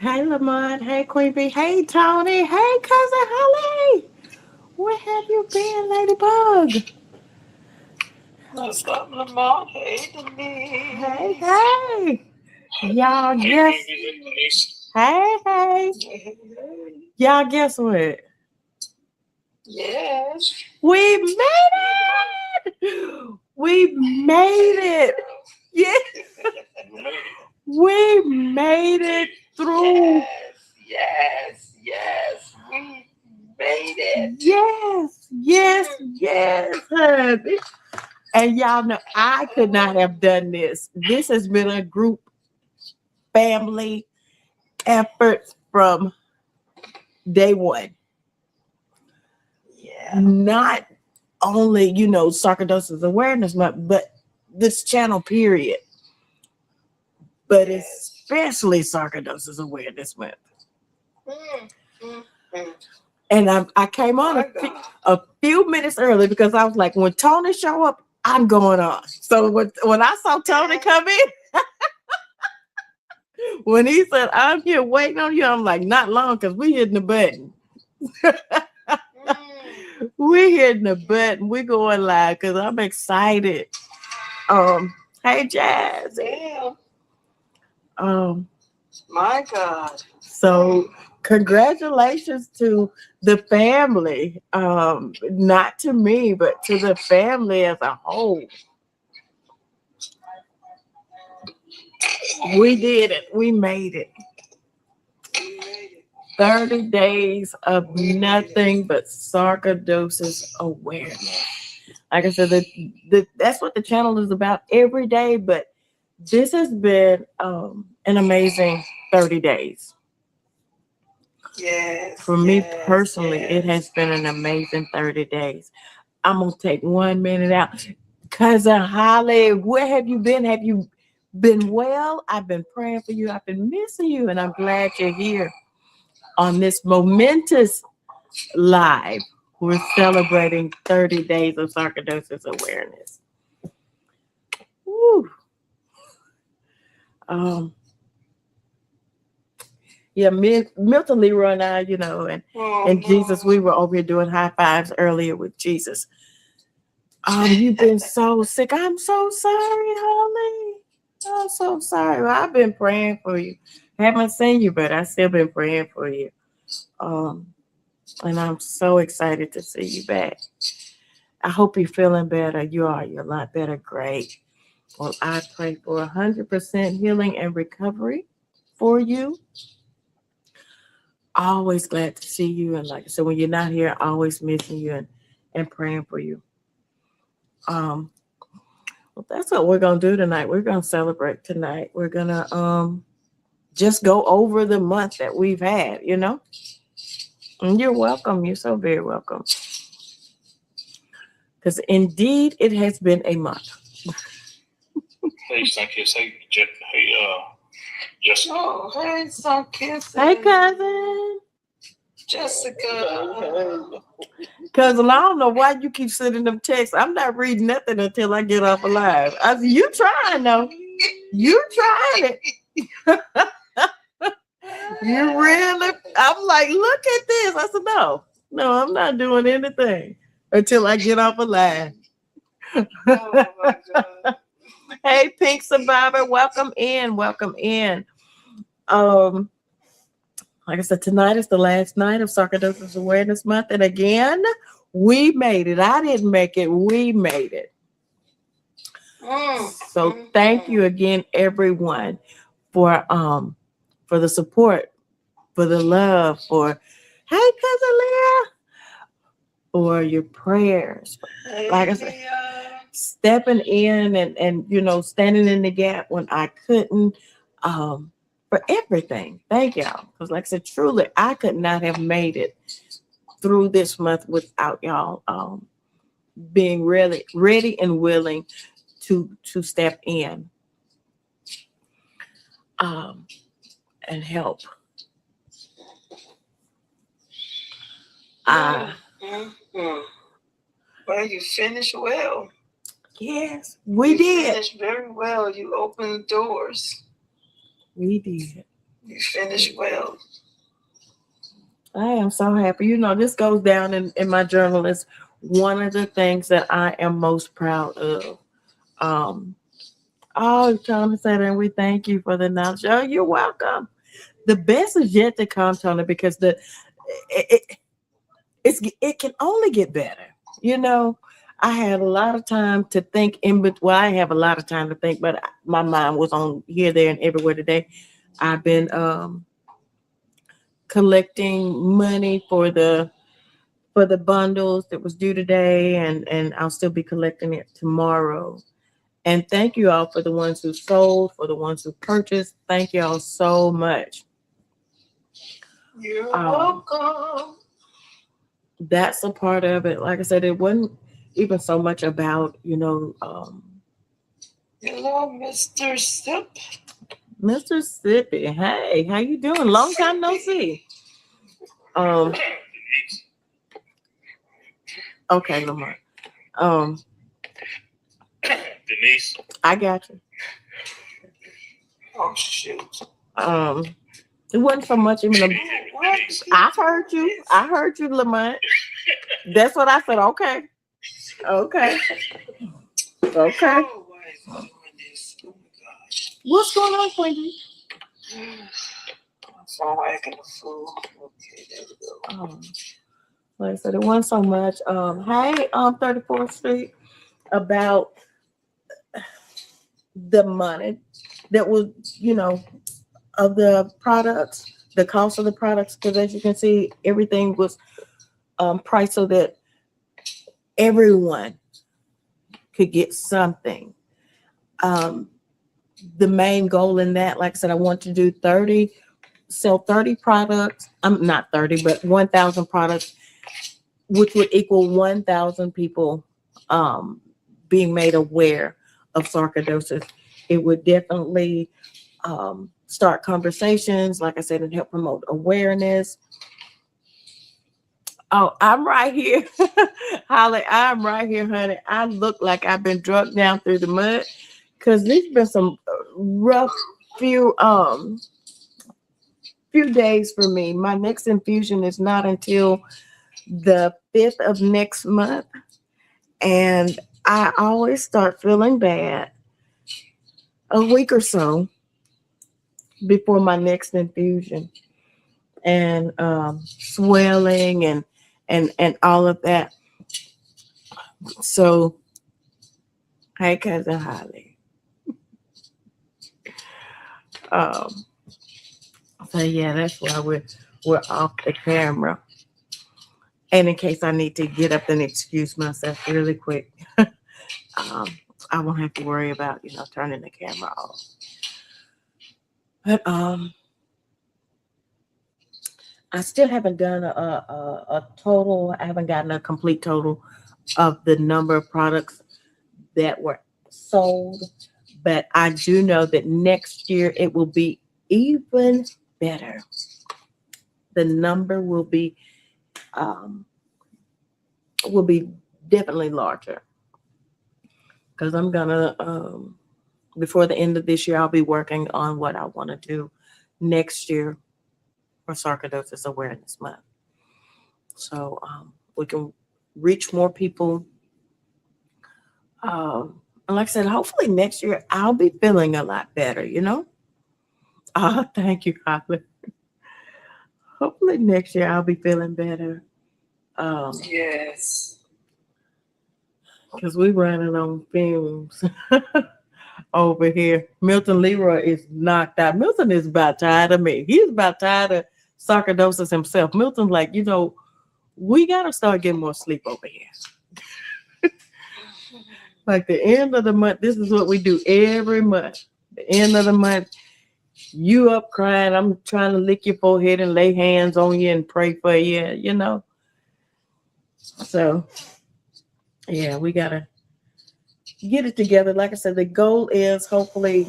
Hey, Lamont. Hey, Queen Bee. Hey, Tony. Hey, Cousin Holly. Where have you been, Ladybug? What's up, Lamont? Hey, Hey, Denise. hey. Y'all guess. Hey, hey. Hey, hey. Y'all guess what? Yes. We made it. We made it. Yeah. We made it through. Yes. We made it. Yes, honey. And y'all know I could not have done this. This has been a group family effort from day one. Yeah. Not only, Sarcoidosis Awareness Month, but this channel, period. But especially Sarcoidosis Awareness Month. Mm, mm, mm. And I came on a few minutes early because I was like, when Tony show up, I'm going on. So when I saw Tony come in, when he said, I'm here waiting on you, I'm like, not long because we hitting the button. We're hitting the button. We're going live because I'm excited. Hey, Jazz. Yeah. My God. So congratulations to the family. Not to me, but to the family as a whole. We did it. We made it. 30 days of nothing but sarcoidosis awareness. Like I said, that's what the channel is about every day, but this has been an amazing 30 days. For me personally, it has been an amazing 30 days. I'm going to take 1 minute out. Cousin Holly, where have you been? Have you been well? I've been praying for you. I've been missing you, and I'm glad you're here on this momentous live. We're celebrating 30 days of sarcoidosis awareness. Woo. Milton Leroy and I, and Jesus, we were over here doing high fives earlier with Jesus. You've been so sick. I'm so sorry, Holly. I'm so sorry. Well, I've been praying for you. I haven't seen you, but I've still been praying for you. And I'm so excited to see you back. I hope you're feeling better. You are. You're a lot better. Great. Well, I pray for 100% healing and recovery for you. Always glad to see you. And like I said, when you're not here, always missing you and praying for you. Well, that's what we're going to do tonight. We're going to celebrate tonight. We're going to just go over the month that we've had, And you're welcome. You're so very welcome. Because indeed, it has been a month. Hey, Sunkiss. Hey, Jessica. Oh, hey, Sunkiss. Hey, cousin. Jessica. Cousin, I don't know why you keep sending them texts. I'm not reading nothing until I get off alive. I said, you trying though. You trying it. You really? I'm like, look at this. I said, no, I'm not doing anything until I get off alive. Oh my God. Hey, Pink Survivor, welcome in. Like I said, tonight is the last night of Sarcoidosis Awareness Month, and again, we made it. I didn't make it. We made it. So thank you again, everyone, for the support, for the love, for hey, cousin Leah, for your prayers. Like I said, stepping in and standing in the gap when I couldn't. For everything. Thank y'all. Because like I said, truly, I could not have made it through this month without y'all being really ready and willing to step in and help. Well, you finished well. Yes, we did. Finished very well. You opened the doors. We did. You finished well. I am so happy. You know, this goes down in my journal as one of the things that I am most proud of. Um, oh, Tony said, and we thank you for the knowledge. Oh, you're welcome. The best is yet to come, Tony, because it, it it can only get better. You know, I had a lot of time to think well, I have a lot of time to think, but my mind was on here, there, and everywhere today. I've been collecting money for the bundles that was due today, and I'll still be collecting it tomorrow. And thank you all for the ones who sold, for the ones who purchased. Thank you all so much. You're Um, welcome. that's a part of it. Like I said, it wasn't even so much about, Hello, Mr. Sip. Mississippi. Hey, how you doing? Long time no see. Um, okay, Lamar. Um, Denise. I got you. Oh, shoot. Um, it wasn't so much even. I heard you. I heard you, Lamont. That's what I said. Okay. Okay. Okay. Oh, why is he doing this? Oh, my gosh. What's going on, Quincy? I'm so acting a fool. Okay, there we go. Like I said, it wasn't so much. Hey, 34th Street, about the money that was, of the products, the cost of the products, because as you can see, everything was priced so that everyone could get something. Um, the main goal in that, like I said, I want to do sell 30 products. I'm not 30, but 1,000 products, which would equal 1,000 people being made aware of sarcoidosis. It would definitely start conversations, like I said, and help promote awareness. Oh, I'm right here. Holly, I'm right here, honey. I look like I've been drugged down through the mud because there's been some rough few days for me. My next infusion is not until the 5th of next month, and I always start feeling bad a week or so before my next infusion, and swelling and all of that. So, hey, cousin Holly. Um, so yeah, that's why we're off the camera. And in case I need to get up and excuse myself really quick, um, I won't have to worry about turning the camera off. But I still haven't done a total. I haven't gotten a complete total of the number of products that were sold, but I do know that next year it will be even better. The number um, will be definitely larger because I'm gonna before the end of this year I'll be working on what I want to do next year for Sarcoidosis Awareness Month, so we can reach more people. And like I said, hopefully next year I'll be feeling a lot better. Oh, thank you, Holly. Hopefully next year I'll be feeling better. Yes. Because we running on fumes over here. Milton Leroy is knocked out. Milton is about tired of me. He's about tired of sarcoidosis himself. Milton's like, we gotta start getting more sleep over here. Like the end of the month, this is what we do every month. The end of the month, you up crying. I'm trying to lick your forehead and lay hands on you and pray for you. So, yeah, we got to get it together. Like I said, the goal is hopefully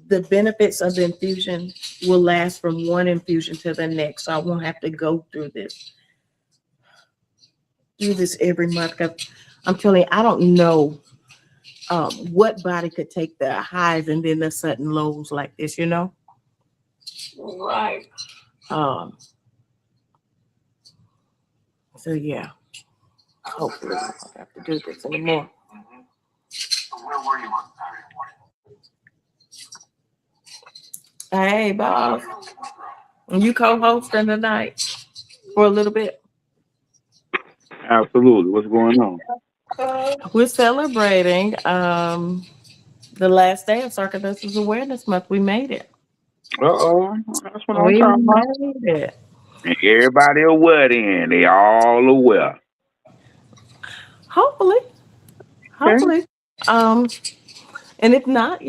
the benefits of the infusion will last from one infusion to the next. So I won't have to go through this every month. I'm telling you, I don't know what body could take the highs and then the sudden lows like this. Right. Um, so yeah, hopefully I don't have to do this anymore. So where were you on Saturday Hey, boss, morning? you co-hosting tonight for a little bit. Absolutely. What's going on? We're celebrating the last day of Sarcoidosis Awareness Month. We made it. Uh-oh. That's what I'm We talking about. made it. And everybody aware then. They all aware. Hopefully, Okay. hopefully. Um, and if not,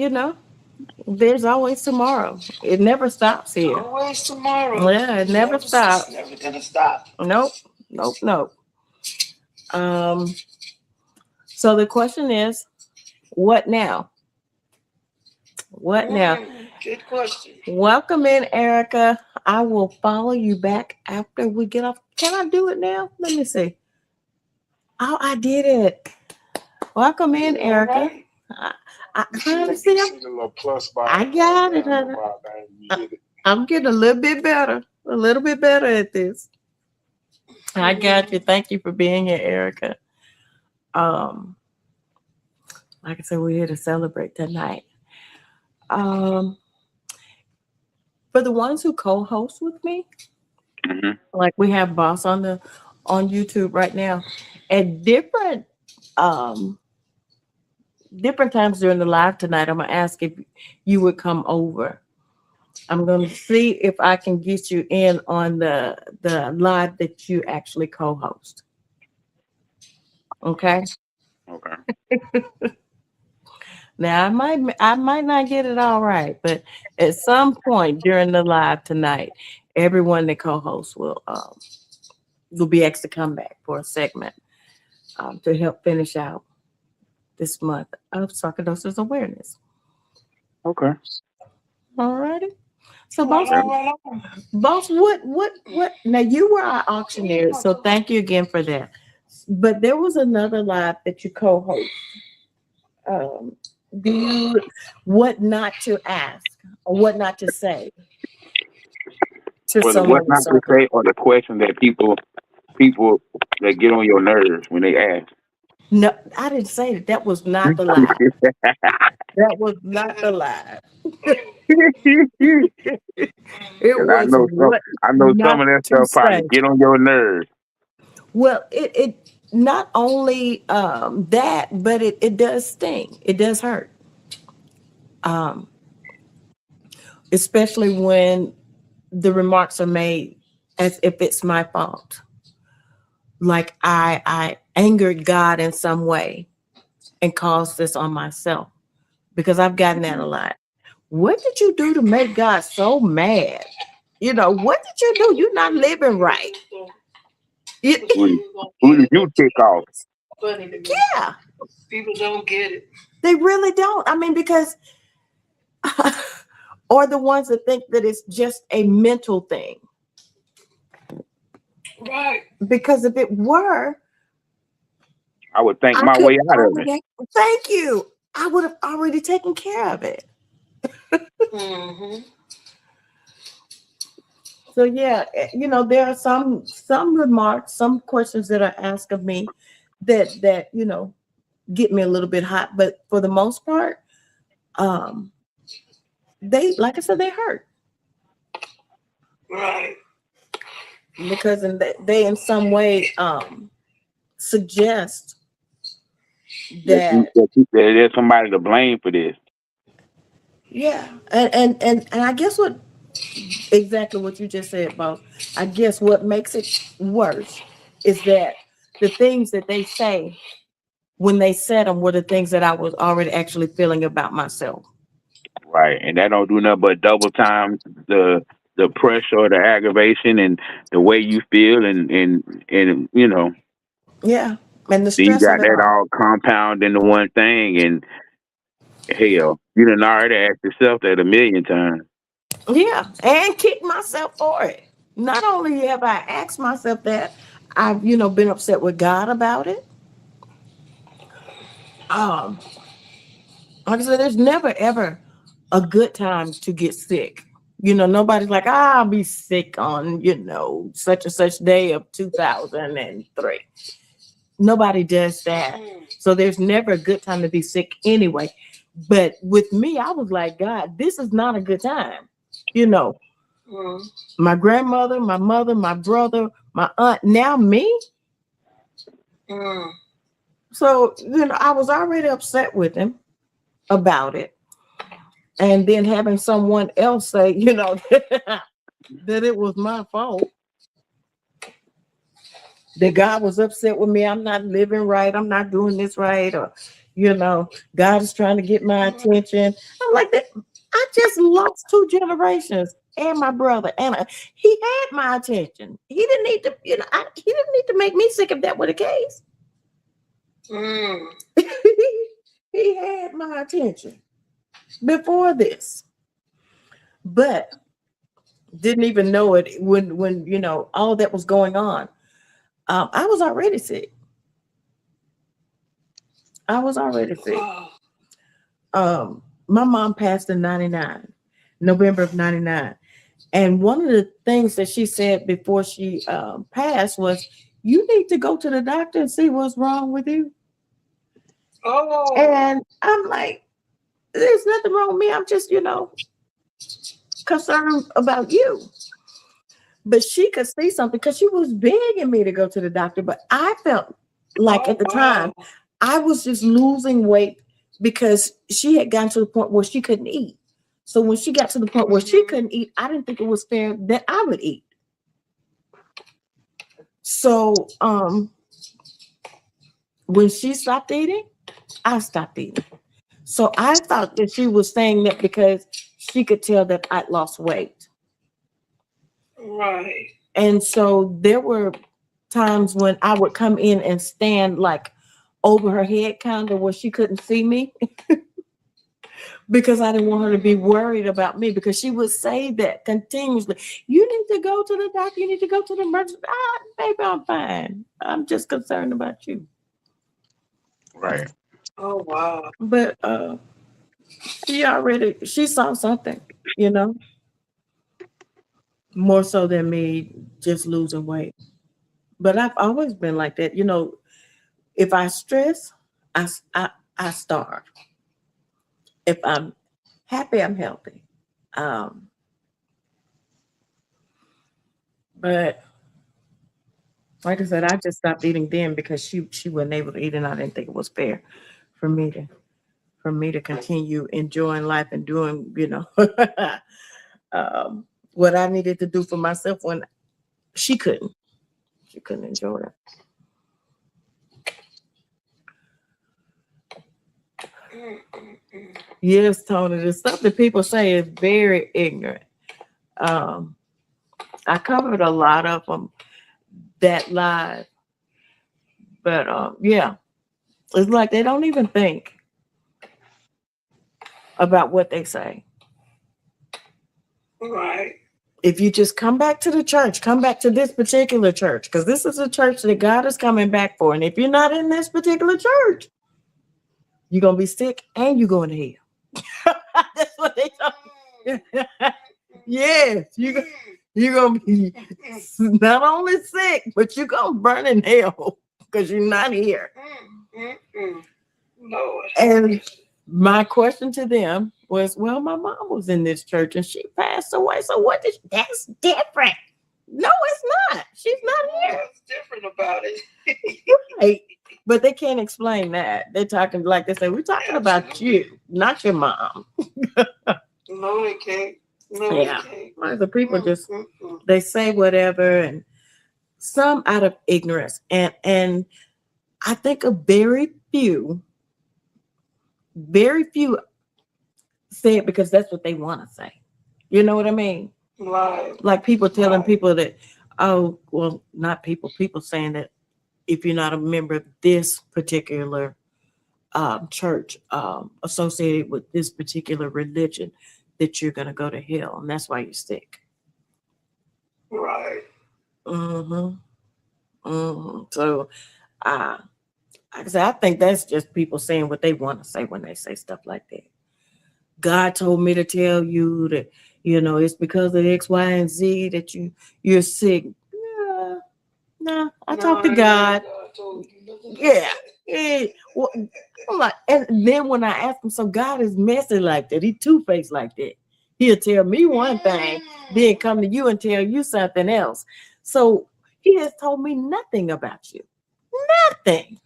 there's always tomorrow. It never stops here. Always tomorrow. Yeah, it never stops. Never gonna stop. Nope, nope, nope. Um, so the question is, what now? What now? Good question. Welcome in, Erica. I will follow you back after we get off. Can I do it now? Let me see. Oh, I did it. Welcome in, Erica. Right. I kind of see. See the little plus bar. I got it, honey. I'm getting a little bit better. A little bit better at this. I got you. Thank you for being here, Erica. Like I said, we're here to celebrate tonight. For the ones who co-host with me, Mm-hmm. like we have Boss on YouTube right now, at different times during the live tonight, I'm gonna ask if you would come over. I'm gonna see if I can get you in on the live that you actually co-host. Okay. Okay. Now I might not get it all right, but at some point during the live tonight, everyone that co-hosts will be asked to come back for a segment to help finish out this month of sarcoidosis awareness. Okay. All righty. So boss, Yeah. what? Now you were our auctioneer, so thank you again for that. But there was another live that you co-host. Do you what not to ask or what not to say to Well, someone what with not to sarcoidosis? say or the question that people that get on your nerves when they ask. No, I didn't say that. That was not the live. That was not the live. It 'Cause was what I know some not of that to stuff probably say. get on your nerves. Well, it not only that, but it does sting. It does hurt. Um, Especially when the remarks are made as if it's my fault. Like I angered God in some way and caused this on myself because I've gotten that a lot. What did you do to make God so mad? What did you do? You're not living right. Who did you tick off? Yeah, People don't get it. they really don't. I mean, because or the ones that think that it's just a mental thing. Right. Because if it were, I would think I my could way out of it. thank you. I would have already taken care of it. Mm-hmm. So yeah, there are some remarks, some questions that are asked of me that get me a little bit hot, but for the most part, they, like I said, they hurt Right. because they in some way suggest that There's somebody to blame for this. yeah, and I guess what exactly what you just said, boss. I guess what makes it worse is that the things that they say when they said them were the things that I was already actually feeling about myself. Right. And that don't do nothing but double time the pressure or the aggravation and the way you feel and Yeah, and the then you stress of got it that all. all compound into one thing and hell, you done already asked yourself that a million times. Yeah, and kick myself for it. Not only have I asked myself that, I've been upset with God about it. Um, like I said, there's never ever a good time to get sick. Nobody's like, I'll be sick on, such and such day of 2003. Nobody does that. So there's never a good time to be sick anyway. But with me, I was like, God, this is not a good time. My grandmother, my mother, my brother, my aunt, now me. So, I was already upset with him about it. And then having someone else say, that it was my fault. That God was upset with me. I'm not living right. I'm not doing this right. Or, God is trying to get my attention. I'm like that. I just lost 2 generations and my brother. And he had my attention. He didn't need to, he didn't need to make me sick if that were the case. He had my attention before this. But didn't even know it when all that was going on. I was already sick. My mom passed in 99, November of 99. And one of the things that she said before she passed was, you need to go to the doctor and see what's wrong with you. Oh. And I'm like, there's nothing wrong with me. I'm just, concerned about you. But she could see something because she was begging me to go to the doctor. But I felt like at the time I was just losing weight because she had gotten to the point where she couldn't eat. So when she got to the point where she couldn't eat, I didn't think it was fair that I would eat. So when she stopped eating, I stopped eating. So I thought that she was saying that because she could tell that I'd lost weight. Right. And so there were times when I would come in and stand like over her head, kind of where she couldn't see me. Because I didn't want her to be worried about me, because she would say that continuously. You need to go to the doctor. You need to go to the emergency. Baby, I'm fine. I'm just concerned about you. Right. Oh, wow. But she saw something, more so than me just losing weight. But I've always been like that. If I stress, I starve. If I'm happy, I'm healthy. But like I said, I just stopped eating then because she wasn't able to eat, and I didn't think it was fair for me to continue enjoying life and doing, what I needed to do for myself when she couldn't. She couldn't enjoy it. Yes, Tony, the stuff that people say is very ignorant. I covered a lot of them that live, but yeah, it's like they don't even think about what they say. Right. If you just come back to the church, come back to this particular church, because this is a church that God is coming back for. And if you're not in this particular church, you're going to be sick and you're going to hell. That's what they tell you. Yes, you're going to be not only sick, but you're going to burn in hell because you're not here. Lord. And my question to them was, well, my mom was in this church and she passed away. So that's different. No, it's not. She's not here. What's different about it? Right. But they can't explain that. They're talking like they say, we're talking about you, not your mom. No, they can't. No, Yeah. they Like the people can't. just, they say whatever, and some out of ignorance. And I think of very few say it because that's what they want to say. You know what I mean? Right. Like people telling people that, oh, well, not people saying that if you're not a member of this particular church associated with this particular religion, that you're going to go to hell, and that's why you're sick. Right. So I think that's just people saying what they want to say when they say stuff like that. God told me to tell you that It's because of X, Y, and Z that you're sick. Yeah, no, I talk to God. Yeah. Yeah. Well, I'm like, and then when I ask him, so God is messy like that. He two-faced like that. He'll tell me one thing, then come to you and tell you something else. So he has told me nothing about you. Nothing.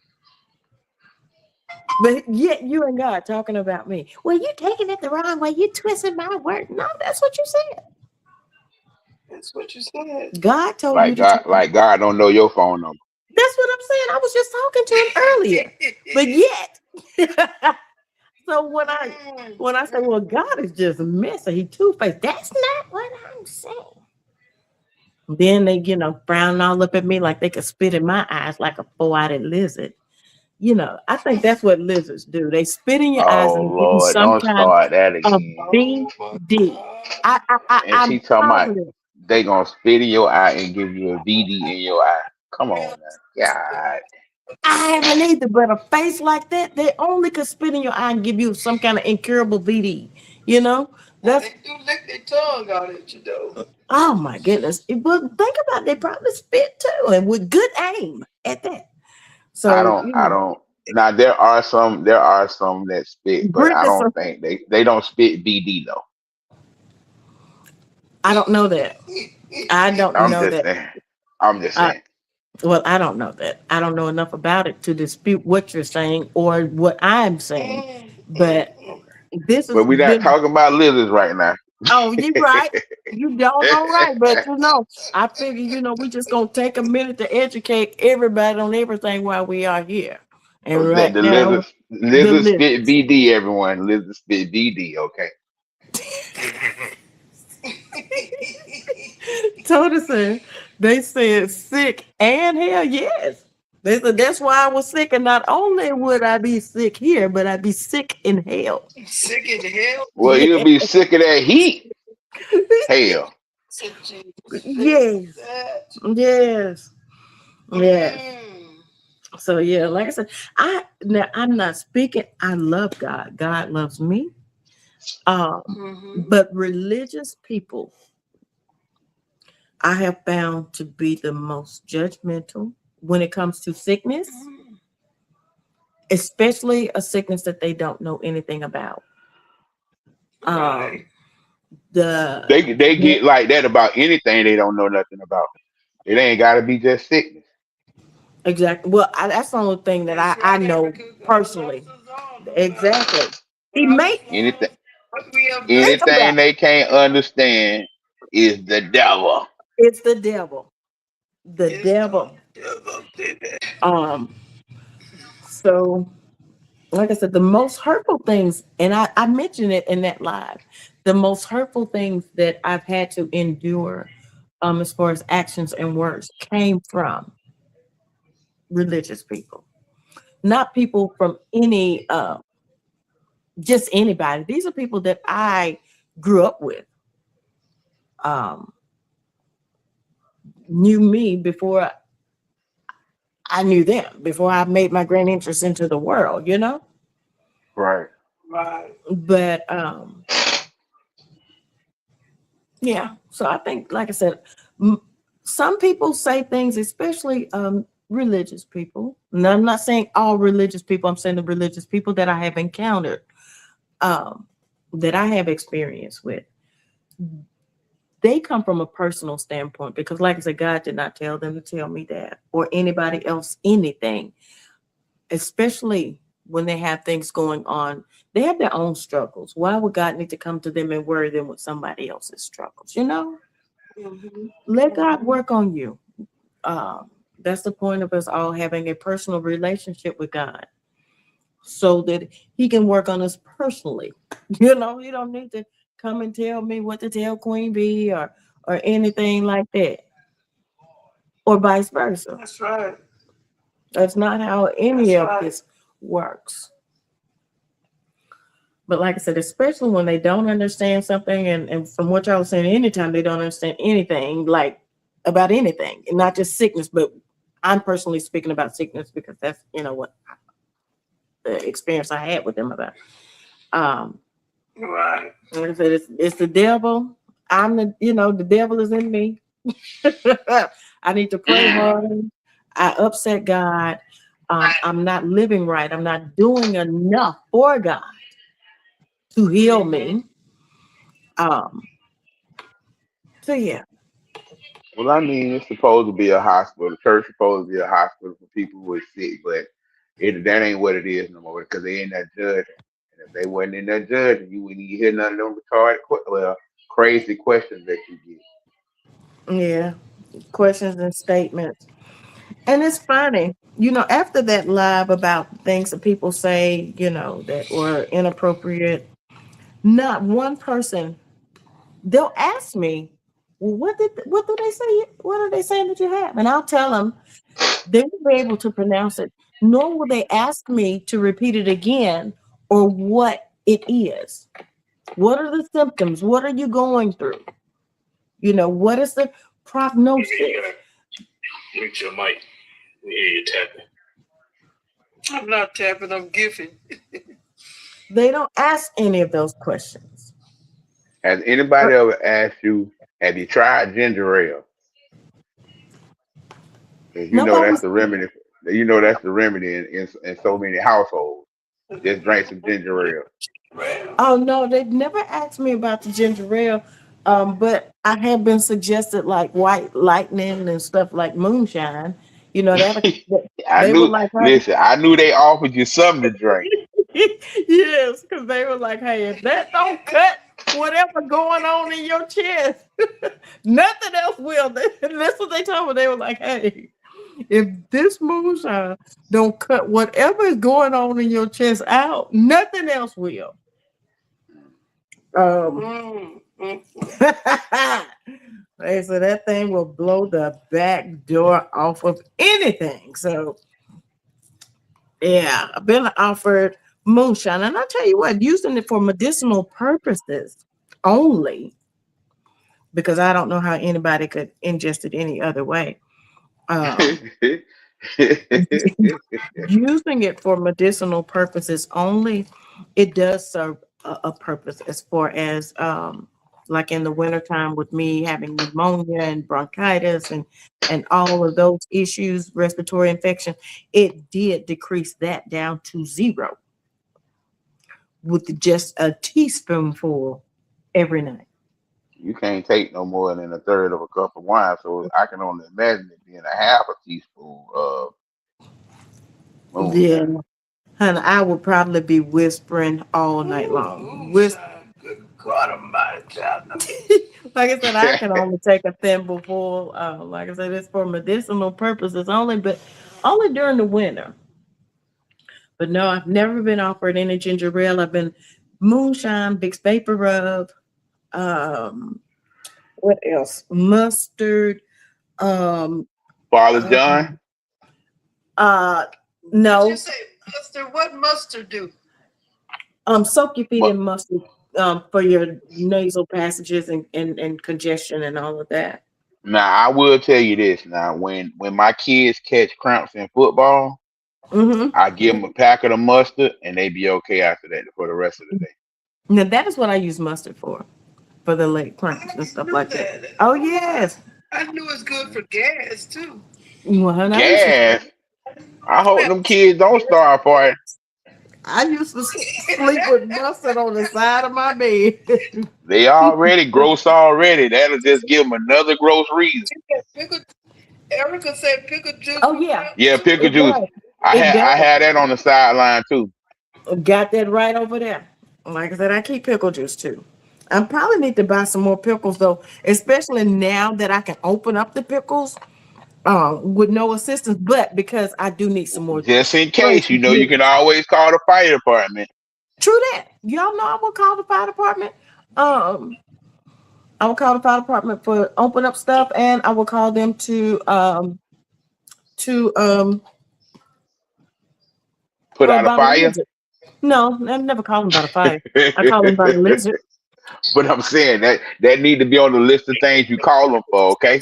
But yet you and God talking about me. Well, you taking it the wrong way. You twisting my word. No, that's what you said. That's what you said. God told you to take it. Like God don't know your phone number. That's what I'm saying. I was just talking to him earlier. But yet. So when I say, well, God is just messy, he two-faced. That's not what I'm saying. Then they, frown all up at me like they could spit in my eyes like a four-eyed lizard. I think that's what lizards do. They spit in your eyes Oh and give you Lord, some don't kind start that of again. Oh my BD. God. And I'm she talking about positive. they gonna spit in your eye and give you a VD in your eye. Come on now. God. I haven't either, but a face like that, they only could spit in your eye and give you some kind of incurable BD. You know, Now that's they do lick their tongue out at you though. oh my goodness. But think about it, they probably spit too, and with good aim at that. So I don't now there are some that spit, but I Griffiths, don't think they don't spit BD though. I don't know that. I don't I'm know just that. saying. I'm just Uh, saying. well, I don't know that. I don't know enough about it to dispute what you're saying or what I'm saying. But this But has we're not been. talking about lizards right now. Oh, you right. You don't know right, but I figure we just gonna take a minute to educate everybody on everything while we are here. And That right the now, the lizards spit list. BD, everyone. Lizards spit BD, okay. Totally, they said sick and hell yes. They said that's why I was sick, and not only would I be sick here, but I'd be sick in hell. Sick as hell. Well, Yeah. you'll be sick of that heat. Hell. Said Jesus. Yes. That. Yes. Yes. Mm. So yeah, like I said, I'm not speaking. I love God. God loves me. Mm-hmm. But religious people, I have found to be the most judgmental when it comes to sickness, especially a sickness that they don't know anything about. Right. Um, the, They the get like that about anything they don't know nothing about. It ain't gotta be just sickness. exactly. Well, that's the only thing that That's I right. know Because all personally. doctors are. Exactly. But He I may just Anything want what we have think done. anything about it. they can't understand is the devil. It's the devil. The It's devil. the devil did it. Um. So like I said, the most hurtful things, and I mentioned it in that live, the most hurtful things that I've had to endure, as far as actions and words, came from religious people, not people from any, just anybody. These are people that I grew up with, um, knew me before I knew them, before I made my grand entrance into the world. Right. Right. But yeah, so I think, like I said, some people say things, especially religious people. And I'm not saying all religious people. I'm saying the religious people that I have encountered, um, that I have experience with. They come from a personal standpoint because, like I said, God did not tell them to tell me that or anybody else anything. Especially when they have things going on, they have their own struggles. Why would God need to come to them and worry them with somebody else's struggles? Mm-hmm. Let God work on you. That's the point of us all having a personal relationship with God so that he can work on us personally. You don't need to come and tell me what to tell Queen Bee or anything like that, or vice versa. That's right. That's not how any That's of right. this works. But like I said, especially when they don't understand something, and from what y'all was saying, anytime they don't understand anything, like about anything, and not just sickness, but I'm personally speaking about sickness because that's what the experience I had with them about. Um, Right. like I said, it's the devil, I'm the devil is in me. I need to pray harder. I upset God. I'm not living right. I'm not doing enough for God to heal me. Um, so yeah, Well, I mean, it's supposed to be a hospital. The church supposed to be a hospital for people who are sick, but that ain't what it is no more because they in that judging. And if they wasn't in that judging, you wouldn't hear none of them crazy questions that you get. yeah. Questions and statements. And it's funny, after that live about things that people say, that were inappropriate, not one person, they'll ask me, well, what do they say? What are they saying that you have? And I'll tell them they won't be able to pronounce it, nor will they ask me to repeat it again or what it is. What are the symptoms? What are you going through? What is the prognosis? Mute your mic. We hear you tapping. I'm not tapping, I'm giving. They don't ask any of those questions. Has anybody ever asked you, have you tried ginger ale? 'Cause you know Nobody. that's the remedy. You know that's the remedy in so many households. Just drink some ginger ale. Oh no, they've never asked me about the ginger ale. But I have been suggested like white lightning and stuff like moonshine. That I they were knew. like, Listen, I knew they offered you something to drink. yes, because they were like, hey, if that don't cut whatever going on in your chest, nothing else will. That's what they told me. They were like, hey, if this moonshine don't cut whatever is going on in your chest out, nothing else will. They said that thing will blow the back door off of anything. So yeah, I've been offered moonshine, and I tell you what, using it for medicinal purposes only, because I don't know how anybody could ingest it any other way. Using it for medicinal purposes only, it does serve a purpose as far as like in the wintertime with me having pneumonia and bronchitis and all of those issues, respiratory infection, it did decrease that down to zero with just a teaspoonful every night. You can't take no more than a third of a cup of wine, so I can only imagine it being a half a teaspoon of Yeah, moonshine. honey, I would probably be whispering all night long. Good God Almighty, child. Like I said, I can only take a thimbleful. Like I said, it's for medicinal purposes only, but only during the winter. But no, I've never been offered any ginger ale. I've been moonshine, Vicks vapor rub, um, what else? Mustard. Um, Father uh, John, uh, Did no. you say mustard? What mustard do? Soak your feet but in mustard for your nasal passages and congestion and all of that. now I will tell you this. Now, when my kids catch cramps in football, Mm-hmm. I give them a packet of mustard, and they be okay after that for the rest of the day. Now that is what I use mustard for the leg cramps and stuff like that. Oh yes. I knew it's good for gas too. Well, and Gas. I hope them kids don't starve for it. I used to sleep with mustard on the side of my bed. They already gross already. That'll just give them another gross reason. Pickle, Erica said pickle juice Oh for yeah, cramps Yeah, too. pickle it juice. does. I It had does. I had that on the sideline too. Got that right over there. Like I said, I keep pickle juice too. I probably need to buy some more pickles though, especially now that I can open up the pickles with no assistance. But because I do need some more Just in fresh case, you can juice. always call the fire department. True that. Y'all know I will call the fire department. Um, I will call the fire department for open up stuff, and I will call them to Put out a about a fire. lizard. No, I never call them about a fire. I call them about a lizard. But I'm saying that need to be on the list of things you call them for, okay?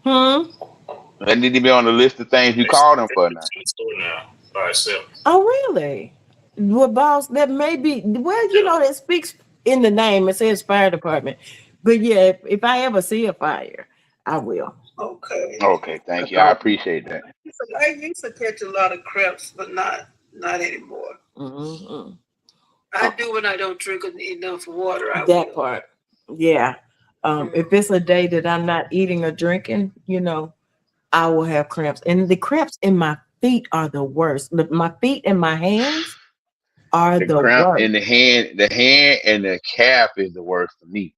Hmm. That need to be on the list of things you call them for now. Now by itself. Oh, really? Well, boss, that may be. Well, that speaks in the name. It says fire department. But yeah, if I ever see a fire, I will. Okay. Okay, thank you. I appreciate that. I used to catch a lot of crabs, but not anymore. Mm-hmm. I do when I don't drink enough water. I That will. part. Yeah. If it's a day that I'm not eating or drinking, I will have cramps. And the cramps in my feet are the worst. My feet and my hands are The the cramp worst. in the hand and the calf is the worst for me.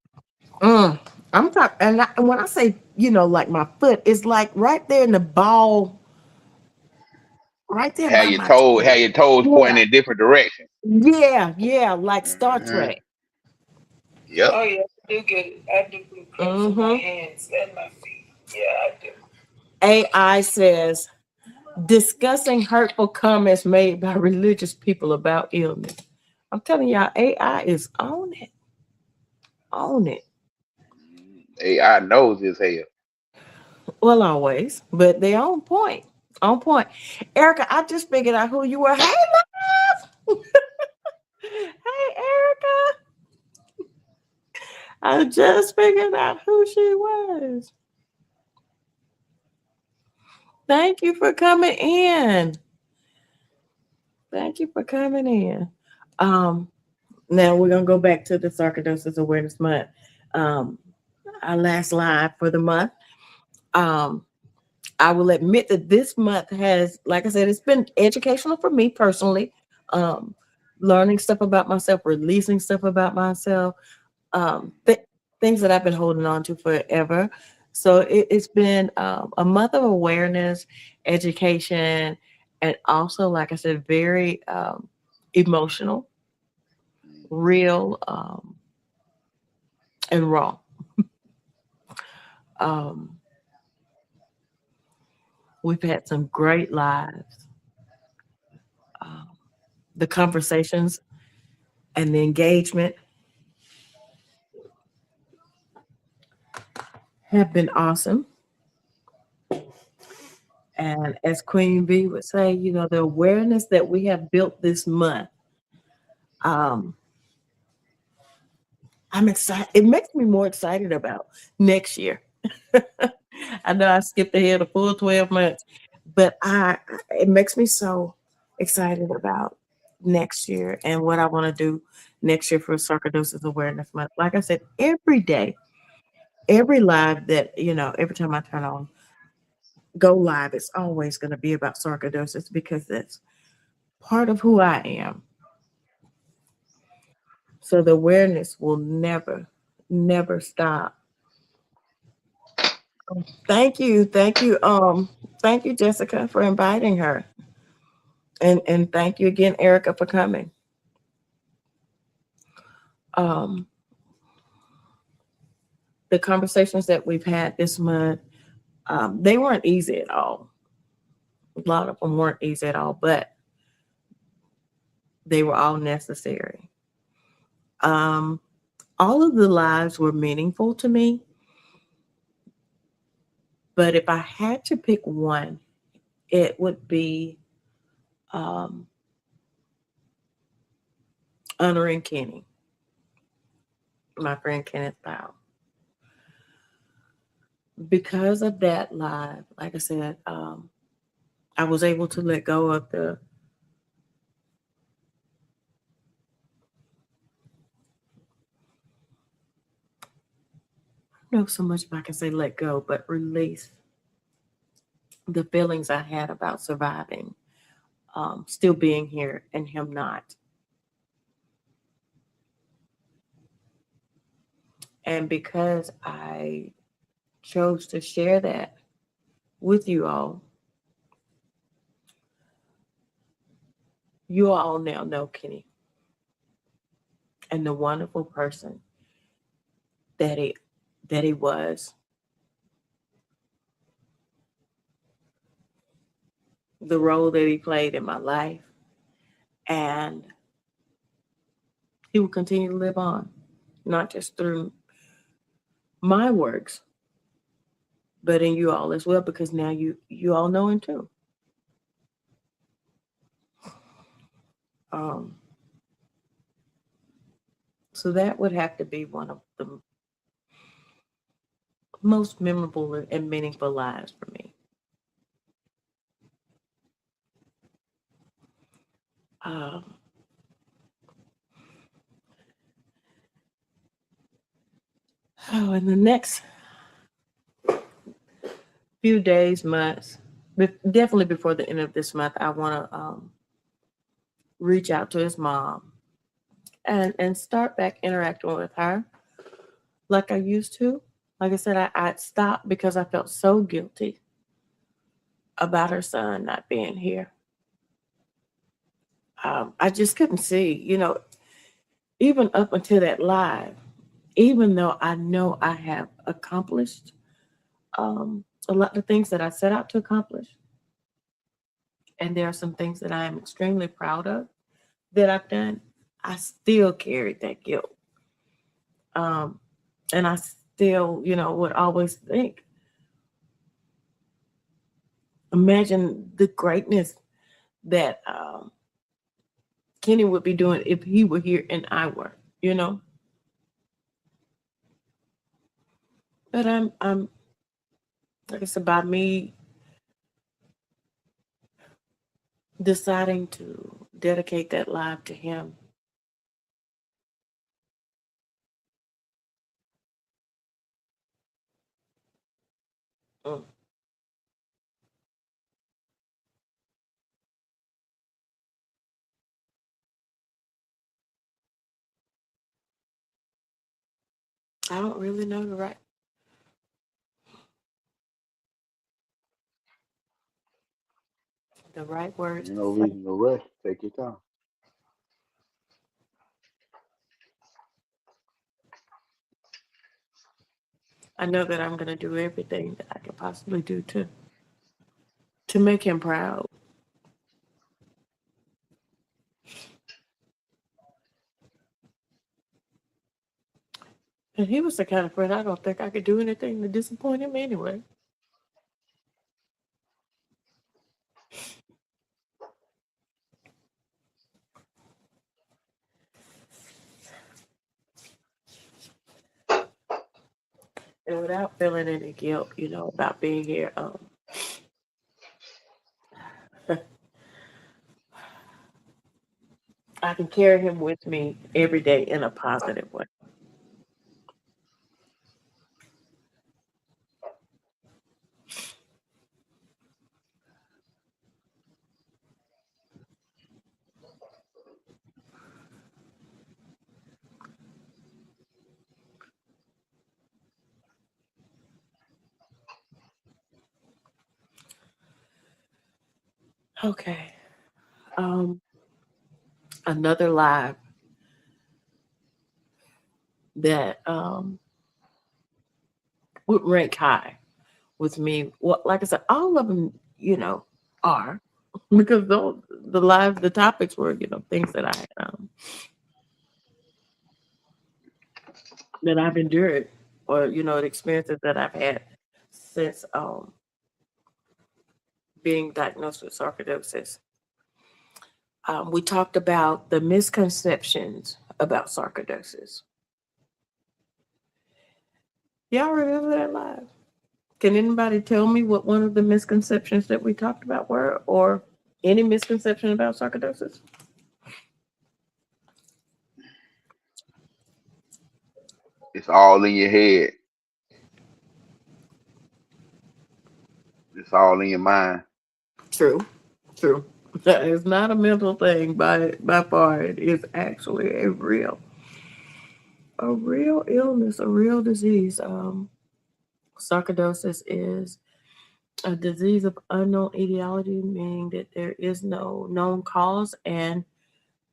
Mm. I'm talking, and when I say, like my foot, it's like right there in the ball, right there by my toe. Have your toes Yeah. pointing in different directions. Yeah. Yeah. Like Star Hmm. Trek. Yep. Oh yeah, I do get cramps in my Mm-hmm. hands and my feet. Yeah, I do. AI says discussing hurtful comments made by religious people about illness. I'm telling y'all, AI is on it. On it. AI knows his hell. Well, always, but they're on point. On point. Erica, I just figured out who you were. Hey, love. Hey, Erica. I just figured out who she was. Thank you for coming in. Thank you for coming in. Um, Now we're gonna go back to the Sarcoidosis Awareness Month. Um, our last live for the month. Um, I will admit that this month has, like I said, it's been educational for me personally. Um, Learning stuff about myself, releasing stuff about myself, things that I've been holding on to forever. So it's been a month of awareness, education, and also, like I said, very emotional, real, and raw. Um, we've had some great lives. Um, the conversations and the engagement have been awesome. And as Queen Bee would say, the awareness that we have built this month, um, I'm excited. It makes me more excited about next year. I know I skipped ahead a full 12 months, but it makes me so excited about next year and what I want to do next year for Sarcoidosis Awareness Month. Like I said, every day, every live that, every time I turn on, go live, it's always going to be about sarcoidosis because that's part of who I am. So the awareness will never, never stop. Thank you. Thank you, Jessica, for inviting her. And thank you again, Erica, for coming. Um, the conversations that we've had this month, they weren't easy at all. A lot of them weren't easy at all, but they were all necessary. Um, all of the lives were meaningful to me, but if I had to pick one, it would be um, honoring Kenny, my friend Kenneth Powell. Because of that live, like I said, I was able to let go of I don't know so much if I can say let go, but release the feelings I had about surviving, still being here and him not. And because I chose to share that with you all now know Kenny and the wonderful person that he was, the role that he played in my life, and he will continue to live on, not just through my works, but in you all as well, because now you all know him too. Um, So that would have to be one of the most memorable and meaningful lives for me. Um, oh, in the next few days, months, definitely before the end of this month, I want to reach out to his mom and start back interacting with her like I used to. Like I said, I stopped because I felt so guilty about her son not being here. I just couldn't see, even up until that live, even though I know I have accomplished a lot of things that I set out to accomplish, and there are some things that I am extremely proud of that I've done, I still carried that guilt. Um, and I still, would always think, imagine the greatness that Kenny would be doing if he were here and I were. But I'm like it's about me deciding to dedicate that live to him. Mm. I don't really know the right words Ain't to no say. reason to rush. Take your time. I know that I'm gonna do everything that I can possibly do to make him proud. And he was the kind of friend I don't think I could do anything to disappoint him anyway. And without feeling any guilt, about being here, I can carry him with me every day in a positive way. Okay. Um, Another live that would rank high with me. Well, like I said, all of them, are because the topics were, things that I've endured, or the experiences that I've had since being diagnosed with sarcoidosis. We talked about the misconceptions about sarcoidosis. Y'all remember that live? Can anybody tell me what one of the misconceptions that we talked about were, or any misconception about sarcoidosis? It's all in your head. It's all in your mind. True, true. It's not a mental thing by far. It is actually a real illness, a real disease. Sarcoidosis is a disease of unknown etiology, meaning that there is no known cause and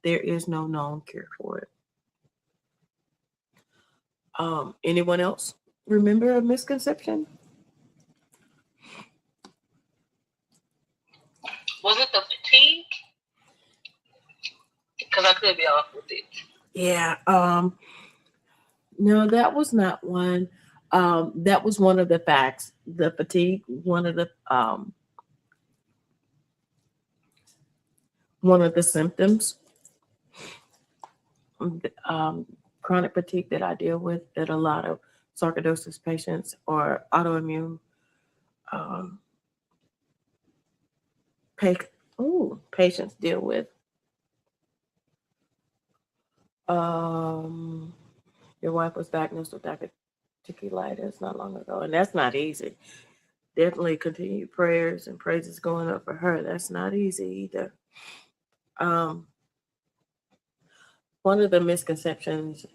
there is no known cure for it. Anyone else remember a misconception? Was it the fatigue? Because I could be off with it. Yeah. No, that was not one. That was one of the facts. The fatigue, one of the symptoms. Um, chronic fatigue that I deal with, that a lot of sarcoidosis patients or autoimmune um, patients deal with. Um, your wife was diagnosed with diverticulitis not long ago, and that's not easy. Definitely continued prayers and praises going up for her. That's not easy either. Um, one of the misconceptions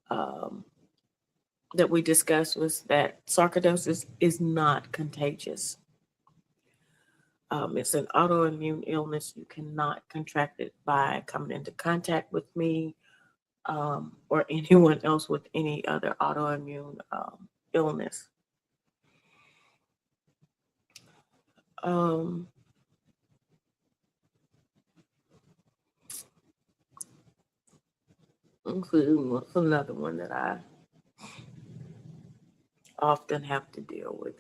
um, that we discussed was that sarcoidosis is not contagious. It's an autoimmune illness. You cannot contract it by coming into contact with me or anyone else with any other autoimmune illness. Um, what's another one that I often have to deal with?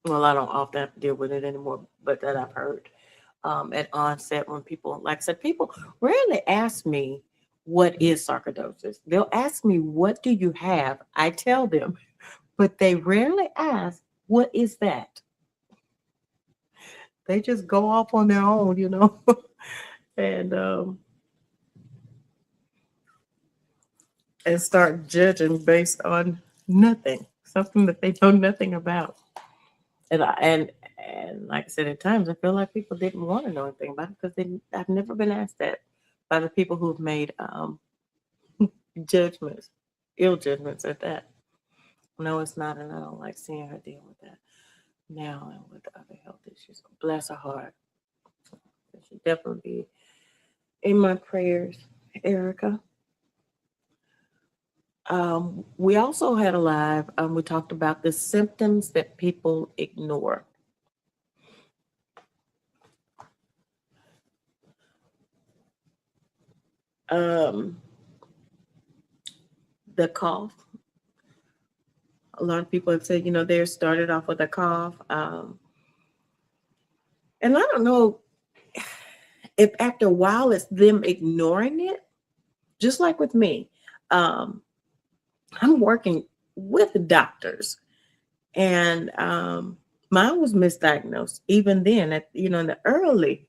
Well, I don't often have to deal with it anymore, but that I've heard at onset when people, like I said, people rarely ask me what is sarcoidosis. They'll ask me, what do you have? I tell them, but they rarely ask, what is that? They just go off on their own, and and start judging based on nothing, something that they know nothing about. And like I said, at times I feel like people didn't want to know anything about it because I've never been asked that by the people who've made judgments, ill judgments at that. No, it's not, and I don't like seeing her deal with that now and with other health issues. Bless her heart. It should definitely be in my prayers, Erica. We also had a live. We talked about the symptoms that people ignore. The cough. A lot of people have said, they started off with a cough. And I don't know if after a while it's them ignoring it, just like with me. I'm working with doctors, and mine was misdiagnosed even then in the early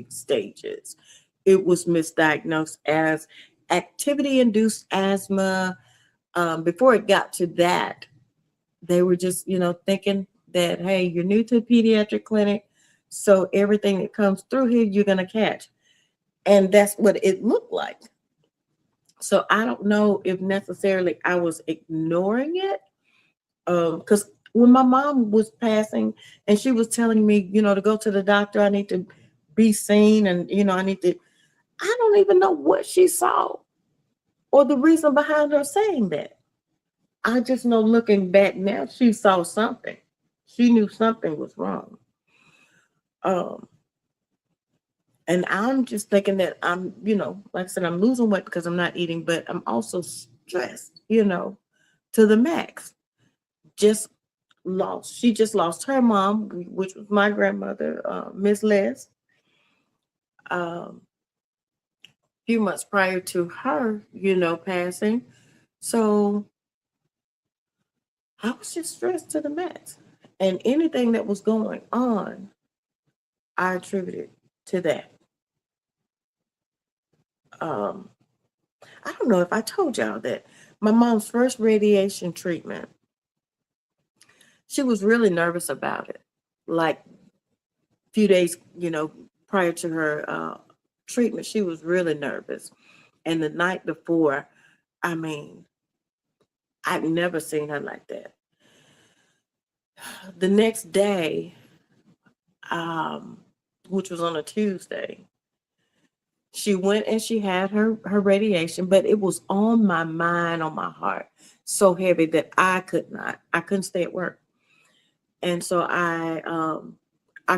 stages. It was misdiagnosed as activity-induced asthma. Before it got to that, they were just, thinking that, hey, you're new to the pediatric clinic, so everything that comes through here, you're going to catch. And that's what it looked like. So I don't know if necessarily I was ignoring it. Because when my mom was passing and she was telling me, to go to the doctor, I need to be seen, and, I don't even know what she saw or the reason behind her saying that. I just know looking back now, she saw something. She knew something was wrong. And I'm just thinking that I'm, like I said, I'm losing weight because I'm not eating, but I'm also stressed, to the max. She just lost her mom, which was my grandmother, Miss Les, a few months prior to her, passing. So I was just stressed to the max. And anything that was going on, I attributed to that. I don't know if I told y'all that my mom's first radiation treatment, she was really nervous about it. Like a few days, prior to her treatment, she was really nervous. And the night before, I mean, I'd never seen her like that. The next day, which was on a Tuesday, she went and she had her radiation, but it was on my mind, on my heart, so heavy that I couldn't stay at work. And so I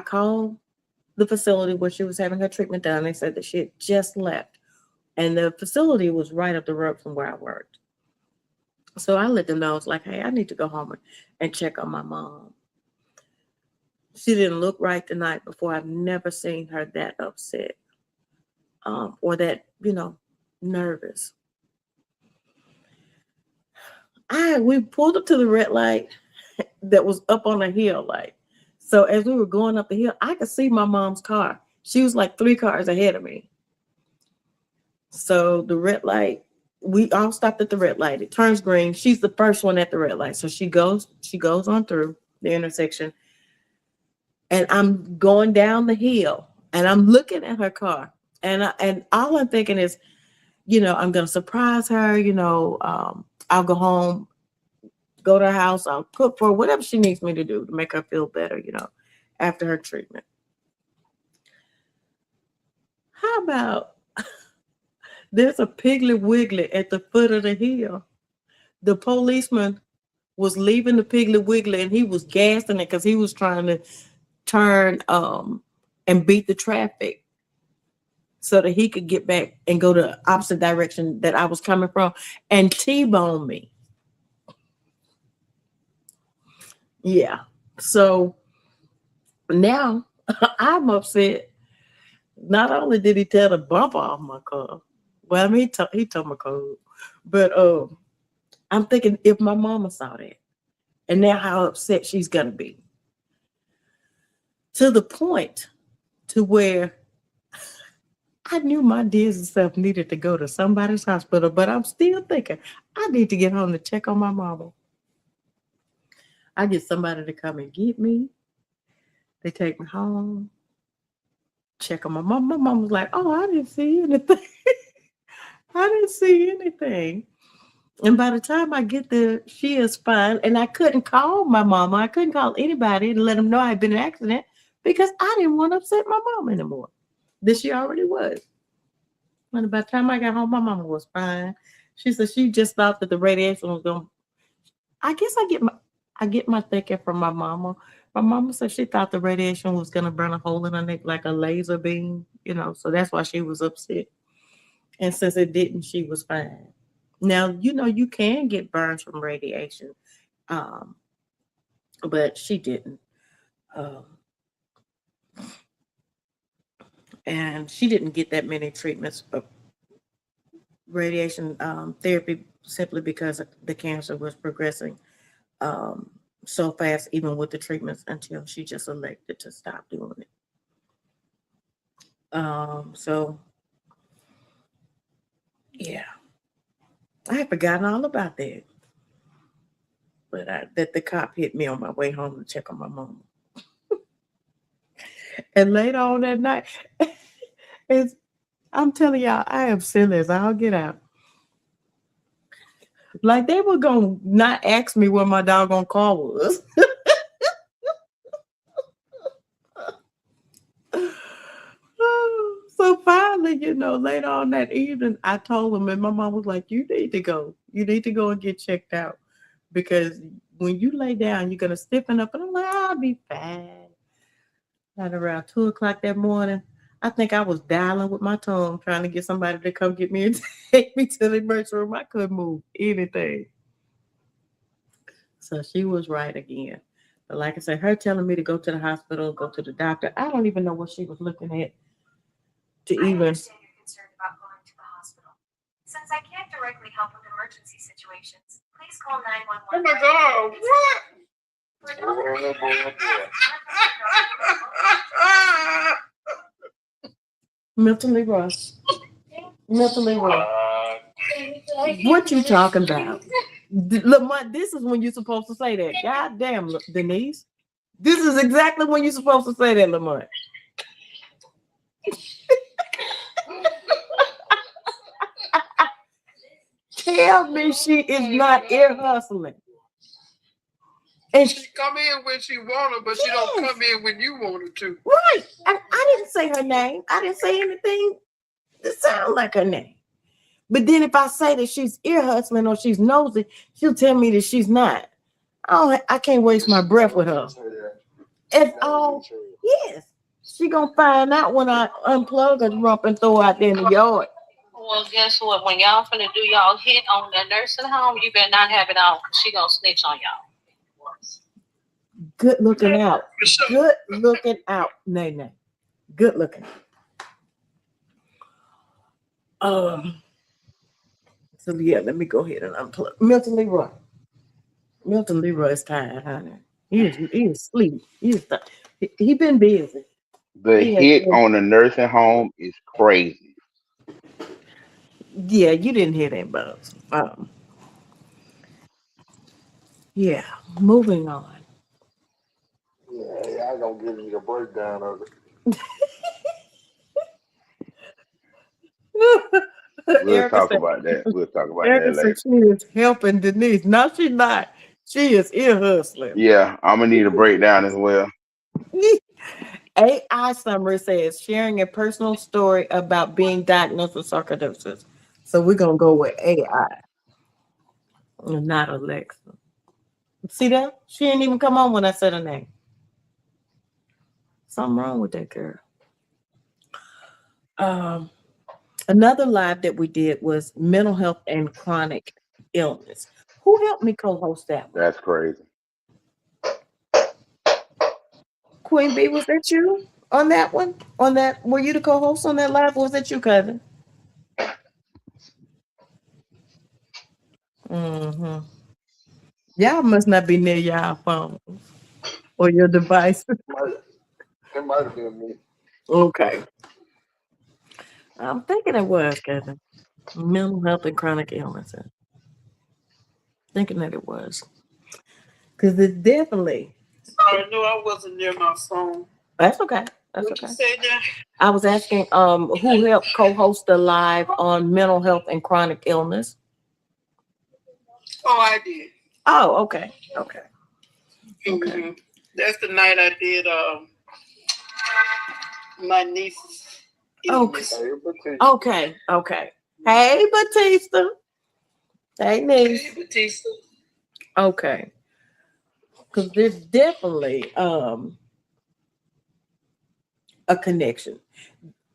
called the facility where she was having her treatment done. They said that she had just left, and the facility was right up the road from where I worked. So I let them know, I was like, hey, I need to go home and check on my mom. She didn't look right the night before. I've never seen her that upset. Or that, nervous. We pulled up to the red light that was up on a hill. Like, so as we were going up the hill, I could see my mom's car. She was like 3 cars ahead of me. So the red light, we all stopped at the red light. It turns green. She's the first one at the red light. So she goes on through the intersection. And I'm going down the hill and I'm looking at her car. And all I'm thinking is, I'm going to surprise her. I'll go home, go to her house. I'll cook for her, whatever she needs me to do to make her feel better, after her treatment. How about there's a Piggly Wiggly at the foot of the hill? The policeman was leaving the Piggly Wiggly and he was gassing it because he was trying to turn and beat the traffic so that he could get back and go the opposite direction that I was coming from and T-bone me. Yeah. So now I'm upset. Not only did he tear the bumper off my car, well, I mean, he told my code, but I'm thinking if my mama saw that, and now how upset she's gonna be, to the point to where I knew my dear self needed to go to somebody's hospital, but I'm still thinking I need to get home to check on my mama. I get somebody to come and get me. They take me home, check on my mom. My mom was like, "Oh, I didn't see anything." I didn't see anything. And by the time I get there, she is fine. And I couldn't call my mama. I couldn't call anybody to let them know I had been in an accident because I didn't want to upset my mom anymore. This she already was. And by the time I got home, my mama was fine. She said she just thought that the radiation was going. I guess I get my thinking from my mama. My mama said she thought the radiation was going to burn a hole in her neck like a laser beam, so that's why she was upset. And since it didn't, she was fine. Now, you can get burns from radiation, but she didn't. And she didn't get that many treatments of radiation therapy simply because the cancer was progressing so fast, even with the treatments, until she just elected to stop doing it. So, yeah, I had forgotten all about that. But that the cop hit me on my way home to check on my mom. And later on that night, I'm telling y'all, I am silly as I'll get out. Like they were gonna not ask me where my doggone car was. So finally, later on that evening, I told him, and my mom was like, "You need to go. You need to go and get checked out because when you lay down, you're gonna stiffen up." And I'm like, "I'll be fine." At around 2:00 that morning, I think I was dialing with my tongue, trying to get somebody to come get me and take me to the emergency room. I couldn't move anything. So she was right again. But like I said, her telling me to go to the hospital, go to the doctor, I don't even know what she was looking at to even. I understand you're concerned about going to the hospital. Since I can't directly help with emergency situations, please call 911. Oh my God, what? Mentally Ross. Mentally Ross. What you talking about? Lamont, this is when you're supposed to say that. God damn, Denise. This is exactly when you're supposed to say that, Lamont. Tell me she is not ear hustling. And She come in when she want her, but she don't come in when you want her to. Right. I didn't say her name. I didn't say anything that sound like her name. But then if I say that she's ear hustling or she's nosy, she'll tell me that she's not. I can't waste my breath with her. It's all, yes. She gonna find out when I unplug her rump and throw her out there in the yard. Well, guess what? When y'all finna do y'all hit on that nursing home, you better not have it on because she gonna snitch on y'all. Good looking out. Good looking out, Nay. Good looking. So yeah, let me go ahead and unplug Milton Leroy. Milton Leroy is tired, honey. He is asleep. He been busy. The He has hit been, on the nursing home is crazy. yeah, you didn't hear that, Bubs. Yeah, moving on. Yeah, I gonna give you a breakdown of it. We'll Erica talk said, about that. We'll talk about Erica that said later. she is helping Denise. No, she's not. She is ear hustling. Yeah, I'm gonna need a breakdown as well. AI summary says sharing a personal story about being diagnosed with sarcoidosis. So we're gonna go with AI, not Alexa. See that? She didn't even come on when I said her name. Something wrong with that girl. Um, Another live that we did was mental health and chronic illness. Who helped me co-host that one? That's crazy. Queen B, was that you on that one? On that, were you the co-host on that live? Or was that you, cousin? Mm-hmm. Y'all must not be near y'all phone or your device. Might, it might have been me. Okay. I'm thinking it was, cousin. Mental health and chronic illnesses. Thinking that it was. Because it definitely, Sorry, no, I wasn't near my phone. that's okay. That's What you okay. say there? I was asking who helped co-host the live on mental health and chronic illness. Oh, I did. Oh, okay. Okay. Okay. Mm-hmm. That's the night I did my niece's illness. Okay. Hey, Batista. Okay. Okay. Hey, Batista. Hey, niece. Hey, Batista. Okay. Because there's definitely a connection.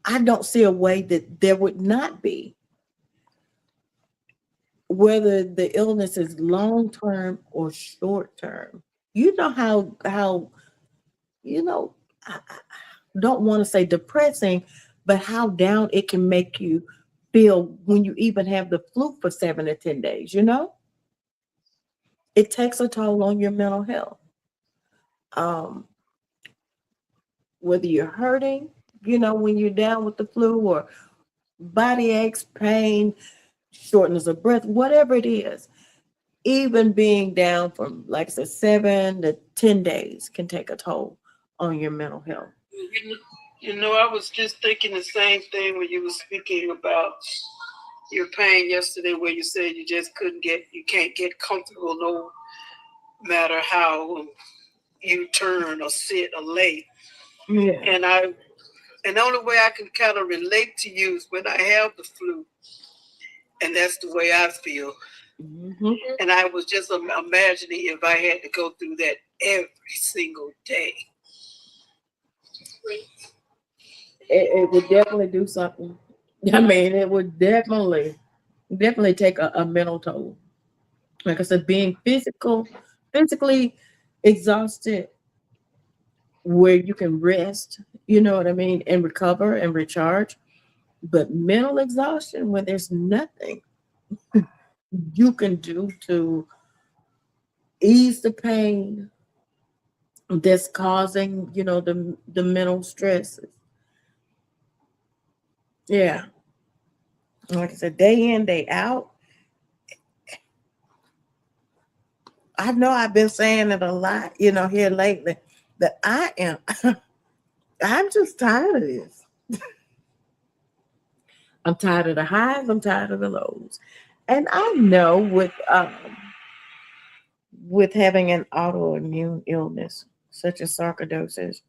I don't see a way that there would not be, whether the illness is long term or short term. You know how I don't want to say depressing, but how down it can make you feel when you even have the flu for 7 to 10 days. It takes a toll on your mental health. Um, Whether you're hurting, when you're down with the flu, or body aches, pain, shortness of breath, whatever it is, even being down from, like I said, 7 to 10 days can take a toll on your mental health. I was just thinking the same thing when you were speaking about your pain yesterday, where you said you just you can't get comfortable no matter how you turn or sit or lay. Yeah. And the only way I can kind of relate to you is when I have the flu, and that's the way I feel. Mm-hmm. And I was just imagining if I had to go through that every single day. It would definitely do something. I mean, it would definitely take a mental toll. Like I said, being physically exhausted, where you can rest, you know what I mean, and recover and recharge. But mental exhaustion, when there's nothing you can do to ease the pain that's causing, the mental stress. Yeah. Like I said, day in, day out. I know I've been saying it a lot, here lately, that I'm just tired of this. I'm tired of the highs, I'm tired of the lows. And I know with having an autoimmune illness such as sarcoidosis,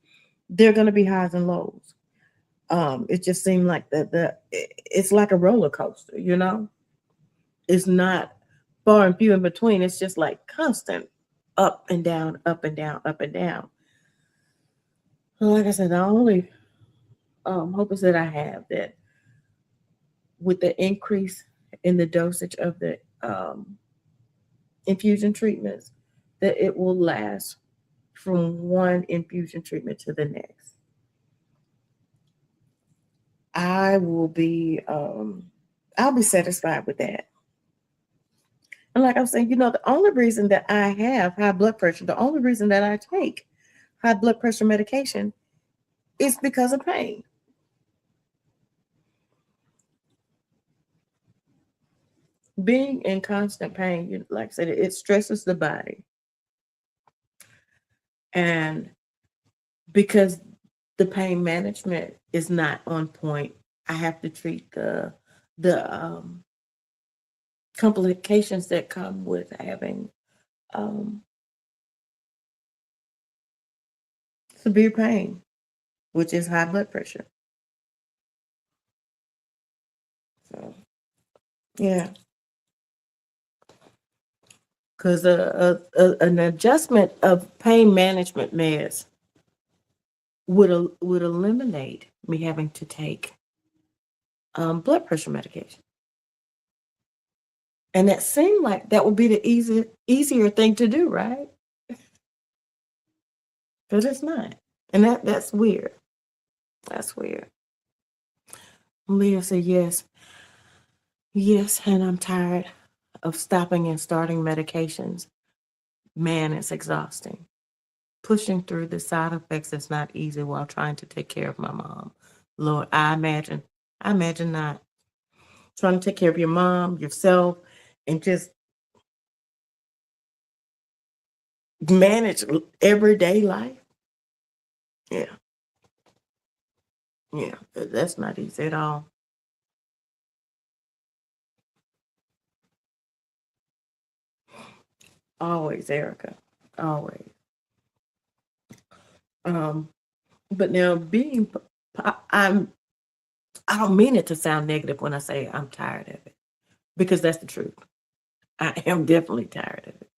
there are going to be highs and lows. It just seemed like it's like a roller coaster, It's not far and few in between. It's just like constant up and down, up and down, up and down. Like I said, the only hope is that I have that with the increase in the dosage of the infusion treatments, that it will last from one infusion treatment to the next. I will be I'll be satisfied with that. And like I'm saying, the only reason that I have high blood pressure, the only reason that I take high blood pressure medication is because of pain. Being in constant pain, like I said, it stresses the body. And because the pain management is not on point, I have to treat the complications that come with having severe pain, which is high blood pressure. So, yeah, because an adjustment of pain management meds would eliminate me having to take blood pressure medication. And that seemed like that would be the easier thing to do, right? But it's not. And that's weird. That's weird. Leah said, yes. Yes, and I'm tired of stopping and starting medications. Man, it's exhausting. Pushing through the side effects is not easy while trying to take care of my mom. Lord, I imagine not. Trying to take care of your mom, yourself, and just manage everyday life. Yeah. Yeah, that's not easy at all. Always, Erica. Always. But now I don't mean it to sound negative when I say I'm tired of it, because that's the truth. I am definitely tired of it.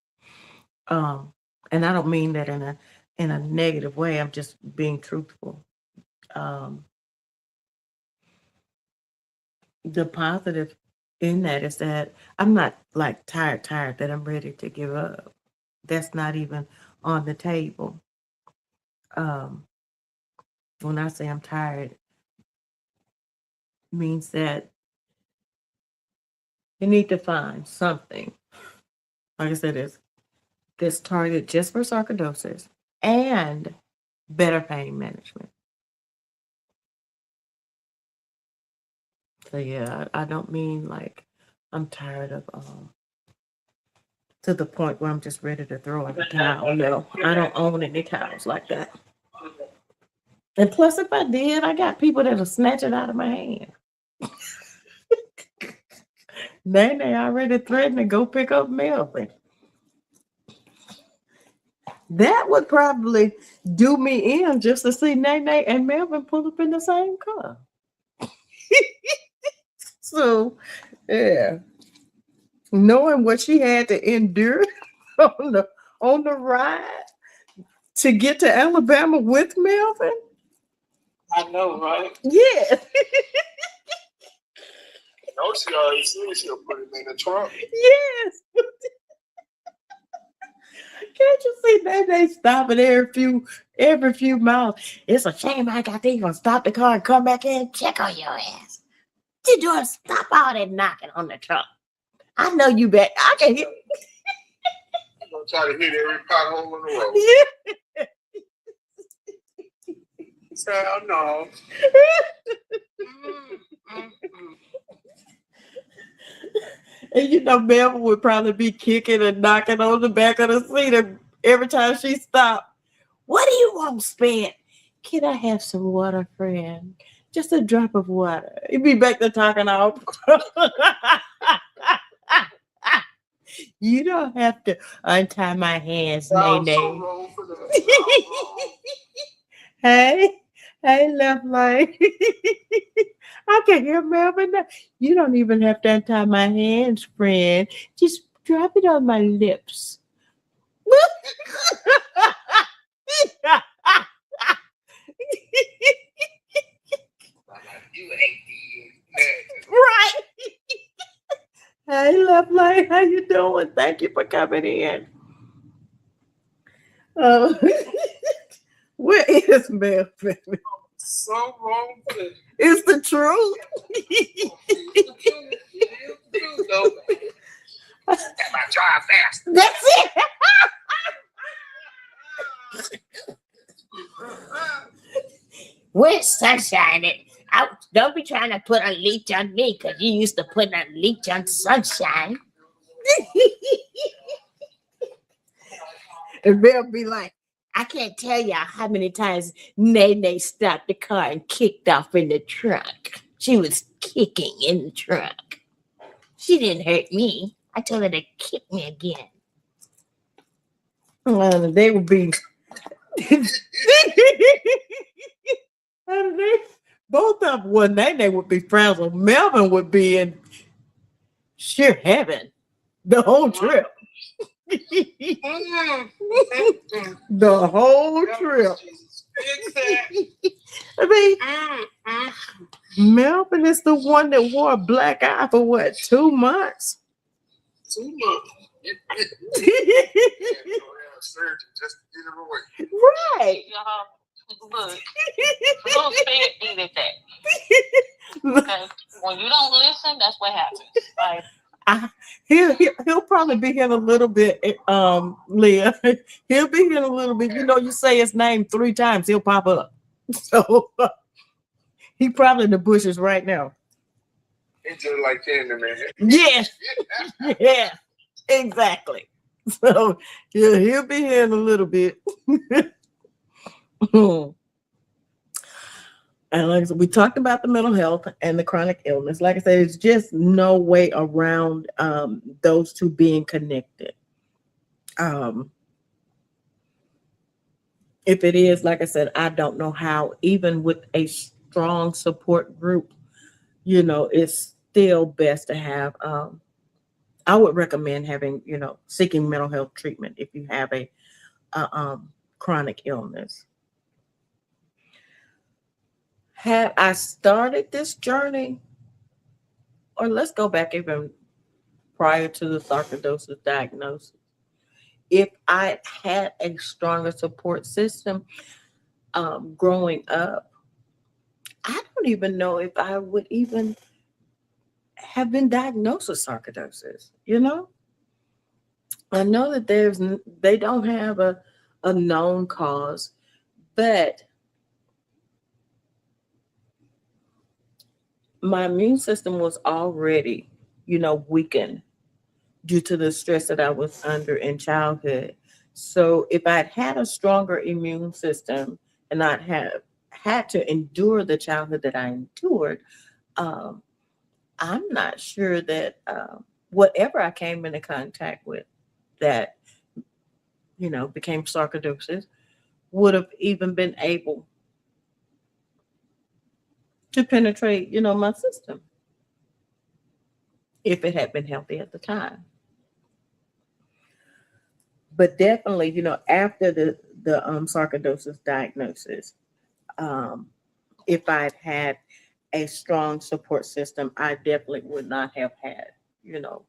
And I don't mean that in a negative way. I'm just being truthful. The positive in that is that I'm not like tired that I'm ready to give up. That's not even on the table. When I say I'm tired, means that you need to find something, like I said, that's targeted just for sarcoidosis and better pain management. So yeah, I don't mean like I'm tired of to the point where I'm just ready to throw in the towel. No, I don't own any towels like that. And plus, if I did, I got people that'll snatch it out of my hand. They already threatened to go pick up Melvin. That would probably do me in just to see Nene and Melvin pull up in the same car. So, yeah, knowing what she had to endure on the ride to get to Alabama with Melvin. I know, right? Yeah. No, she already said she'll put it in the trunk. Yes. Can't you see that they stopping every few miles? It's a shame I got to even stop the car and come back in and check on your ass. What you doing? Stop all that knocking on the truck. I know you bet. I can hear. I'm gonna try to hit every pothole in the road. Yeah. So no. And Melvin would probably be kicking and knocking on the back of the seat every time she stopped. What do you want, Spent? Can I have some water, friend? Just a drop of water. He'd be back there talking all. You don't have to untie my hands, Nene. Hey, left leg. I can hear Melvin now. You don't even have to untie my hands, friend. Just drop it on my lips. Right. Hey, left leg, how you doing? Thank you for coming in. Where is Melvin? So wrong with it. It's the truth. That I drive fast. That's it. Where's sunshine at? Don't be trying to put a leech on me because you used to put a leech on sunshine. And they'll be like, I can't tell y'all how many times Nene stopped the car and kicked off in the trunk. She was kicking in the trunk. She didn't hurt me. I told her to kick me again. They would be. Both of them, well, Nene would be frazzled. Melvin would be in sheer heaven the whole trip. The whole trip. I mean, Melvin is the one that wore a black eye for what, 2 months? 2 months. Surgeon just to get it away. Right. Y'all, look, don't expect me to that. Okay? When you don't listen, that's what happens. Like, He'll probably be here in a little bit, Leah. He'll be here in a little bit. You know, you say his name 3 times, he'll pop up. So he probably in the bushes right now. It's just like Candyman. Yes. Yeah, exactly. So yeah, he'll be here in a little bit. And like I said, we talked about the mental health and the chronic illness. Like I said, it's just no way around those two being connected. If it is, like I said, I don't know how, even with a strong support group, you know, it's still best to have, I would recommend having, you know, seeking mental health treatment if you have a chronic illness. Had I started this journey, or let's go back even prior to the sarcoidosis diagnosis, if I had a stronger support system growing up, I don't even know if I would even have been diagnosed with sarcoidosis. You know, I know that they don't have a known cause, but my immune system was already, you know, weakened due to the stress that I was under in childhood. So if I'd had a stronger immune system and I'd have had to endure the childhood that I endured, I'm not sure that whatever I came into contact with that, you know, became sarcoidosis would have even been able to penetrate, you know, my system if it had been healthy at the time. But definitely, you know, after the sarcoidosis diagnosis, if I'd had a strong support system, I definitely would not have had, you know,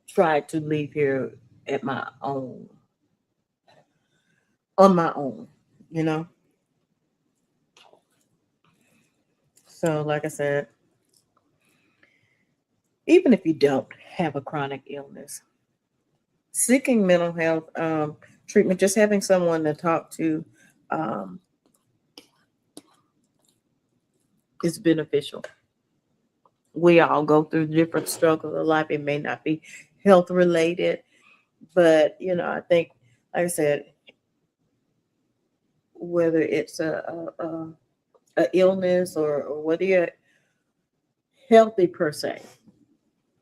tried to leave here at my own, on my own, you know. So, like I said, even if you don't have a chronic illness, seeking mental health treatment, just having someone to talk to is beneficial. We all go through different struggles of life. It may not be health related, but you know, I think, like I said, whether it's a illness or whether you're healthy per se,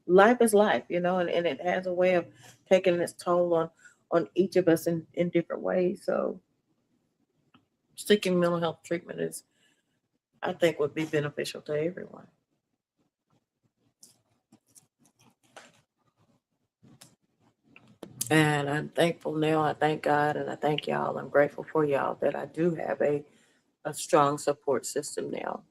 life is life, you know, and it has a way of taking its toll on each of us in different ways. So seeking mental health treatment is, I think, would be beneficial to everyone. And I'm thankful now. I thank God and I thank y'all. I'm grateful for y'all that I do have a strong support system now.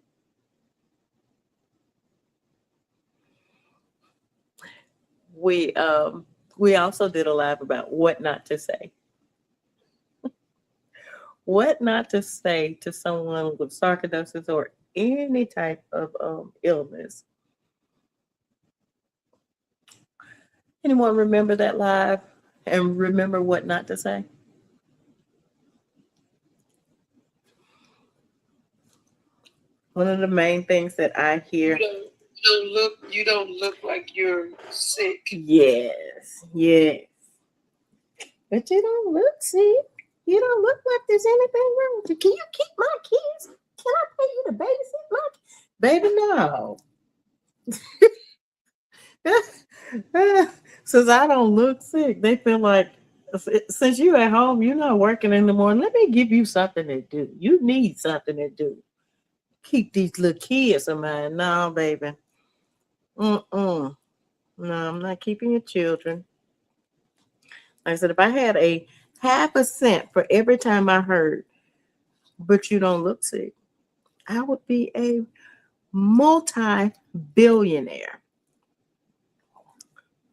We also did a live about what not to say. What not to say to someone with sarcoidosis or any type of illness. Anyone remember that live and remember what not to say? One of the main things that I hear. You don't look like you're sick. Yes, yes. But you don't look sick. You don't look like there's anything wrong with you. Can you keep my kids? Can I pay you to babysit my baby? No. Since I don't look sick, they feel like since you at home, you're not working in the morning. Let me give you something to do. You need something to do. Keep these little kids of mine. No, baby. No, I'm not keeping your children. Like I said, if I had a half a cent for every time I heard, but you don't look sick, I would be a multi-billionaire.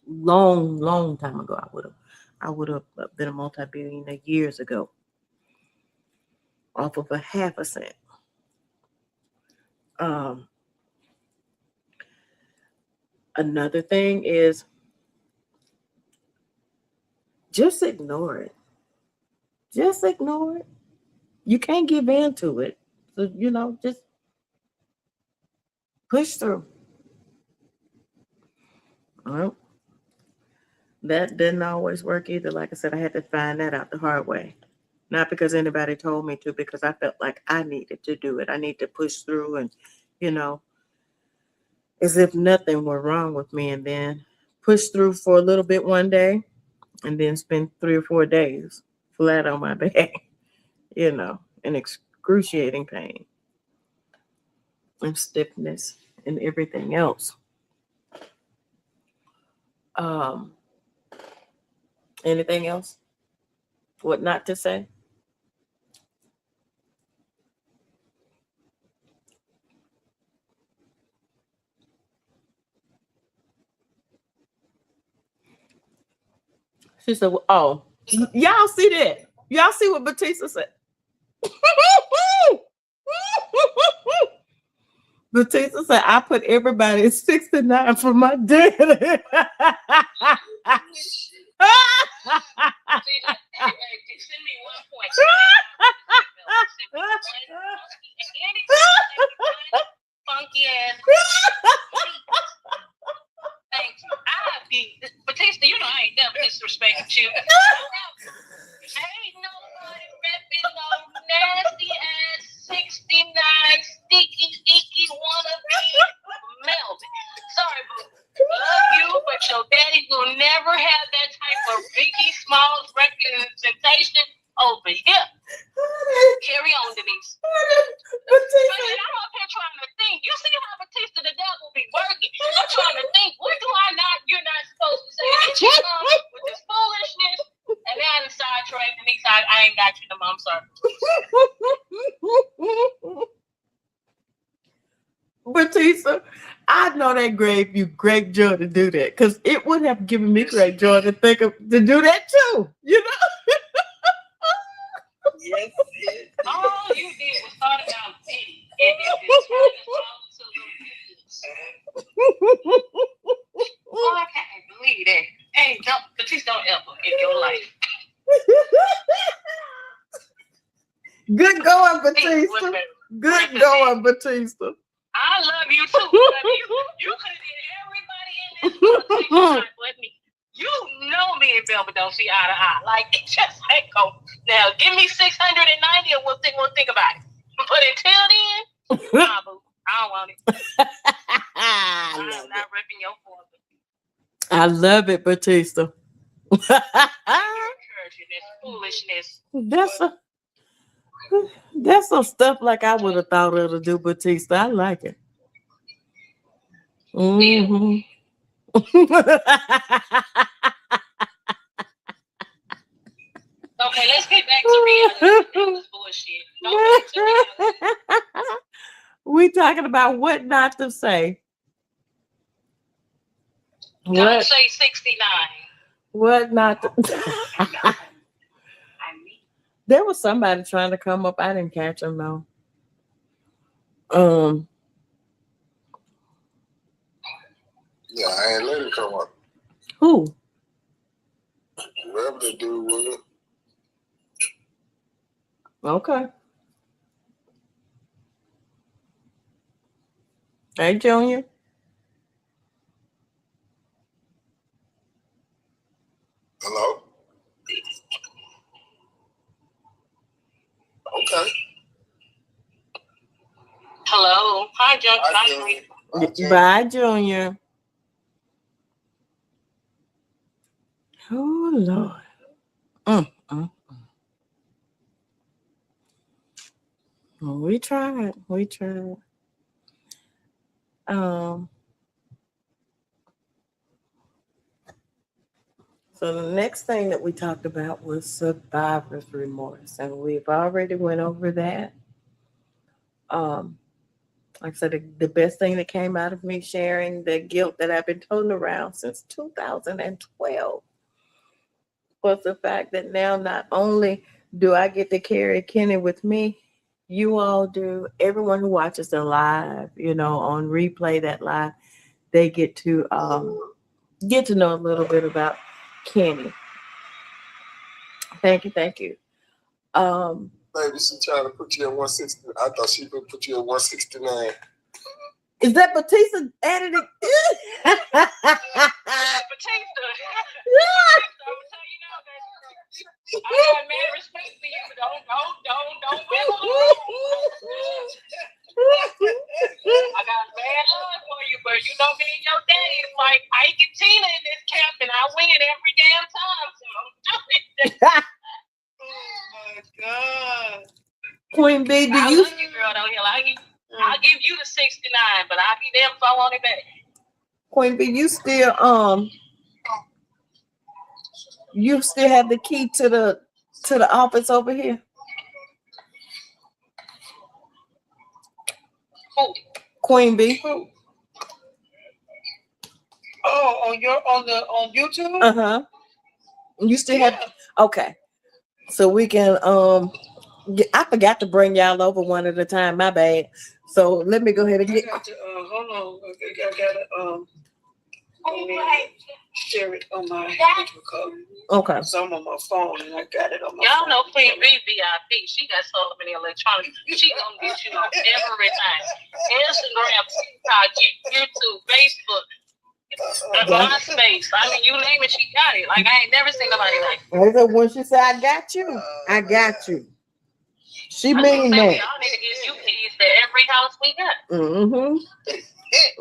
Long time ago, I would have been a multi-billionaire years ago off of a half a cent. Another thing is just ignore it. Just ignore it. You can't give in to it. So, just push through. Well, that didn't always work either. Like I said, I had to find that out the hard way. Not because anybody told me to, because I felt like I needed to do it. I need to push through and, as if nothing were wrong with me, and then push through for a little bit one day and then spend 3 or 4 days flat on my back, in excruciating pain and stiffness and everything else. Anything else? What not to say? She said, well, "Oh, y'all see that? Y'all see what Batista said?" Batista said, "I put everybody at 69 for my daddy." Send me 1 point. Funky ass. Thank you. Batista, I ain't never disrespected you. Ain't nobody repping no nasty ass 69 sticky icky wannabe Melvin. Sorry, boo. Love you, but your daddy will never have that type of Biggie Smalls representation over here. Carry on, Denise. But I'm up here trying to think. You see how Batista the devil be working. I'm trying to think, what do you're not supposed to say? Get you with this foolishness. And now I'm sidetracked, Denise. I ain't got you no more. I'm sorry. Batista, I know that gave you great joy to do that, because it would have given me great joy to do that too. Yes, yes. All you did was start about Diddy and then just turn it all to little Oh, I can't believe that. Hey, Batista, don't ever in your life. Good going, Batista. Good going, Batista. I love you too. You could have did everybody in this politics but me. You know me and Velma don't see eye to eye. Like, it just ain't go. Now, give me 690 and we'll think about it. But until then, nah, boo. I don't want it. I'm not ripping your father. I love it, Batista. Encouraging this foolishness. That's some stuff like I would have thought of to do, Batista. I like it. Mm-hmm. Okay, let's get back to reality. That was bullshit. Back to reality. We talking about what not to say. Don't say 69. What not to There was somebody trying to come up. I didn't catch him though. Yeah, I ain't let him come up. Who? Whoever the dude was. Okay. Hey, Junior. Hello? Okay. Hello. Hi, John. Hi, Junior. Hi, Junior. Bye, Junior. Oh, Lord. Mm. Well, we tried. We tried. Um. So the next thing that we talked about was survivor's remorse, and we've already went over that. Um, like I said, the best thing that came out of me sharing the guilt that I've been toting around since 2012 was the fact that now not only do I get to carry Kenny with me, you all do. Everyone who watches the live, on replay that live, they get to know a little bit about Kenny. Thank you. Maybe she trying to put you at 160. I thought she could put you at 169. Is that Batista added it? Batista. I'm gonna tell you now that I got mad respect for you. Don't wiggle the room. I got mad love for you, but you know me and your daddy is like Ike and Tina in this camp, and I win every damn time. So I'm doing it. Oh my God. Queen B, do I you? love you, girl. I'll give you the 69, but I'll be damned if I want it back. Queen B, you still have the key to the office over here? Who? Queen B. Who? Oh, on YouTube? Uh-huh. You still have okay. So we can I forgot to bring y'all over one at a time, my bad. So let me go ahead and I get got to hold on. I gotta share it on my okay. So I'm on my phone and I got it on my Y'all phone. know Queen B VIP. She got so many electronics. She gonna get you on everything. Instagram, TikTok, YouTube, Facebook, MySpace. I mean, you name it, she got it. Like I ain't never seen nobody like it. When she said I got you, I got you. She mean We that. all need to give you keys to every house we got. Mm-hmm.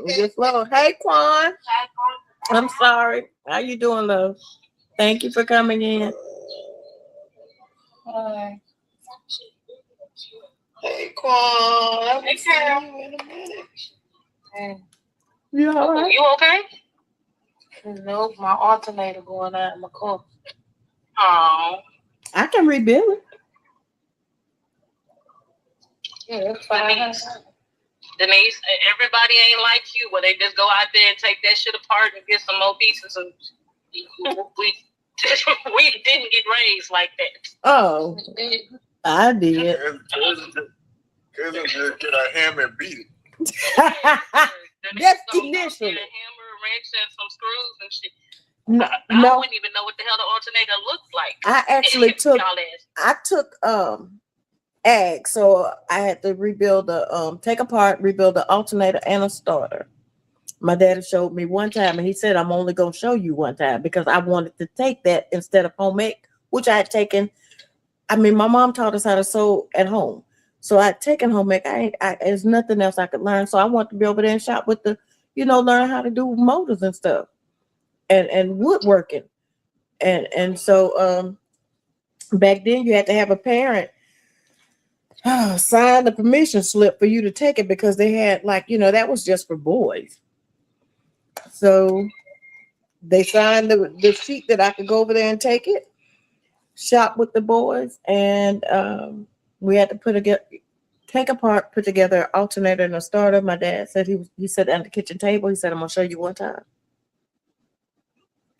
Yes, Lord. Hey, Quan. I'm sorry. How you doing, love? Thank you for coming in. Hi. Hey, Quan. I haven't seen you in a minute. You all right? You okay? No, my alternator going out in my car. Oh. I can rebuild it. Yeah, that's fine. Denise, everybody ain't like you where they just go out there and take that shit apart and get some more pieces. And we didn't get raised like that. Oh, I did. Cousin just get a hammer and beat it. That's initially. A hammer, a wrench, and some screws and shit. No, I wouldn't even know what the hell the alternator looks like. I actually took ag, so I had to rebuild rebuild the alternator and a starter. My daddy showed me one time, and he said, "I'm only gonna show you one time because I wanted to take that instead of home ec, which I had taken." I mean, my mom taught us how to sew at home, so I had taken home ec. There's nothing else I could learn, so I wanted to be over there and shop with learn how to do motors and stuff, and woodworking, and so back then you had to have a parent sign the permission slip for you to take it because they had that was just for boys. So they signed the sheet that I could go over there and take it, shop with the boys, and we had to take apart, put together an alternator and a starter. My dad said he sat at the kitchen table. He said, "I'm gonna show you one time,"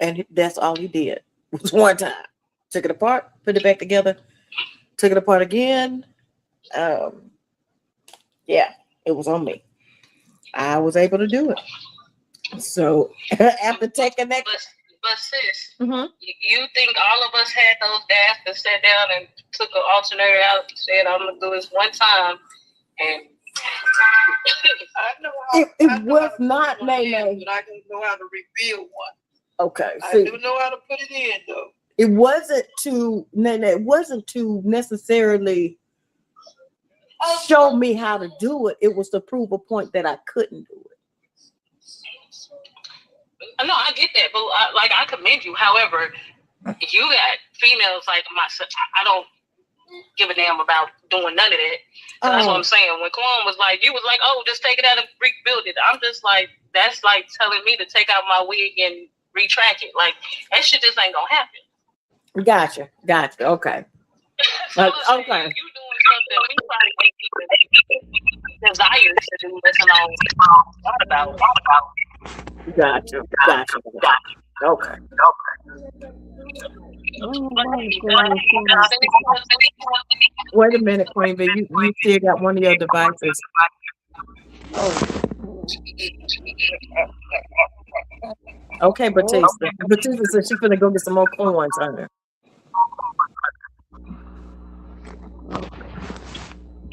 and that's all he did was one time. Took it apart, put it back together, took it apart again. Yeah, it was on me. I was able to do it. So after taking that, But sis, Mhm. you think all of us had those dads that sat down and took an alternator out and said, "I'm gonna do this one time," and I know how. It I know was how to not put one in, Nene. but I don't know how to rebuild one. Okay, I see, do know how to put it in though. it wasn't to Nene. It wasn't to necessarily show me how to do it. It was to prove a point that I couldn't do it. no, I get that, but I commend you. However, you got females like myself. I don't give a damn about doing none of that. So that's what I'm saying. When Quan was like, you was like, oh, just take it out and rebuild it. I'm just like, that's like telling me to take out my wig and retract it. Like, that shit just ain't gonna happen. Gotcha. Okay. So Okay. you doing something we probably ain't even desire to do. That's all thought about. Gotcha. Okay. Wait a minute, Queen B. You still got one of your devices. Okay, Batista. Batista said she's gonna go get some more coins on her.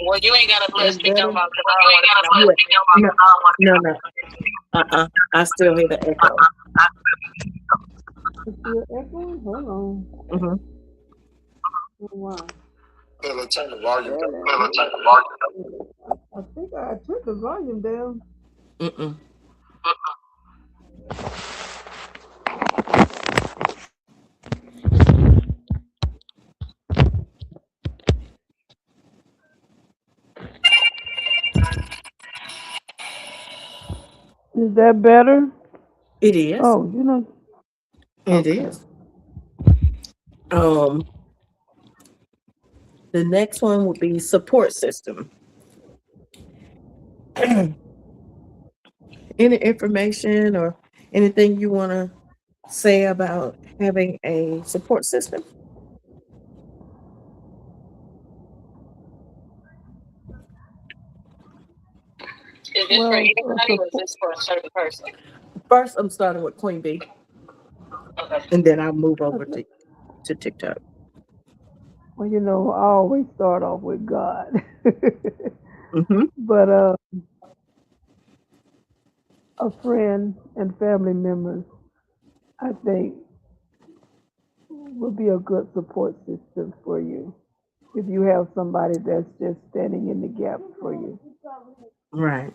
Well, you ain't gotta let speak out about because I don't want to. No. I still hear the echo. Hold on. Mm-hmm. Wow. Turn the volume down. I think I took the volume down. Mm-mm. Is that better? It is. Oh, It is. The next one would be support system. Any information or anything you want to say about having a support system? Is this for anybody or is this for a certain person? First, I'm starting with Queen B. Okay. And then I'll move over to TikTok. Well, I always start off with God. Mm-hmm. But a friend and family members, I think, would be a good support system for you if you have somebody that's just standing in the gap for you. Right.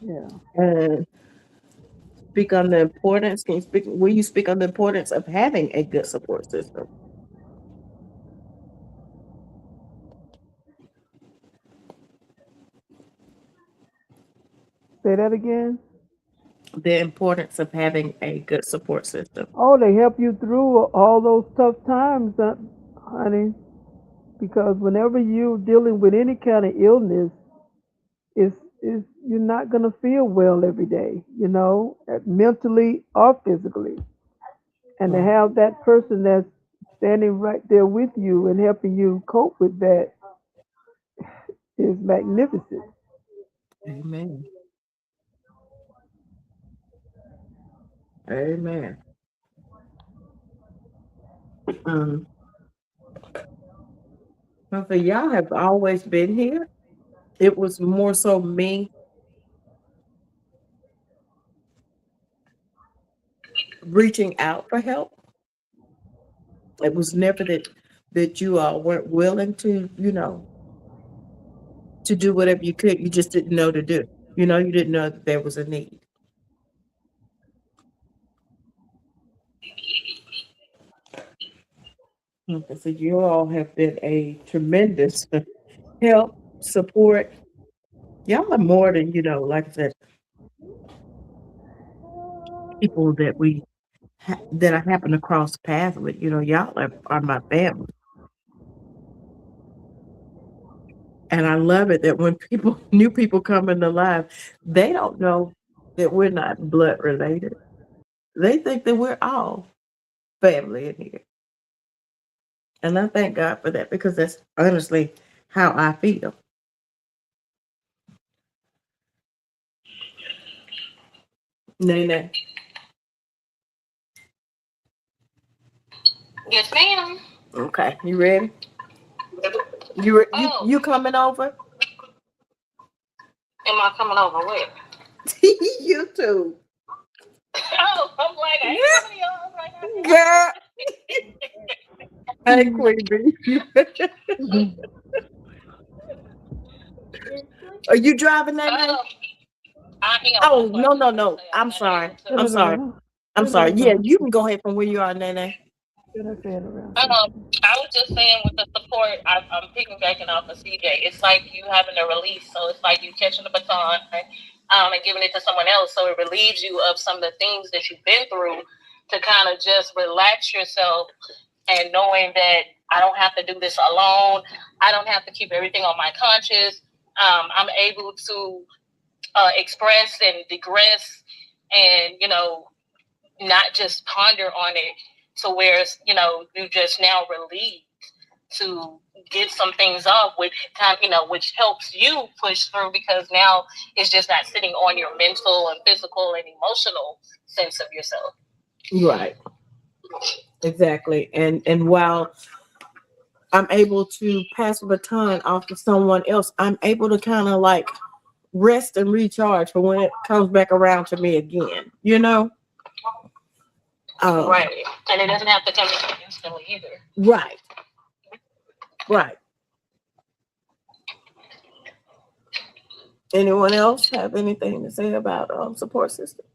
Yeah. And speak on the importance. Will you speak on the importance of having a good support system? Say that again. The importance of having a good support system. Oh, they help you through all those tough times, honey. Because whenever you're dealing with any kind of illness, it's you're not gonna feel well every day, mentally or physically. And to have that person that's standing right there with you and helping you cope with that is magnificent. Amen. So y'all have always been here. It was more so me reaching out for help. It was never that you all weren't willing to, to do whatever you could. You just didn't know to do. You didn't know that there was a need. So you all have been a tremendous help, support. Y'all are more than, like I said, people that that I happen to cross paths with. Y'all are my family. And I love it that when new people come into life, they don't know that we're not blood related. They think that we're all family in here. And I thank God for that because that's honestly how I feel. Nene. Yes, ma'am. Okay, you ready? Oh, You coming over? am I coming over where? You too. Oh, I'm like, I ain't coming to y'all right now. Girl. Hey, Queen Bee. Are you driving that night? Oh, I am. Oh, That's why I no, just no, want to no. say I'm I'm not sorry. able I'm to. sorry. I'm sorry. Yeah, you can go ahead from where you are, Nene. I was just saying with the support, I'm piggybacking off of CJ. It's like you having a release, so it's like you catching the baton and giving it to someone else, so it relieves you of some of the things that you've been through to kind of just relax yourself and knowing that I don't have to do this alone. I don't have to keep everything on my conscience. I'm able to express and digress and, not just ponder on it to where, you just now relieved to get some things off, which helps you push through because now it's just not sitting on your mental and physical and emotional sense of yourself. Right. Exactly. And while I'm able to pass the baton off to someone else, I'm able to kind of like rest and recharge for when it comes back around to me again, you know? Right. And it doesn't have to come instantly either. Right. Right. Anyone else have anything to say about support system?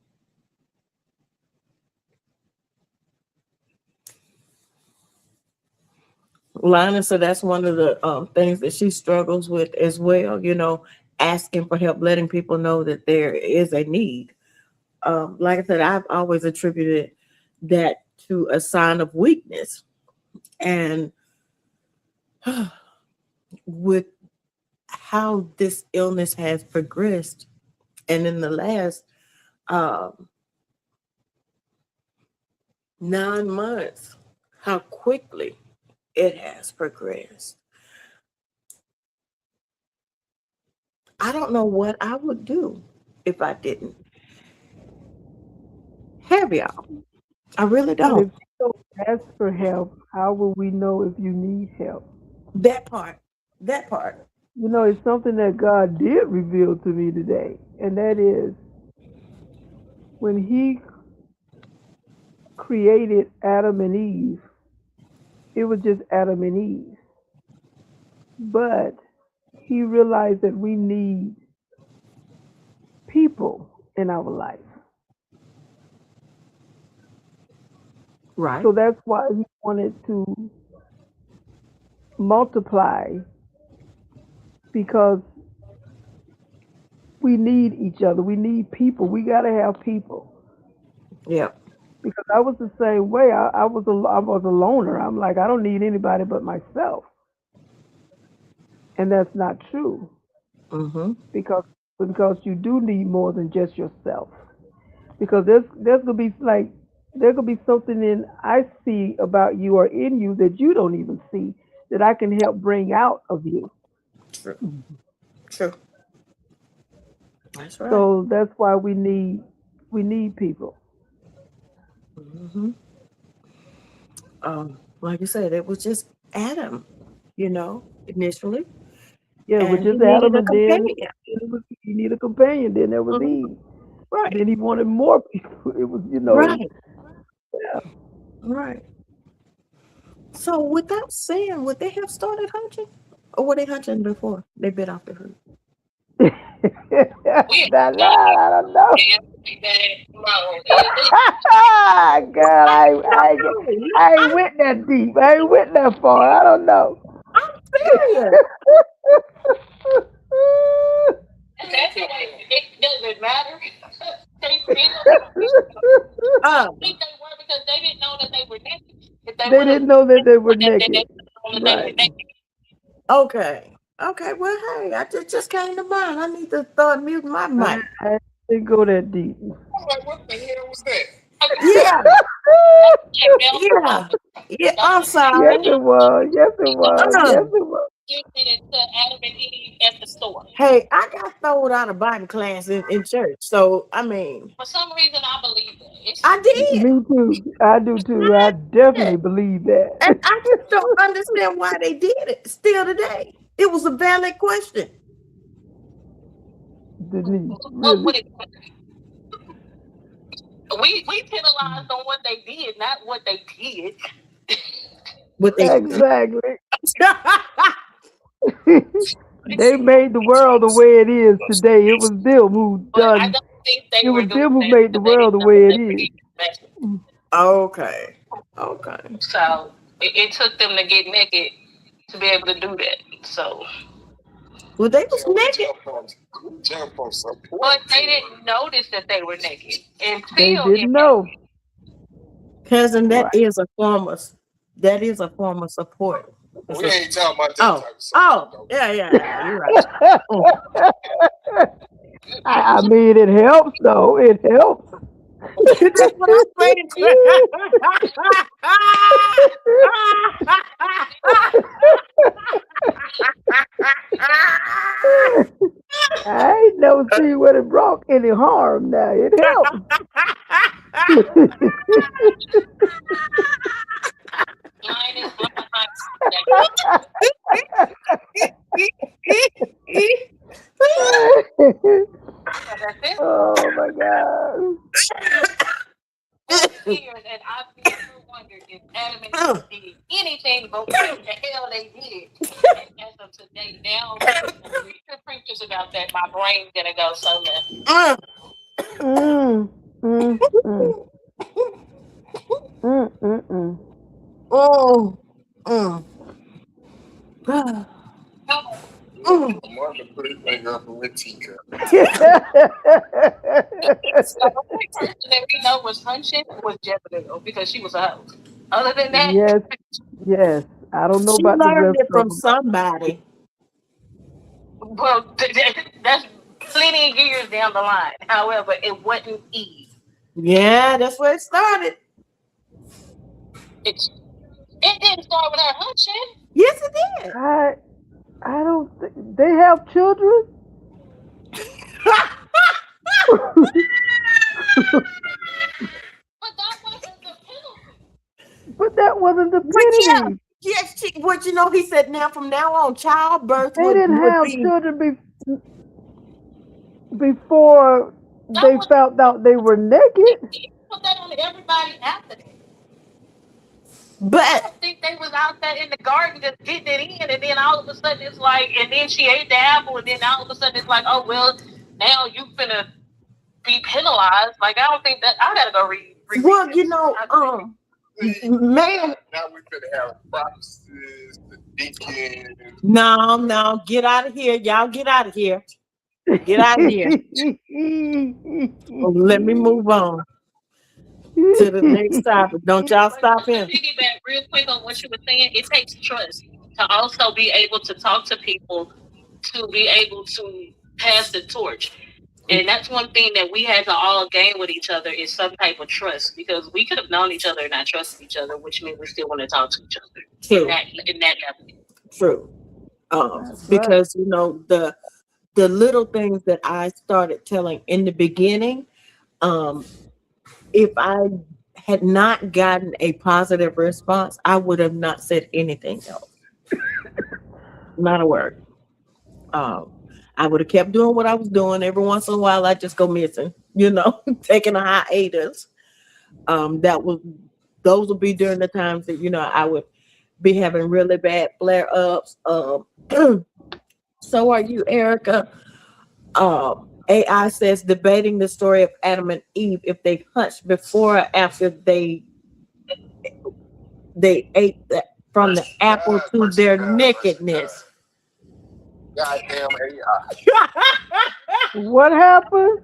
Lana, so that's one of the things that she struggles with as well, you know, asking for help, letting people know that there is a need. Like I said, I've always attributed that to a sign of weakness. And with how this illness has progressed, and in the last 9 months, how quickly it has progressed. I don't know what I would do if I didn't have y'all. I really But if don't. you don't ask for help, how will we know if you need help? That part. That part. You know, it's something that God did reveal to me today, and that is when He created Adam and Eve, it was just Adam and Eve. But He realized that we need people in our life. Right. So that's why He wanted to multiply because we need each other. We need people. We got to have people. Yeah. Because I was the same way. I was a loner. I'm like, I don't need anybody but myself. And that's not true. Mm-hmm. Because you do need more than just yourself. Because there's gonna be like there could be something in I see about you or in you that you don't even see that I can help bring out of you. True. True. That's right. So that's why we need people. Mm-hmm. Like you said, it was just Adam, you know, initially, Yeah, with and he just needed Adam, a and then companion. you need a companion. Then there was Mhm. Eve. Right. Then he wanted more people. It was, Right. yeah. Right. So, without saying, would they have started hunting, or were they hunting before they bit off the fruit? We I don't know. Girl, I ain't went that deep. I ain't went that far. I don't know. I'm serious. It doesn't matter. They Um. think they were because they didn't know that they were naked. If they They would have, didn't know that they were they naked. didn't know that they were Right. naked. Okay. Okay. Well, hey, I just came to mind. I need to start muting my mic. I didn't go that deep. I'm like, what the hell was that? Yeah. Yeah. Yeah. I'm Yes, sorry. it was. Yes, it was. Yes, Um. it was. gifted it to Adam and Eve at the store. Hey, I got thrown out of Bible class in church. So I mean, For some reason, I believe that. I did. Me too. I do too. I definitely believe And that. I just don't understand why they did it still today. It was a valid question. Denise, What would really. it we penalized on what they did, not what they did. What they Exactly. They made the world the way it is today. It was them who But I done. don't think they It were was doing them who that made the because they world didn't the know way that it they were is. getting messed. Okay. Okay. So it took them to get naked to be able to do that. So Well, they was naked. but they didn't notice that they were naked They until it didn't know. Cousin, Right. that is a form of support. We ain't talking about that Oh, type of stuff. oh, yeah, you're right. Oh. I mean, it helps though. It helps. That's what I'm saying. I ain't never seen what it brought any harm. Now it helps. line is behind that. Oh my God. Years, and I've never wondered if Adam and Eve did anything but what the hell they did. And as of today, now read the preachers about that, my brain's gonna go so left. Mm, mm, mm. Mm, mm, mm. Oh. Mm. Martha put his finger up in the teacup. So the only person that we know was hunching was Jezebel because she was a hoe. Other than that, Yes, yes. I don't know She about the learned rest it of from them. somebody. well, that's plenty of years down the line. However, it wasn't Eve. Yeah, that's where it started. It didn't start with her hunching. Yes, it did. I don't think they have children. But that wasn't the penalty. But that wasn't the But yeah, penalty. yes, but you know, he said now from now on, childbirth They would didn't have be. children before That they was found out they were naked. he put that on everybody after that. I But don't think they was out there in the garden just getting it in, and then all of a sudden it's like, and then she ate the apple, and then all of a sudden it's like, oh well, now you finna be penalized. Like I don't think that I gotta go read. well, you know, man. Now we could have prophecies, the deacons. No, get out of here, y'all. Get out of here. Get out of here. Let me move on to the next topic. Don't y'all stop him. Piggyback real quick on what you were saying. It takes trust to also be able to talk to people, to be able to pass the torch. And that's one thing that we had to all gain with each other is some type of trust, because we could have known each other and not trusted each other, which means we still want to talk to each other. True. In that level. True. Because you know the little things that I started telling in the beginning, if I had not gotten a positive response, I would have not said anything else. Not a word. I would have kept doing what I was doing. Every once in a while, I just go missing, you know, taking a hiatus. Those would be during the times that, you know, I would be having really bad flare-ups. So are you, Erica. AI says debating the story of Adam and Eve, if they hunched before or after they ate from the apple to their nakedness. Goddamn AI. What happened?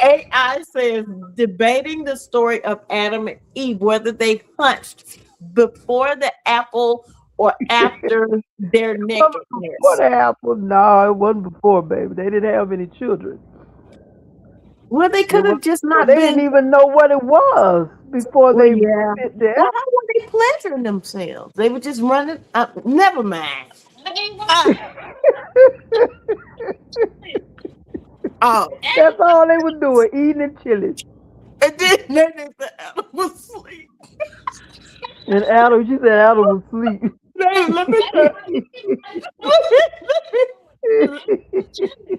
AI says debating the story of Adam and Eve, whether they hunched before the apple or after their nakedness. Before the apple? No, it wasn't before, baby. They didn't have any children. Well, they could have just not They didn't been. even know what it was before Well, they yeah. bit the Well, apple. how were they pleasuring themselves? They were just running. Never mind. Oh, That's all they were doing, eating and chilling. and then the animal was asleep. And Adam, she said Adam was asleep. Let me turn.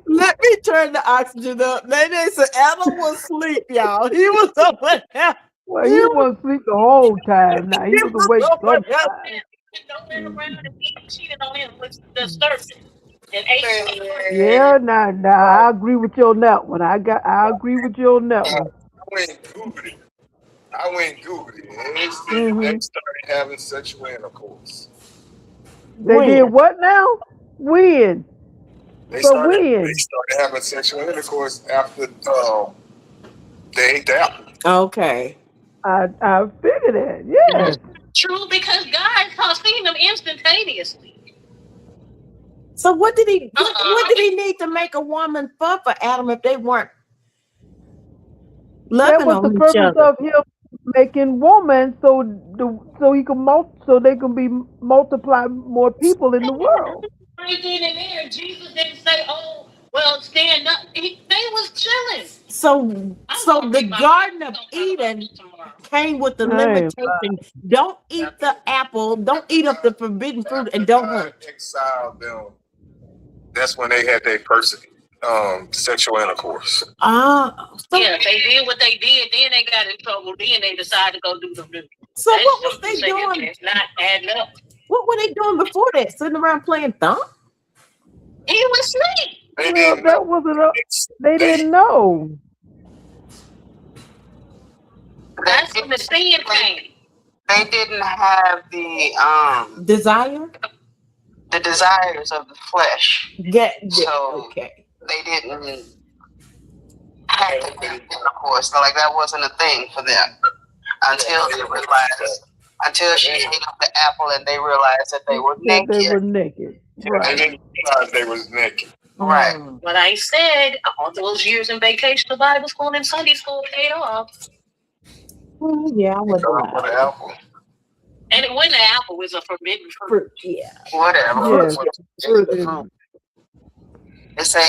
Let me turn the oxygen up. They said Adam was asleep, y'all. He was over there. Well, he wasn't asleep the whole time. Now he He was was awake over there. sometimes. Don't let around and he cheated on him with the serpent and ate. Yeah, now I agree with you on that one. I agree with you on that one. I went Googled it. And it said they started having sexual intercourse. They did what now? When? They But started when? having sexual intercourse after they ate the apple. Okay. I figured that. Yes. True, because God has seen them instantaneously. So what did he? What did he need to make a woman for Adam if they weren't That loving was the on each purpose other? of him making woman so he can so they can be multiply more people in the world. Right then and there, Jesus didn't say, "Oh, well, stand up." They was chilling. So the Garden of Eden came with the limitation: don't eat the apple, don't eat of the forbidden fruit, and don't hurt. Exiled them. That's when they had their first sexual intercourse. Yeah, they did what they did. Then they got in trouble. Then they decided to go do the new. So what was they doing? It's not adding up. What were they doing before that? Sitting around playing thumb? He was asleep. They Well, that wasn't they didn't know. That's when the sin came. They didn't have the Desire? the desires of the flesh. So okay. they didn't have the intercourse. Like that wasn't a thing for them until they realized. Until she ate up the apple and they realized that they were naked. They were naked. Right. They didn't realize they was naked. Right. But I said all those years in vacation, the Bible school and Sunday school paid off. Yeah, I would for the apple. And when the apple was a forbidden fruit. Yeah. Whatever. Yes. They say,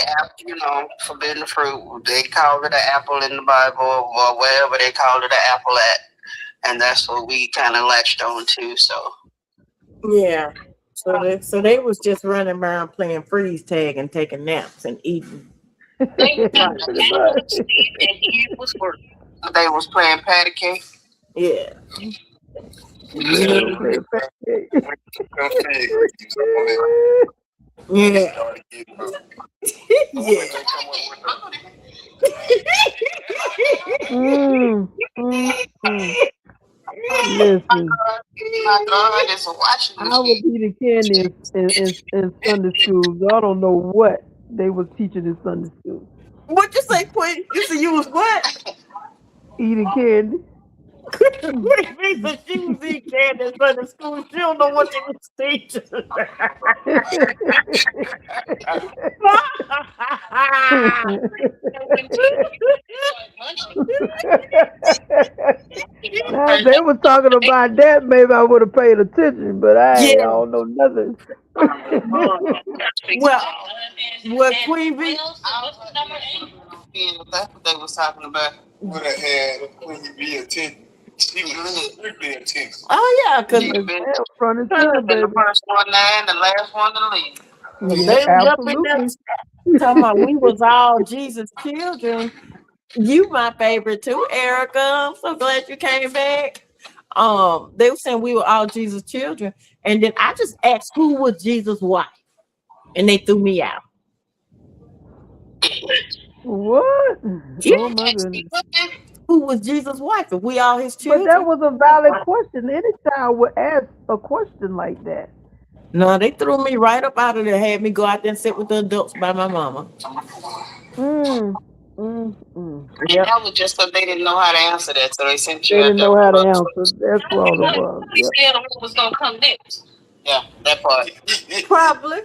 forbidden fruit. They called it an apple in the Bible, or wherever they called it an apple at. And that's what we kind of latched on to. So, yeah. So they was just running around playing freeze tag and taking naps and eating. They was playing patty cake. Yeah. Listen, my God is watching. I was eating candy in Sunday school. I don't know what they was teaching in Sunday school. What you say, Queen? You said you was what? Eating candy. Queen said she was eating candy in Sunday school. She don't know what she was teaching. Now, if they were talking about that, maybe I would have paid attention, but I don't know nothing. well, Queen B. That's what they was talking about. Would have had Queen B attended. She was strictly attended. Oh yeah, because front and the first one there and the last one to leave. They was up in there talking about we was all Jesus' children. You my favorite too, Erica. I'm so glad you came back. They were saying we were all Jesus' children, and then I just asked who was Jesus' wife, and they threw me out. What? Yeah. Oh my goodness. Who was Jesus' wife? If we all his children? But that was a valid question. Any child would ask a question like that. No, they threw me right up out of there, had me go out there and sit with the adults by my mama. Yeah. That was just because they didn't know how to answer that, so they sent you. They didn't know how to answer. That's what it was. They scared of what was gonna come next. Yeah, that part. Probably.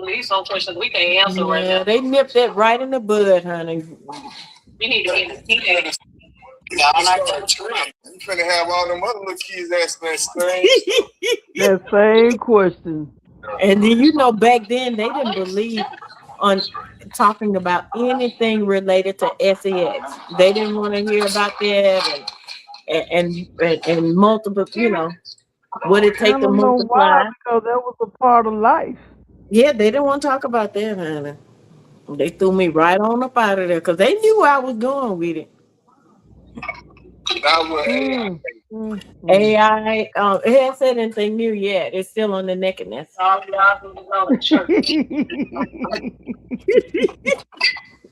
These some questions we can't answer right now. They nipped that right in the bud, honey. We need to get You finna have all them other little kids asking that That same question. And then you know, back then they didn't believe on talking about anything related to sex. They didn't want to hear about that and multiple, you know, what it I take to don't know multiply. why, because that was a part of life. Yeah, they didn't want to talk about that, honey. They threw me right on up out of there because they knew where I was going with it. AI, it hasn't said anything new yet. It's still on the nakedness.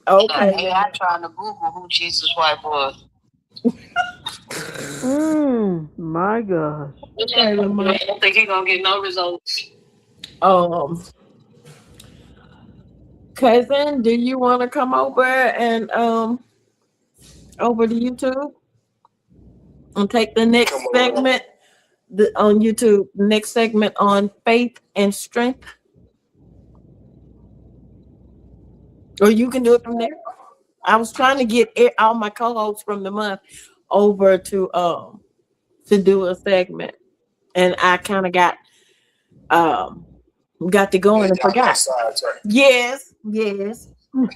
Okay. AI trying to Google who Jesus' wife was. My gosh. I don't think he's gonna get no results. Cousin, do you want to come over and over to YouTube and take the next segment on YouTube? Next segment on faith and strength, or you can do it from there. I was trying to get all my co-hosts from the month over to do a segment, and I kind of got to go and forgot. Yes. I'm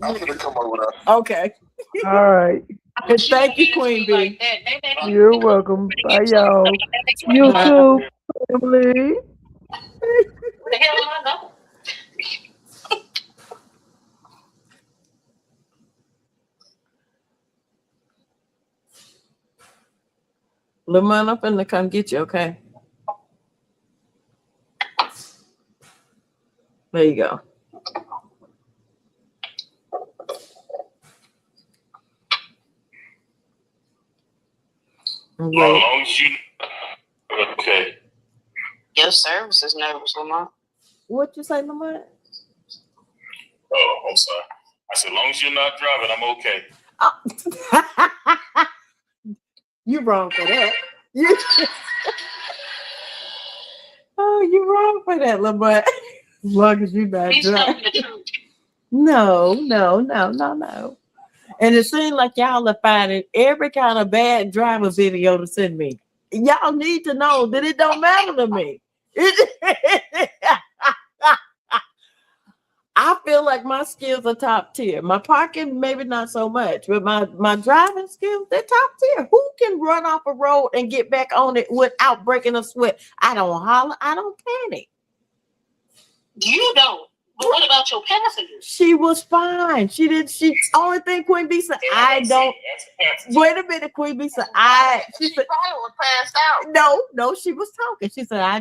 gonna come over there. Okay. All right. And thank you, Queen B. You're welcome. Bye, y'all. YouTube family. The hell am I going? Lamont, I'm finna come get you, okay? There you go. Well, as long as you okay. Your service is nervous, Lamont. What you say, Lamont? Oh, I'm sorry. I said, as long as you're not driving, I'm okay. Oh. You wrong for that. You wrong for that, Lamont. As long as you not driving. No. And it seems like y'all are finding every kind of bad driver video to send me. Y'all need to know that it don't matter to me. I feel like my skills are top tier. My parking, maybe not so much, but my driving skills, they're top tier. Who can run off a road and get back on it without breaking a sweat? I don't holler. I don't panic. You don't. But what about your passengers? She was fine. She only thing Queen B said, I don't. Wait a minute, Queen B said, she said, probably was passed out. No, she was talking. She said, I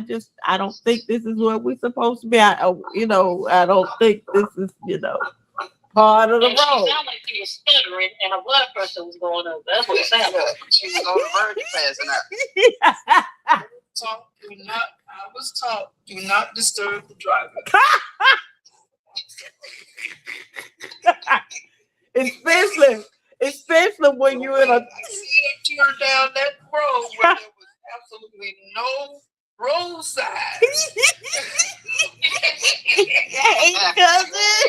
don't think this is where we're supposed to be. I don't think this is, part of the road. She sounded like she was stuttering and her blood pressure was going up. That's what it sounded like. She was on the verge of passing out. I was taught, do not disturb the driver. Especially when you're in a turn down that road where there was absolutely no roadside. Hey, cousin.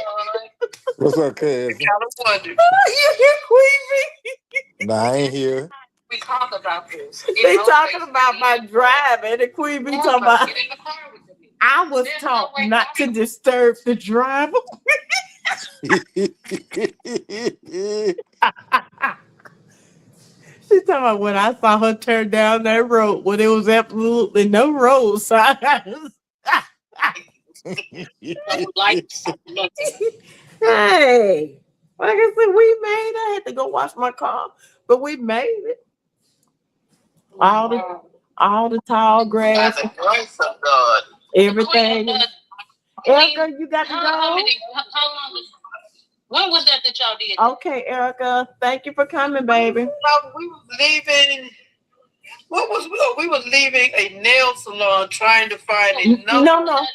What's up, cuz? I wondered. You hear Queen Nah, I ain't here. We talk about this. They talking about my driving, and Queen B talking about. I was taught not to disturb the driver. She talking about when I saw her turn down that road when there was absolutely no road signs. Hey, like I said, we made it. I had to go wash my car, but we made it. All the tall grass, By the grace of God. everything. Erica, you got to go. How long? When was that y'all did? Okay, Erica, thank you for coming, baby. We was leaving. We was leaving a nail salon trying to find a No.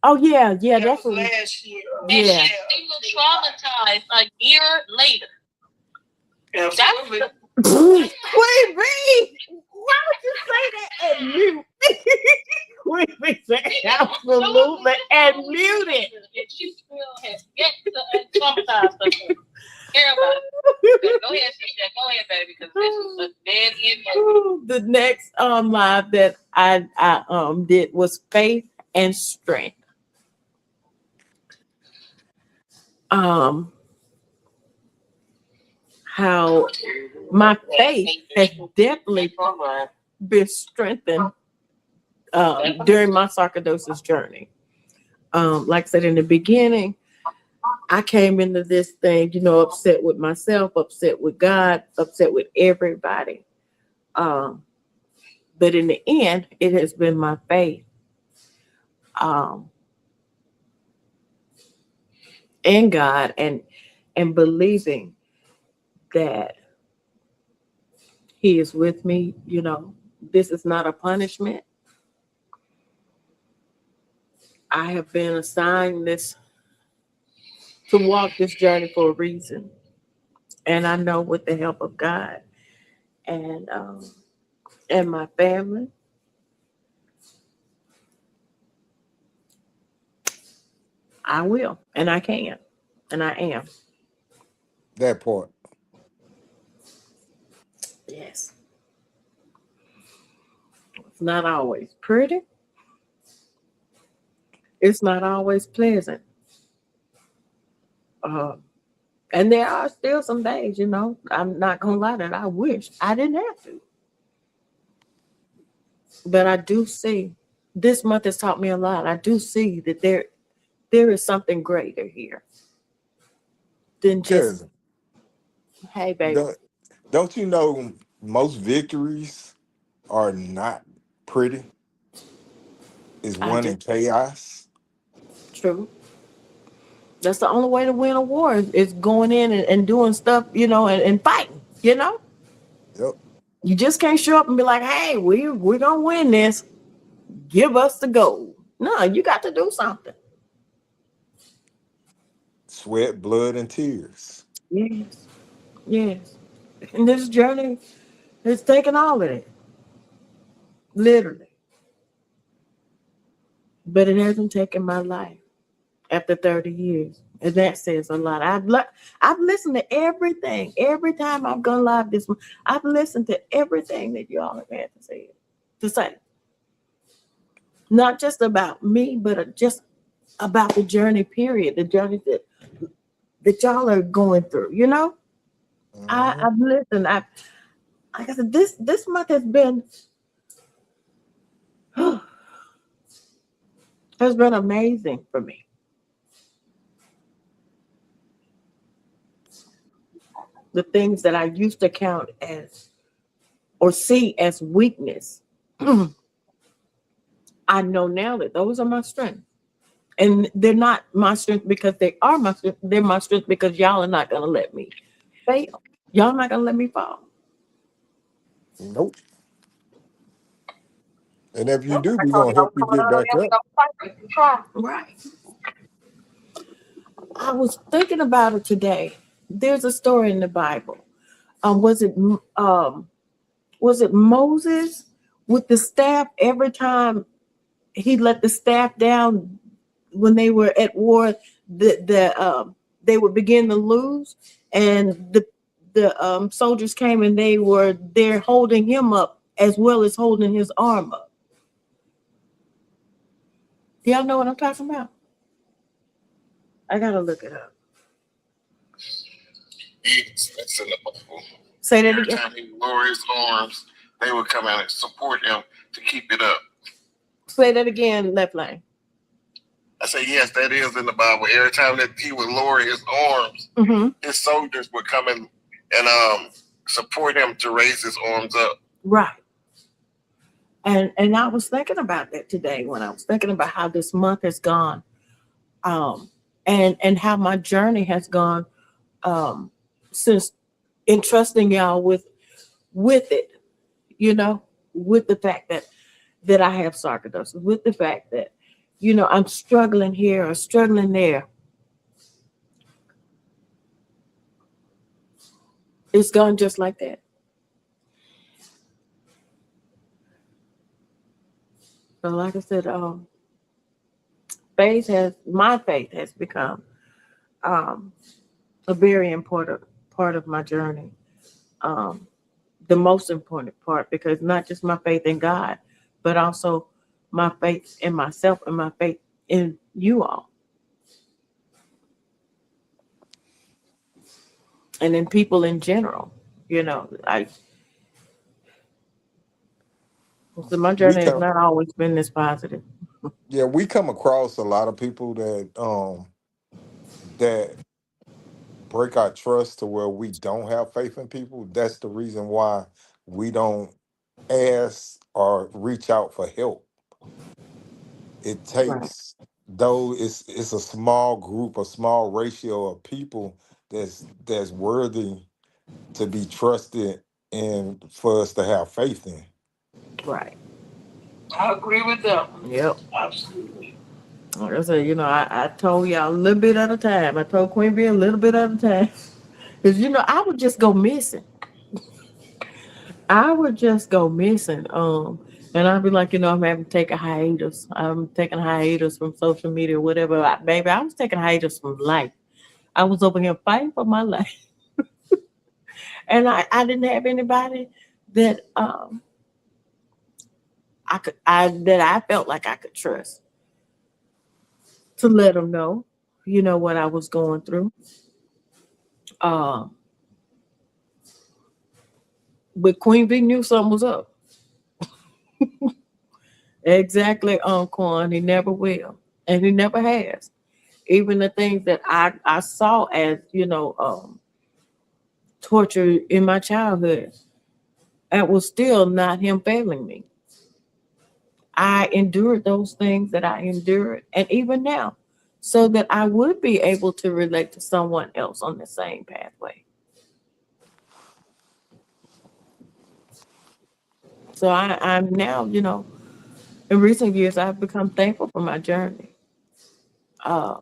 Oh yeah, that's what last year. And she was traumatized a year later. Absolutely. Queen B, why would you say that and mute? Queen B said absolutely and mute it. And she still has yet to traumatize herself. Everybody. Go ahead, CJ. Go ahead, baby, because this is a dead end moment. The next live that I did was faith and strength. How my faith has definitely been strengthened during my sarcoidosis journey. Like I said in the beginning, I came into this thing, upset with myself, upset with God, upset with everybody. But in the end, it has been my faith in God and believing that He is with me. This is not a punishment. I have been assigned this to walk this journey for a reason. And I know with the help of God and my family, I will, and I can, and I am. That part. Yes. It's not always pretty. It's not always pleasant. And there are still some days, I'm not going to lie that I wish I didn't have to. But I do see, this month has taught me a lot. I do see that there is something greater here than just, hey, baby. Don't you know most victories are not pretty? It's won in chaos. True. That's the only way to win a war is going in and doing stuff, and fighting, Yep. You just can't show up and be like, hey, we're going to win this. Give us the gold. No, you got to do something. Sweat, blood, and tears. Yes. Yes. And this journey has taken all of it. Literally. But it hasn't taken my life after 30 years. And that says a lot. I've listened to everything. Every time I've gone live this month, I've listened to everything that you all have had to say. Not just about me, but just about the journey, period. The journey that y'all are going through, Mm-hmm. I've listened. Like I said, this month has been amazing for me. The things that I used to count as or see as weakness, I know now that those are my strengths. And they're not my strength because they are my strength. They're my strength because y'all are not going to let me fail. Y'all not going to let me fall. Nope. And if you do, we're going to help you get back up. Right. I was thinking about it today. There's a story in the Bible. Was it Moses with the staff? Every time he let the staff down when they were at war, they would begin to lose, and the soldiers came and they were there holding him up as well as holding his arm up. Do y'all know what I'm talking about? I gotta look it up. Yes, that's in the Bible. Say that Every again. time he lowered his arms, they would come out and support him to keep it up. Say that again, left lane. I say, yes, that is in the Bible. Every time that he would lower his arms, his soldiers would come in and support him to raise his arms up. Right. And I was thinking about that today when I was thinking about how this month has gone, and how my journey has gone since entrusting y'all with it, with the fact that I have sarcoidosis, with the fact that, I'm struggling here or struggling there. It's gone just like that. So, like I said, my faith has become um, a very important part of my journey. Um, the most important part, because not just my faith in God, but also my faith in myself and my faith in you all and in people in general. You know, so my We journey has come, not always been this positive. yeah, we come across a lot of people that break our trust to where we don't have faith in people. That's the reason why we don't ask or reach out for help. It Right, takes though it's a small group, a small ratio of people that's worthy to be trusted and for us to have faith in. right. I agree with that. Yep. Absolutely. Like I said, I told y'all a little bit at a time. I told Queen Bee a little bit at a time. Because, I would just go missing. I would just go missing. And I'd be like, I'm having to take a hiatus. I'm taking a hiatus from social media or whatever. Baby, I was taking a hiatus from life. I was over here fighting for my life. And I didn't have anybody that I felt like I could trust to let them know, what I was going through. Um, but Queen Bee knew something was up. Exactly, Quan. He never will, and he never has. Even the things that I saw as torture in my childhood, that was still not him failing me. I endured those things that I endured, and even now, so that I would be able to relate to someone else on the same pathway. So I'm now, in recent years, I've become thankful for my journey. Uh,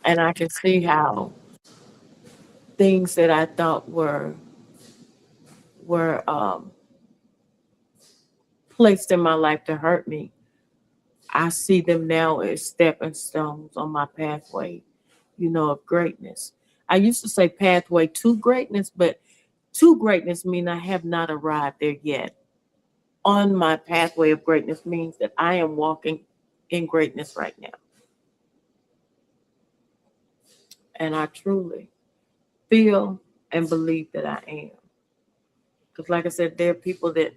and I can see how things that I thought were placed in my life to hurt me, I see them now as stepping stones on my pathway, of greatness. I used to say pathway to greatness, but to greatness mean I have not arrived there yet. On my pathway of greatness means that I am walking in greatness right now. And I truly feel and believe that I am. Because, like I said, there are people that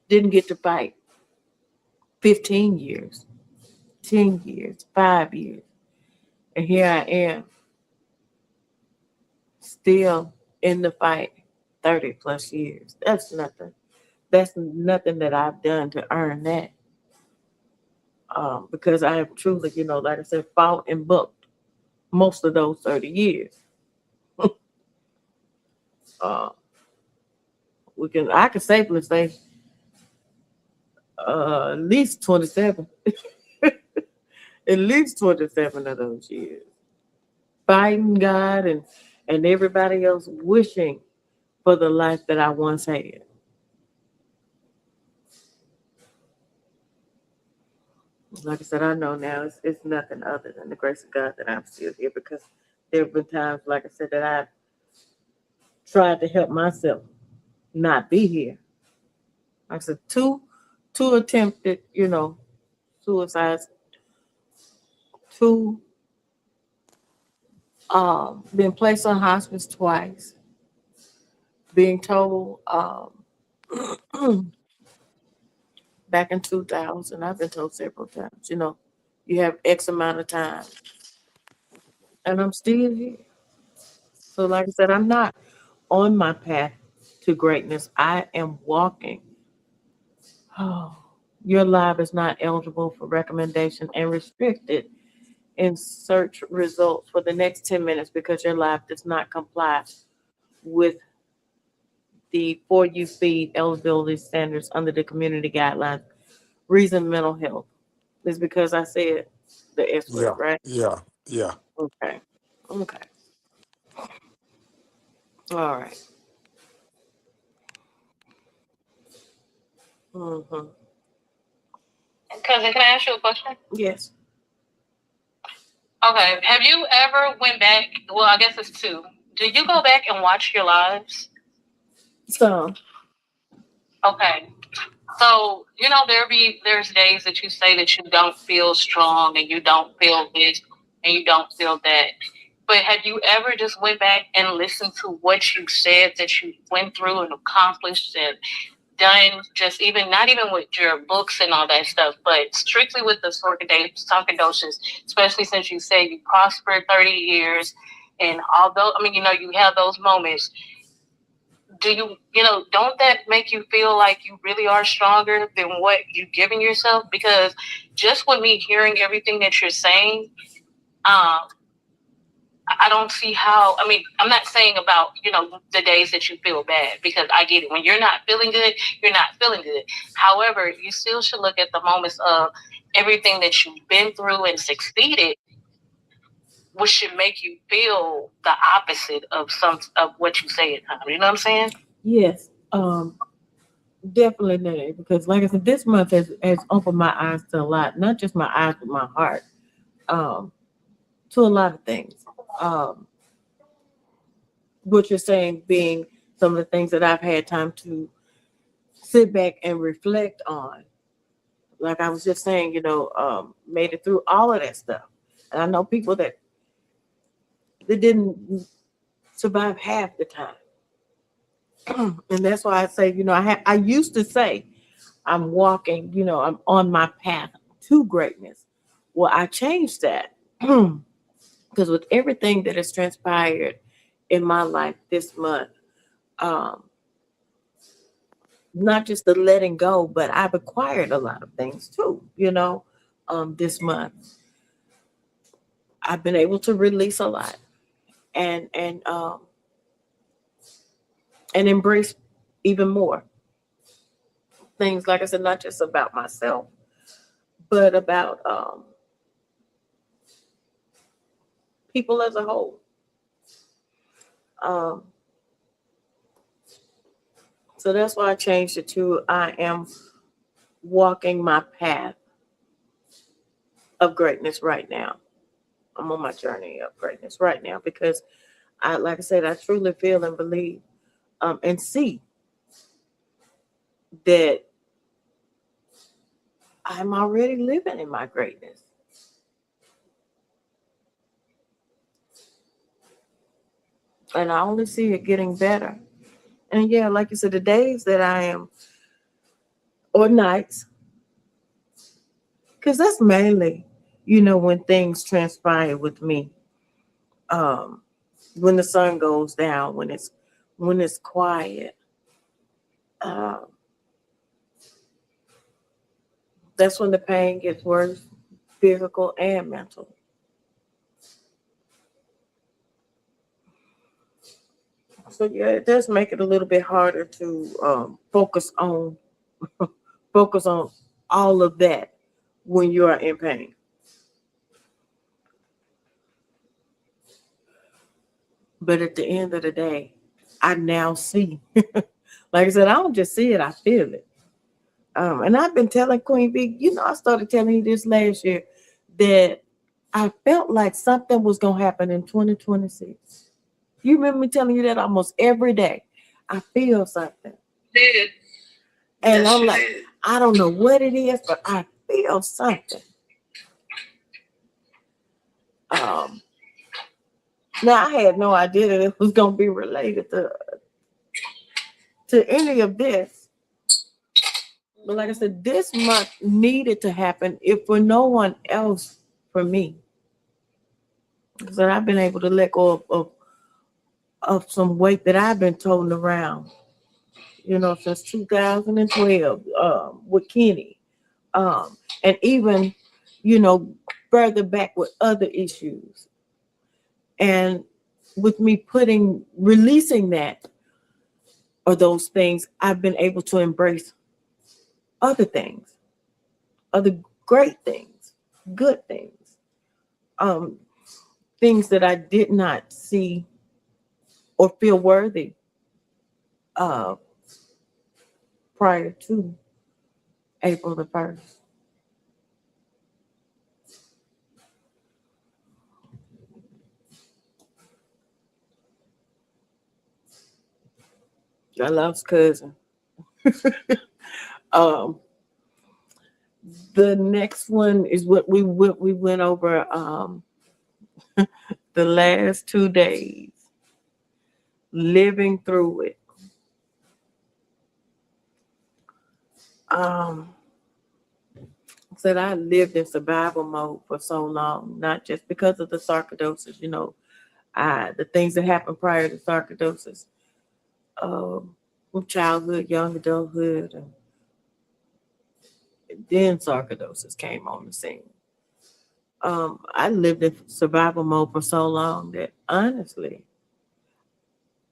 didn't get to fight 15 years, 10 years, 5 years. And here I am, still in the fight 30 plus years. That's nothing. That's nothing that I've done to earn that. Because I have truly, like I said, fought and booked most of those 30 years. Uh, I can safely say at least 27. At least 27 of those years. Fighting God and everybody else wishing for the life that I once had. Like I said, I know now it's nothing other than the grace of God that I'm still here, because there have been times, like I said, that I've tried to help myself not be here. Like I said, two attempted, suicides, two been placed on hospice twice, being told back in 2000, I've been told several times, you have X amount of time, and I'm still here. So, like I said, I'm not on my path to greatness. I am walking. Oh, your live is not eligible for recommendation and restricted in search results for the next 10 minutes because your live does not comply with the For You Feed eligibility standards under the community guidelines. Reason mental health is because I said the S word, Yeah, right? yeah, yeah. Okay. Okay. All right. Mm-hmm. Cousin, can I ask you a question? Yes. Okay. Have you ever went back? Well, I guess it's two. Did you go back and watch your lives? So, Okay. So, there's days that you say that you don't feel strong and you don't feel this and you don't feel that. But have you ever just went back and listened to what you said that you went through and accomplished and done, just even not even with your books and all that stuff, but strictly with the sarcoidosis, especially since you say you prospered 30 years. And although, you have those moments, do don't that make you feel like you really are stronger than what you've given yourself? Because just with me hearing everything that you're saying, I don't see how. I'm not saying about, the days that you feel bad, because I get it. When you're not feeling good, you're not feeling good. However, you still should look at the moments of everything that you've been through and succeeded, which should make you feel the opposite of some of what you say at times. You know what I'm saying? yes. Definitely, Nene, because like I said, this month has opened my eyes to a lot, not just my eyes, but my heart, to a lot of things. Um, what you're saying being some of the things that I've had time to sit back and reflect on. Like I was just saying, made it through all of that stuff. And I know people that didn't survive half the time. And that's why I say, I used to say I'm walking, I'm on my path to greatness. Well, I changed that because with everything that has transpired in my life this month, um, not just the letting go, but I've acquired a lot of things too, this month. I've been able to release a lot and embrace even more things, like I said, not just about myself, but about people as a whole. Um, so that's why I changed it to I am walking my path of greatness right now. I'm on my journey of greatness right now because like I said, I truly feel and believe and see that I'm already living in my greatness. And I only see it getting better. And yeah, like you said, the days that I am, or nights, because that's mainly, when things transpire with me. Um, when the sun goes down, when it's quiet. Um, that's when the pain gets worse, physical and mental. So yeah, it does make it a little bit harder to focus on all of that when you are in pain. But at the end of the day, I now see. Like I said, I don't just see it; I feel it. And I've been telling Queen B, I started telling you this last year that I felt like something was gonna happen in 2026. You remember me telling you that almost every day. I feel something. Did. And Yes, I'm you like, did. I don't know what it is, but I feel something. Um, now I had no idea that it was gonna be related to any of this. But like I said, this month needed to happen, if for no one else, for me. Because I've been able to let go of some weight that I've been toting around, since 2012 with Kenny. And even, further back with other issues. And with me releasing that or those things, I've been able to embrace other things, other great things, good things, um, things that I did not see or feel worthy of prior to. April the 1st. I lost cousin. um, the next one is what we went over the last 2 days, living through it. Said I lived in survival mode for so long, not just because of the sarcoidosis, the things that happened prior to sarcoidosis, from childhood, young adulthood, and then sarcoidosis came on the scene. I lived in survival mode for so long that honestly,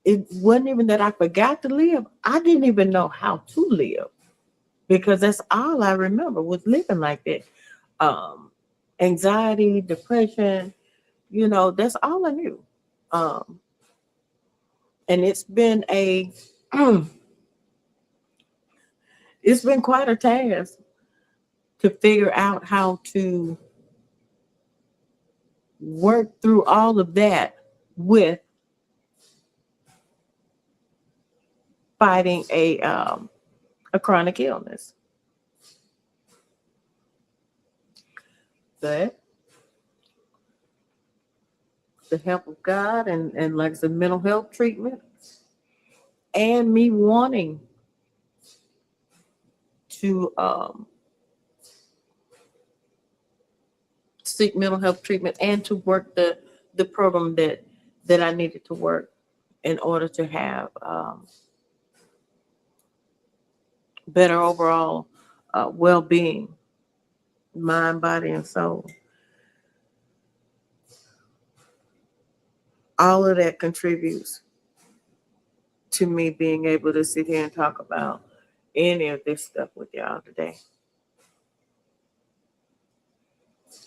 it wasn't even that I forgot to live. I didn't even know how to live because that's all I remember was living like that. Um, Anxiety, depression, that's all I knew. Um, and it's been it's been quite a task to figure out how to work through all of that with fighting a chronic illness. But the help of God and like I said, mental health treatment and me wanting to seek mental health treatment and to work the program that I needed to work in order to have better overall well-being, mind, body, and soul. All of that contributes to me being able to sit here and talk about any of this stuff with y'all today.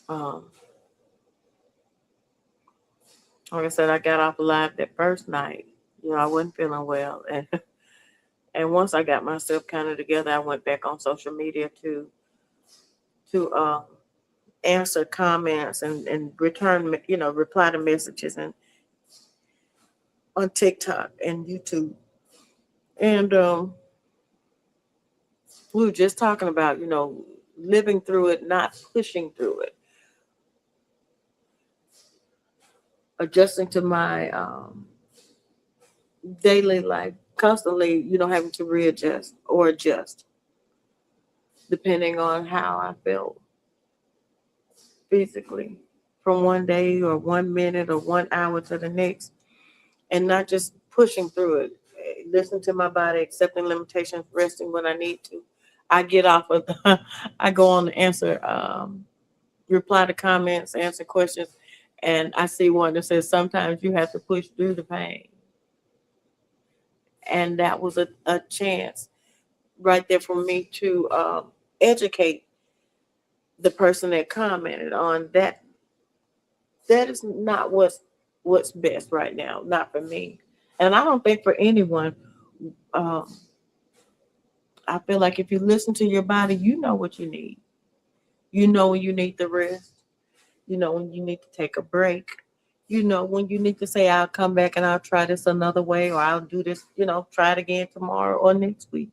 Um, like I said, I got off alive that first night. I wasn't feeling well, and once I got myself kind of together, I went back on social media to answer comments and return, reply to messages and on TikTok and YouTube. And we were just talking about, living through it, not pushing through it, adjusting to my daily life, constantly, having to readjust or adjust depending on how I felt physically from one day or 1 minute or 1 hour to the next, and not just pushing through it. Listen to my body, accepting limitations, resting when I need to. I get off of I go on to answer, reply to comments, answer questions, and I see one that says sometimes you have to push through the pain. And that was a chance right there for me to educate the person that commented on that. That is not what's best right now, not for me, and I don't think for anyone. Um, I feel like if you listen to your body, you know what you need. You know when you need the rest. You know when you need to take a break. You know when you need to say, I'll come back and I'll try this another way, or I'll do this, try it again tomorrow or next week.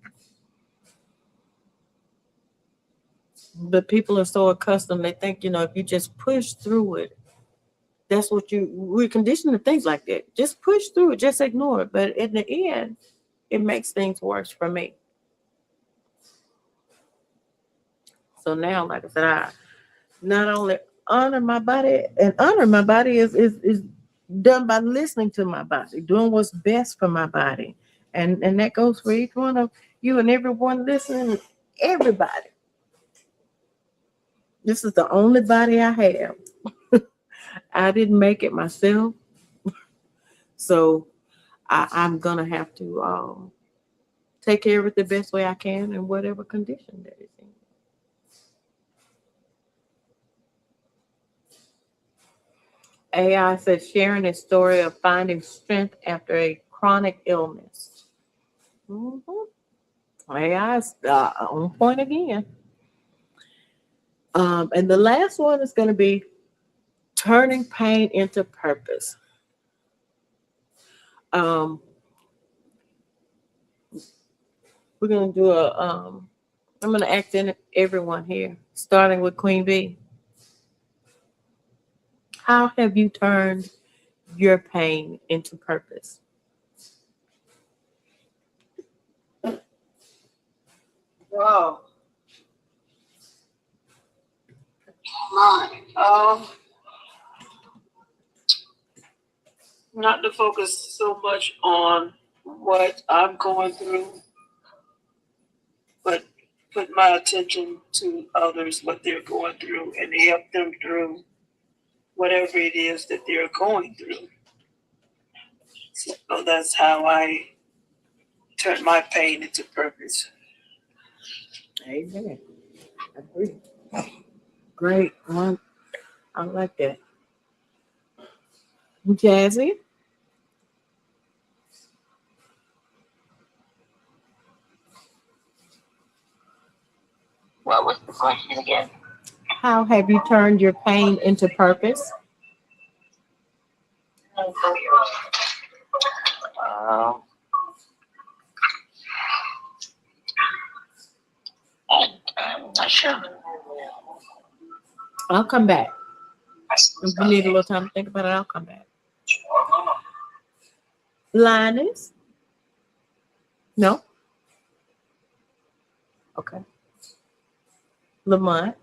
But people are so accustomed, they think, if you just push through it, that's what we're conditioned to things like that. Just push through it, just ignore it. But in the end, it makes things worse for me. So now, like I said, I not only honor my body, and honor my body is done by listening to my body, doing what's best for my body. And that goes for each one of you and everyone listening, everybody. This is the only body I have. I didn't make it myself. So I'm gonna have to take care of it the best way I can in whatever condition that it's in. AI says sharing a story of finding strength after a chronic illness. Mm-hmm. AI is on point again. And the last one is going to be turning pain into purpose. Um, we're going to do I'm going to ask in everyone here, starting with Queen B. How have you turned your pain into purpose? Wow. My, not to focus so much on what I'm going through, but put my attention to others, what they're going through, and help them through whatever it is that they're going through. So that's how I turn my pain into purpose. Amen. I agree. Great. I like that. Jazzy? What was the question again? How have you turned your pain into purpose? Um, I'm not sure. I'll come back. If you need a little time to think about it, I'll come back. Linus? No? Okay. Lamont?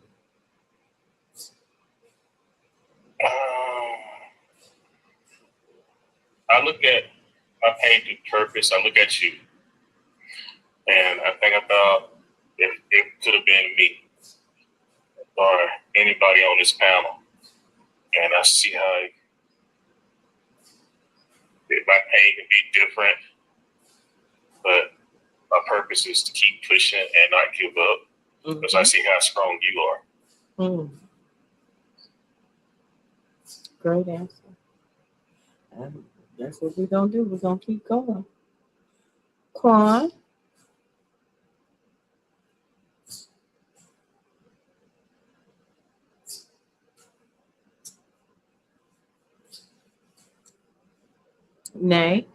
I look at my pain through purpose. I look at you, and I think about if it could have been me or anybody on this panel, and I see how my pain can be different, but my purpose is to keep pushing and not give up because I see how strong you are. Mm. Great answer. That's what we're going to do. We're going to keep going. Quan? Nay?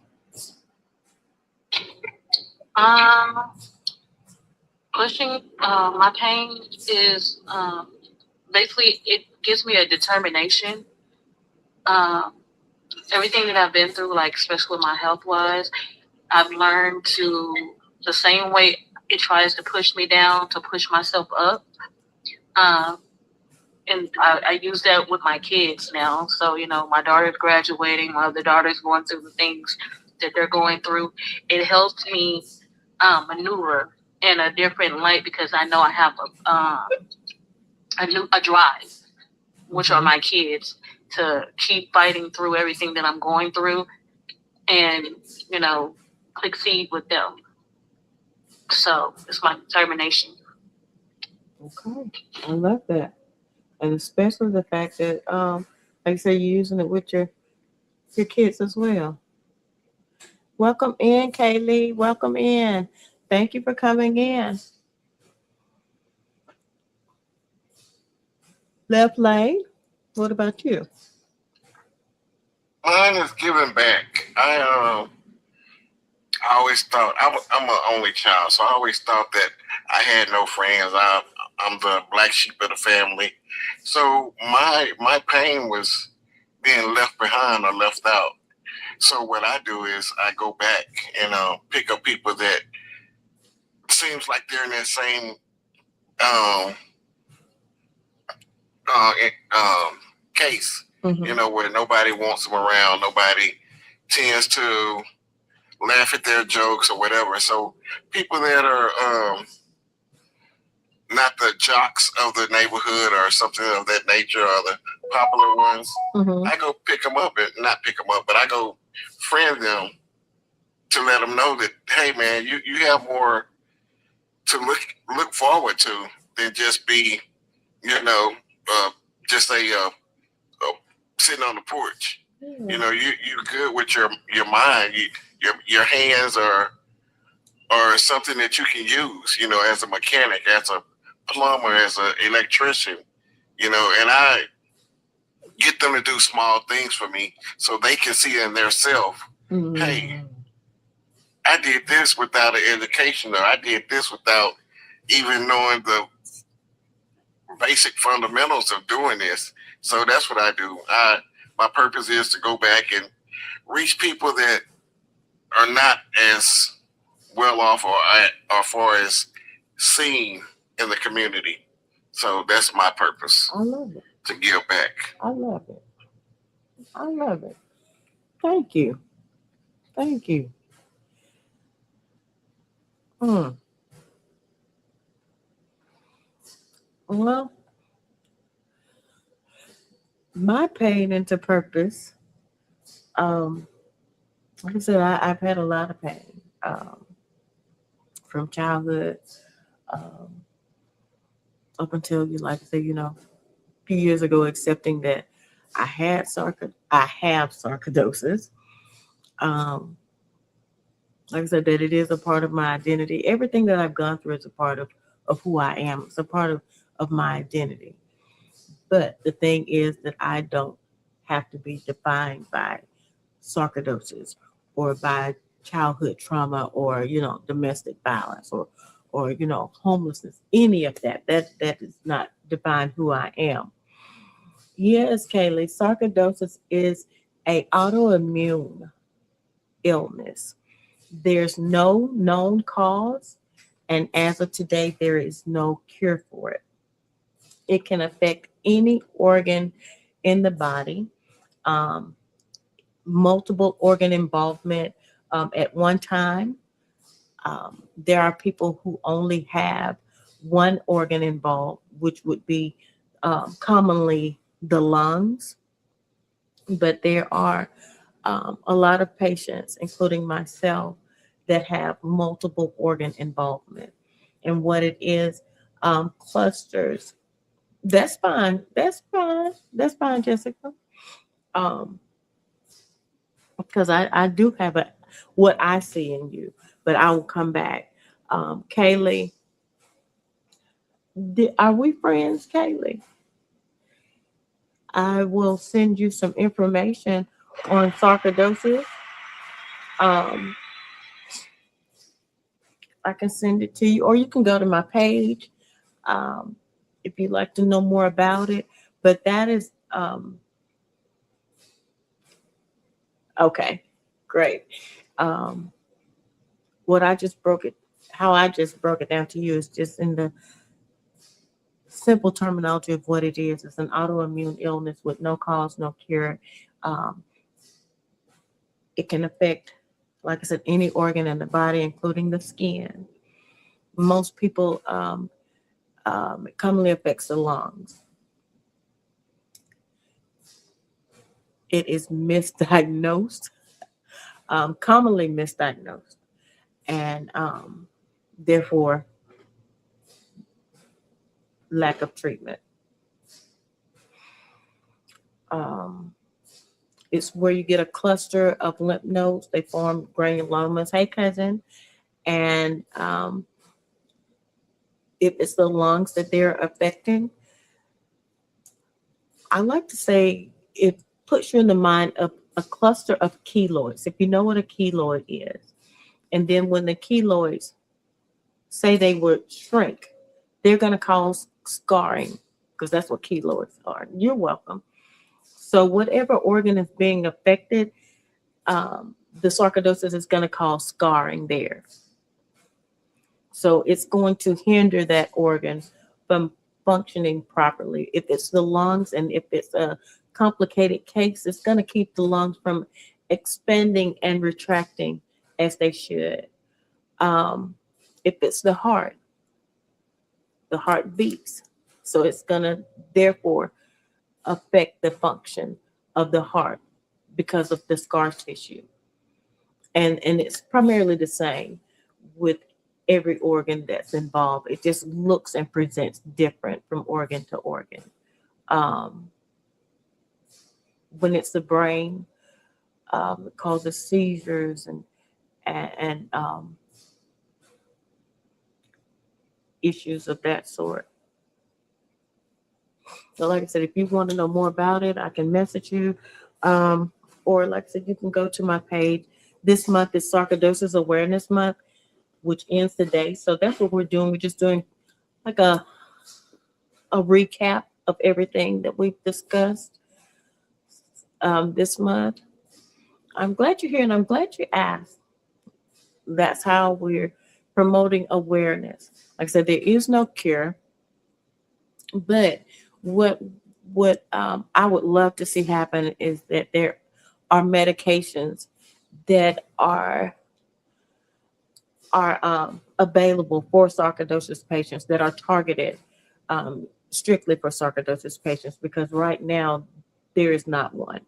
Pushing my pain is basically it gives me a determination. Everything that I've been through, like especially with my health wise, I've learned to the same way it tries to push me down to push myself up. And I use that with my kids now. So, my daughter's graduating, my other daughter's going through the things that they're going through. It helps me maneuver in a different light because I know I have a drive, which are my kids, to keep fighting through everything that I'm going through and, succeed with them. So it's my determination. Okay. I love that. And especially the fact that, like I say, you're using it with your kids as well. Welcome in, Kaylee. Welcome in. Thank you for coming in. Left lane. What about you? Mine is giving back. I always thought I'm an only child, so I always thought that I had no friends. I'm the black sheep of the family. So my pain was being left behind or left out. So what I do is I go back and pick up people that seems like they're in that same case. Mm-hmm. Where nobody wants them around, nobody tends to laugh at their jokes or whatever. So people that are not the jocks of the neighborhood or something of that nature, or the popular ones, I go pick them up, and not pick them up, but I go friend them to let them know that, hey man, you have more to look forward to than just be, just a sitting on the porch. You good with your mind. Your hands are something that you can use, as a mechanic, as a plumber, as an electrician, and I get them to do small things for me so they can see in their self, hey, I did this without an education, or I did this without even knowing the basic fundamentals of doing this. So that's what I do. My purpose is to go back and reach people that are not as well off or far as seen in the community. So that's my purpose. I love it. To give back. I love it. I love it. Thank you. Thank you. Mm. Well, my pain into purpose. Like I said, I've had a lot of pain from childhood um, up until like I said, a few years ago, accepting that I have sarcoidosis. Um, like I said, that it is a part of my identity. Everything that I've gone through is a part of who I am. It's a part of my identity. But the thing is that I don't have to be defined by sarcoidosis or by childhood trauma or domestic violence or homelessness, any of that does not define who I am. Yes, Kaylee, sarcoidosis is a autoimmune illness. There's no known cause, and as of today there is no cure for it. It can affect any organ in the body, um, multiple organ involvement at one time. There are people who only have one organ involved, which would be commonly the lungs. But there are a lot of patients, including myself, that have multiple organ involvement. And what it is, clusters. That's fine. That's fine. That's fine, Jessica. Um, because I do have what I see in you, but I will come back. Kaylee, are we friends, Kaylee? I will send you some information on sarcoidosis. Um, I can send it to you, or you can go to my page um, if you'd like to know more about it. But that is okay, great. Um, what I just broke it, how I just broke it down to you is just in the simple terminology of what it is. It's an autoimmune illness with no cause, no cure. Um, it can affect, like I said, any organ in the body, including the skin. Most people, it commonly affects the lungs. It is misdiagnosed, commonly misdiagnosed, and therefore lack of treatment. Um, it's where you get a cluster of lymph nodes. They form granulomas. Hey, cousin. And if it's the lungs that they're affecting, I like to say it puts you in the mind of a cluster of keloids. If you know what a keloid is, and then when the keloids say they would shrink, they're going to cause scarring because that's what keloids are. You're welcome. So whatever organ is being affected, the sarcoidosis is going to cause scarring there. So it's going to hinder that organ from functioning properly. If it's the lungs and if it's a complicated case, it's going to keep the lungs from expanding and retracting as they should. If it's the heart beats. So it's going to therefore affect the function of the heart because of the scar tissue. And it's primarily the same with every organ that's involved. It just looks and presents different from organ to organ. Um, when it's the brain, it causes seizures and issues of that sort. So, like I said, if you want to know more about it, I can message you. Um, or, like I said, you can go to my page. This month is Sarcoidosis Awareness Month, which ends today. So, that's what we're doing. We're just doing like a recap of everything that we've discussed this month. I'm glad you're here and I'm glad you asked. That's how we're promoting awareness. Like I said, there is no cure, but what I would love to see happen is that there are medications that are available for sarcoidosis patients that are targeted strictly for sarcoidosis patients because right now there is not one.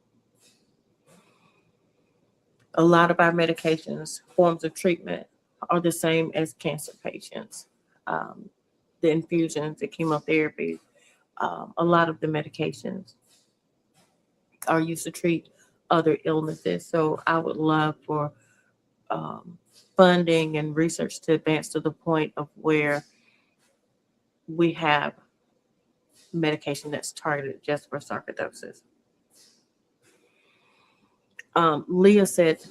A lot of our medications, forms of treatment, are the same as cancer patients. Um, the infusions, the chemotherapy, a lot of the medications are used to treat other illnesses. So I would love for um, funding and research to advance to the point of where we have medication that's targeted just for sarcoidosis. Leah said,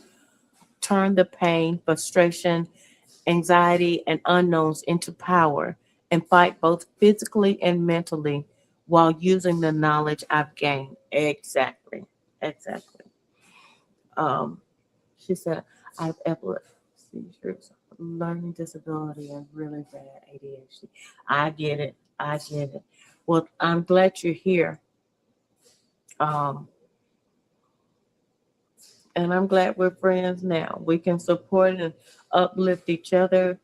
turn the pain, frustration, anxiety, and unknowns into power and fight both physically and mentally while using the knowledge I've gained. Exactly. Exactly. Um, she said, I have epilepsy, seizures, learning disability, and really bad ADHD. I get it. I get it. Well, I'm glad you're here. Um, and I'm glad we're friends now. We can support and uplift each other.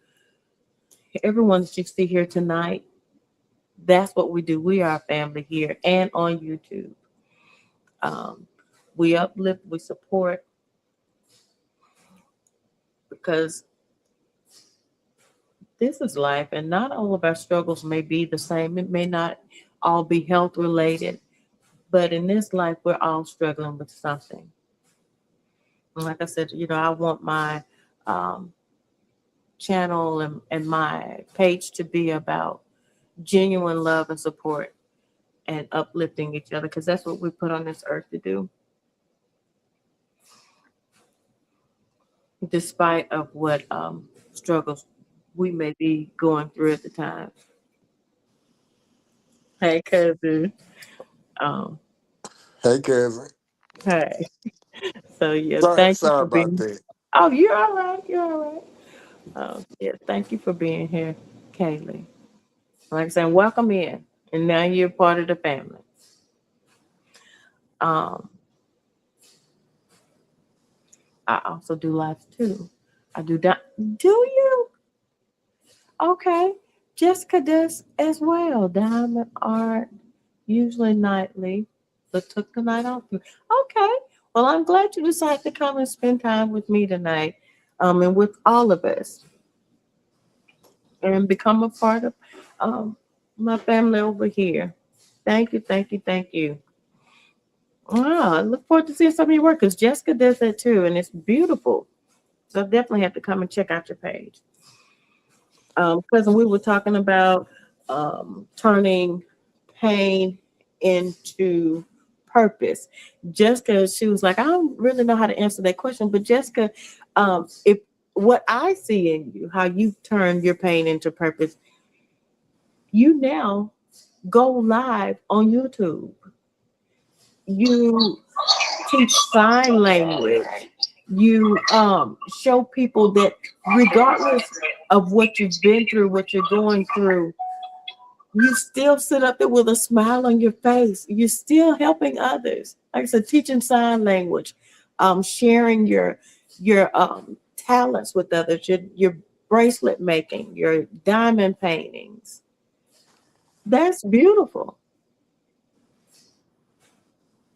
Everyone that you see here tonight, that's what we do. We are a family here and on YouTube. Um, we uplift, we support because this is life, and not all of our struggles may be the same. It may not all be health related, but in this life, we're all struggling with something. And like I said, I want my um, channel and my page to be about genuine love and support and uplifting each other because that's what we put on this earth to do, despite of what struggles we may be going through at the time. Hey, cousin. Um, Hey, cousin. hey. So yeah, Sorry, thank you sorry for about being. that. Oh, you're all right. You're all right. Yeah, thank you for being here, Kaylee. Like I said, welcome in, and now you're part of the family. Um, I also do lives too. I do that. Do you? Okay. Jessica does as well. Diamond art, usually nightly, but took the night off. Okay. Well, I'm glad you decided to come and spend time with me tonight, and with all of us, and become a part of my family over here. Thank you, thank you, thank you. Wow, I look forward to seeing some of your work because Jessica does that too, and it's beautiful. So definitely have to come and check out your page. Cousin, we were talking about turning pain into purpose. Jessica, she was like, I don't really know how to answer that question, but Jessica, if what I see in you, how you turn your pain into purpose, you now go live on YouTube. You teach sign language. You show people that regardless of what you've been through, what you're going through, you still sit up there with a smile on your face. You're still helping others. Like I said, teaching sign language, sharing your talents with others, your bracelet making, your diamond paintings. That's beautiful.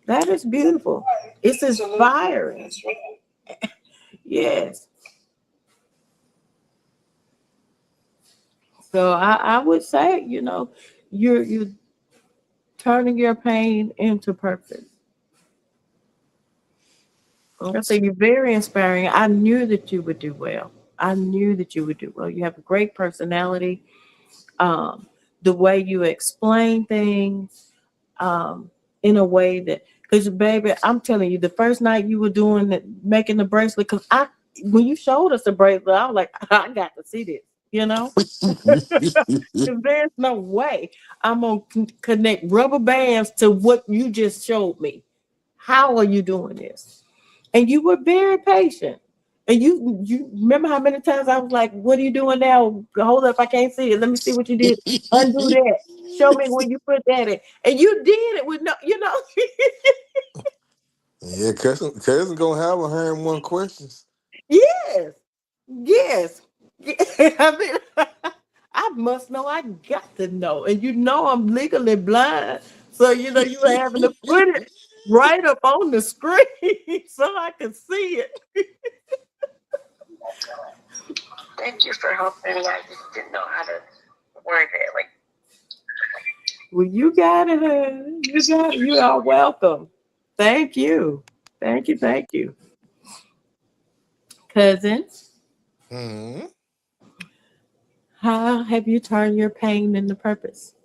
That is beautiful. It's inspiring. Yes. So I would say, you're turning your pain into purpose. Like I say you're very inspiring. I knew that you would do well. I knew that you would do well. You have a great personality. Um, the way you explain things, in a way that, because baby, I'm telling you, the first night you were doing it, making the bracelet, because when you showed us the bracelet, I was like, I got to see this, you know? 'Cause there's no way I'm gonna connect rubber bands to what you just showed me. How are you doing this? And you were very patient. And you remember how many times I was like, "What are you doing now? Hold up, I can't see it. Let me see what you did. Undo that. Show me where you put that in." And you did it with no, you know. Yeah, cousin gonna have 101 questions. Yes, yes. I mean, I must know. I got to know, and you know I'm legally blind, so you know you were having to put it right up on the screen so I could see it. Thank you for helping me. I just didn't know how to word it. Like, Well, you got it. You got it. You are welcome. Thank you. Thank you. Thank you, cousin. Hmm. How have you turned your pain into purpose?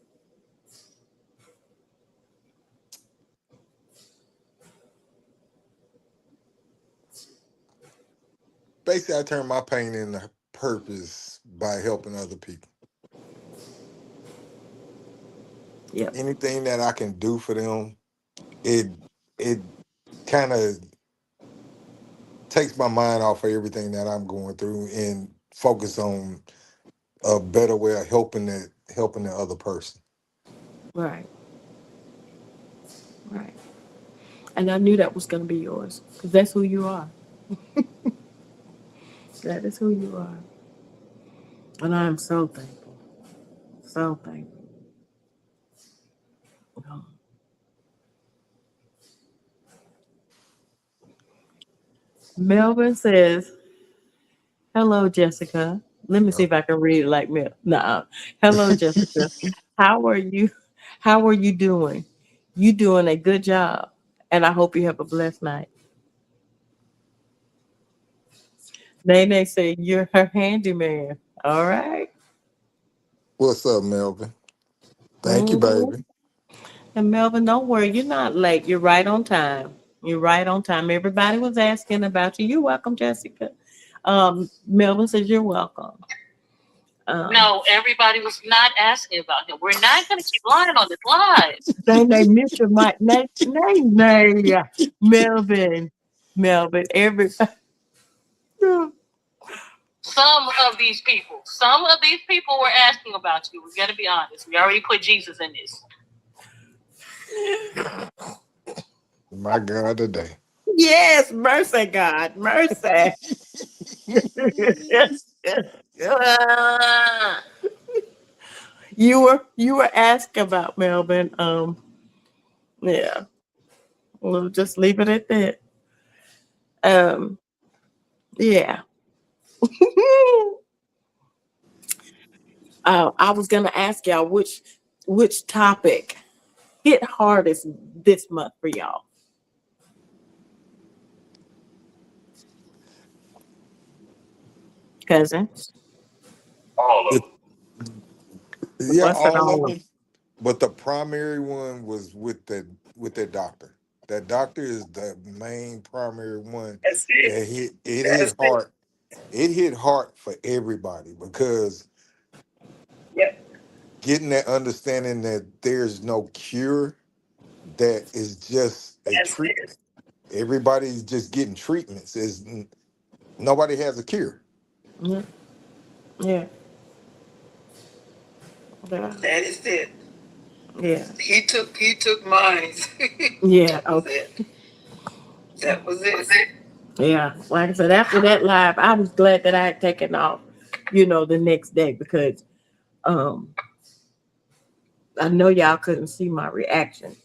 Basically, I turn my pain into purpose by helping other people. Yep. Anything that I can do for them, it it kind of takes my mind off of everything that I'm going through and focus on a better way of helping the other person. Right. Right. And I knew that was going to be yours because that's who you are. That is who you are. And I am so thankful. So thankful. Oh. Melvin says, "Hello, Jessica." Let me see if I can read it like Mel. Nah. Hello, Jessica. How are you? How are you doing? You doing a good job. And I hope you have a blessed night. Nene said, "You're her handyman." All right. What's up, Melvin? Thank you, Mhm. baby. And Melvin, don't worry. You're not late. You're right on time. You're right on time. Everybody was asking about you. You're welcome, Jessica. Melvin says, "You're welcome." No, everybody was not asking about him. We're not going to keep lying on this live. They miss your mic. Nay, Melvin. Melvin, every Some of these people were asking about you. We got to be honest. We already put Jesus in this. My God, today. yes, mercy, God, mercy. You were asked about Melvin. Yeah, we'll just leave it at that. Um, yeah. I was gonna ask y'all which topic hit hardest this month for y'all. Cousin, All of It- them. yeah, what's it all of all? them. But the primary one was with that doctor. That doctor is the main primary one That's it. that it That's hit it. hard. It hit hard for everybody because Yep. getting that understanding that there's no cure, that is just a That's it. treatment. Everybody's just getting treatments. Nobody has a cure. Yeah, yeah, yeah. That is it. Yeah. He took mine. Yeah. That was Okay. it. That was it. Yeah. Like I said, after that live, I was glad that I had taken off, the next day because um I know y'all couldn't see my reaction.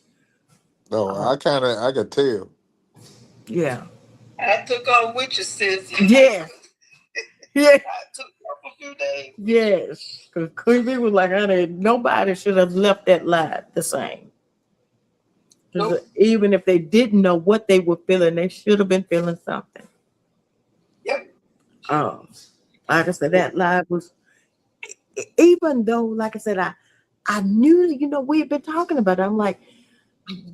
No, Um, I could tell. yeah. I took off with you, sis. Yeah. Yeah. I took off a few days. Yes. Because Queenie was like, honey, nobody should have left that live the same. Because Nope. even if they didn't know what they were feeling, they should have been feeling something. Yep. Um, like I said, that live was, even though, like I said, I knew, we had been talking about it. I'm like,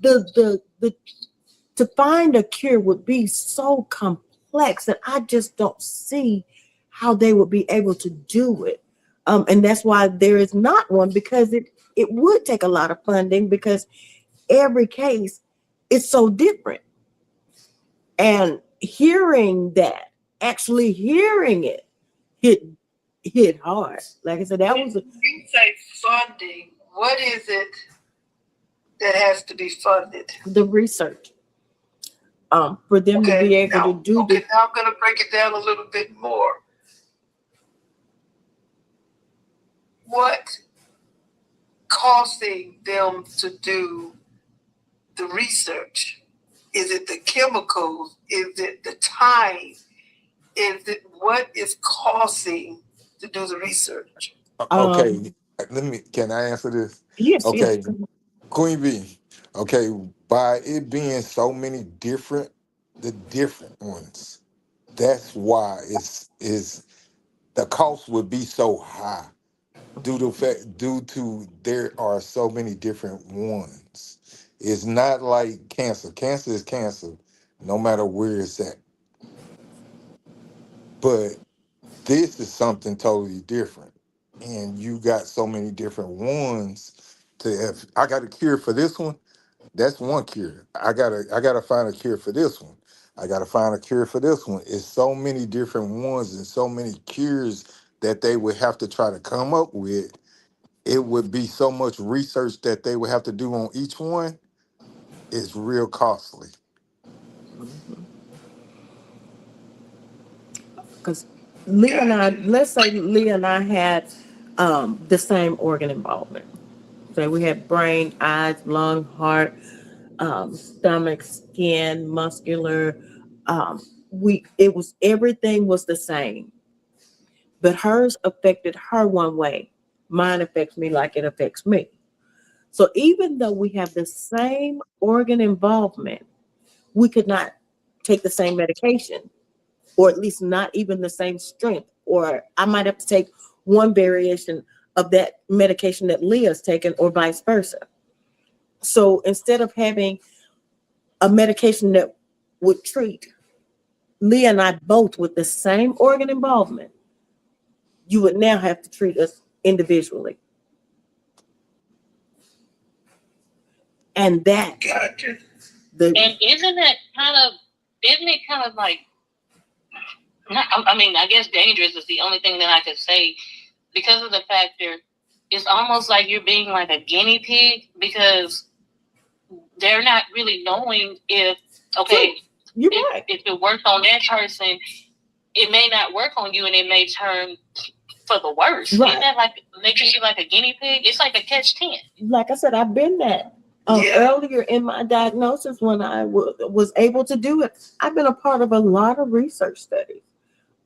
the to find a cure would be so complex that I just don't see how they would be able to do it. And that's why there is not one, because it would take a lot of funding, because every case is so different. And hearing that, actually hearing it, hit hard. Like I said, that was You say funding. What is it that has to be funded? the research. For them to be able to do now I'm going to break it down a little bit more. What causing them to do the research? Is it the chemicals? Is it the time? Is it what is causing to do the research? Okay, can I answer this? Yes, Okay, yes. Queen B. Okay, by it being so many the different ones, that's why is the cost would be so high due to there are so many different ones. It's not like cancer. Cancer is cancer, no matter where it's at. But this is something totally different, and you got so many different ones. To if I got a cure for this one, that's one cure. I gotta find a cure for this one. I gotta find a cure for this one. It's so many different ones and so many cures that they would have to try to come up with. It would be so much research that they would have to do on each one. It's real costly. because Leah and I, let's say Leah and I had the same organ involvement. So we had brain, eyes, lung, heart, stomach, skin, muscular. It was everything was the same, but hers affected her one way. Mine affects me like it affects me. So even though we have the same organ involvement, we could not take the same medication, or at least not even the same strength. Or I might have to take one variation of that medication that Leah's taken, or vice versa. So instead of having a medication that would treat Leah and I both with the same organ involvement, you would now have to treat us individually. And that Gotcha. And isn't it kind of like, I mean, I guess dangerous is the only thing that I could say, because of the factor, it's almost like you're being like a guinea pig, because they're not really knowing if, okay, you're right. If it works on that person, it may not work on you, and it may turn for the worse. Right. Isn't that like making you like a guinea pig? It's like a catch-10. Like I said, I've been that. Earlier in my diagnosis, when I was able to do it, I've been a part of a lot of research studies.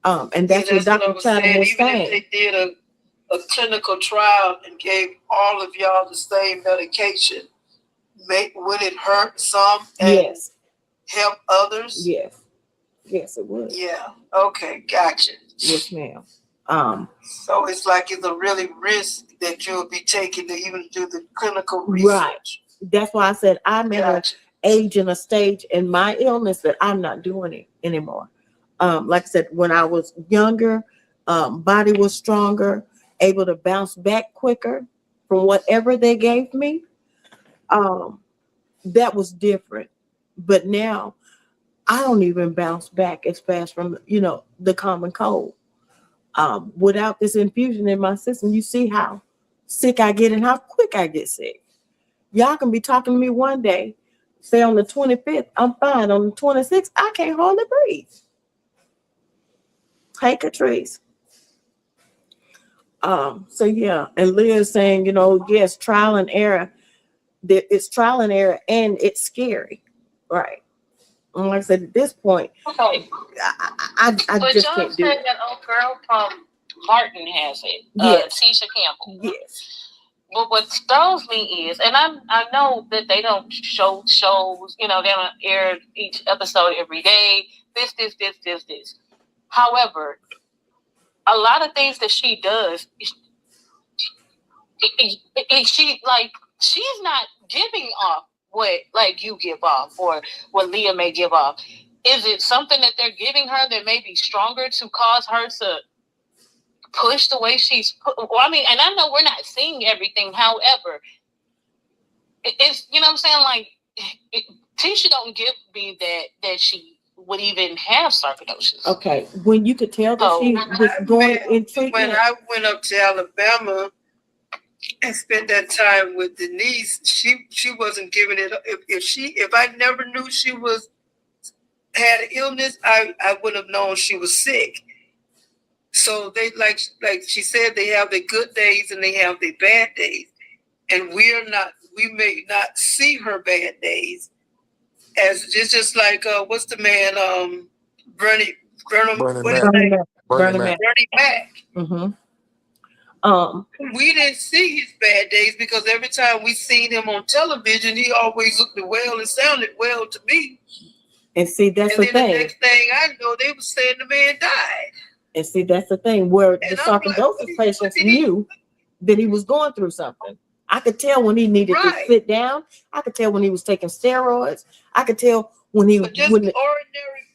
And that's what Dr. Chatham was saying. Even if they did a clinical trial and gave all of y'all the same medication, would it hurt some and help others? Yes. Yes, it would. Yeah. Okay. Gotcha. Yes, ma'am. So it's like it's a really risk that you'll be taking to even do the clinical research. Right. That's why I said I'm at an age and a stage in my illness that I'm not doing it anymore. Like I said, when I was younger, body was stronger, able to bounce back quicker from whatever they gave me. That was different. But now I don't even bounce back as fast from, the common cold. Without this infusion in my system, you see how sick I get and how quick I get sick. Y'all can be talking to me one day, say on the 25th, I'm fine. On the 26th, I can't hardly breathe. Hey, Catrice. So yeah, and Leah's saying, yes, trial and error. It's trial and error, and it's scary, right? And like I said, at this point, okay, I but just y'all can't do said it. that old girl from Martin has it. Yes. Tisha Campbell. Yes. But what throws me is, and I know that they don't show shows, they don't air each episode every day. This. However, a lot of things that she does, she's not giving off what like you give off or what Leah may give off? Is it something that they're giving her that may be stronger to cause her to push the way she's? Well, I mean, and I know we're not seeing everything. However, it's, you know what I'm saying? Like, Tisha don't give me that she would even have sarcoidosis. Okay, when you could tell that she was going in treatment. When I went up to Alabama and spent that time with Denise, she wasn't giving it up. If I never knew she had an illness, I would have known she was sick. So they like she said, they have their good days and they have their bad days, and we may not see her bad days. As it's just like what's the man Bernie Mac. Mm-hmm. We didn't see his bad days because every time we seen him on television, he always looked well and sounded well to me. And see, that's the thing. The next thing I know, they were saying the man died. And see, that's the thing where the sarcoidosis patients knew that he was going through something. I could tell when he needed to sit down. I could tell when he was taking steroids. I could tell when he was ordinary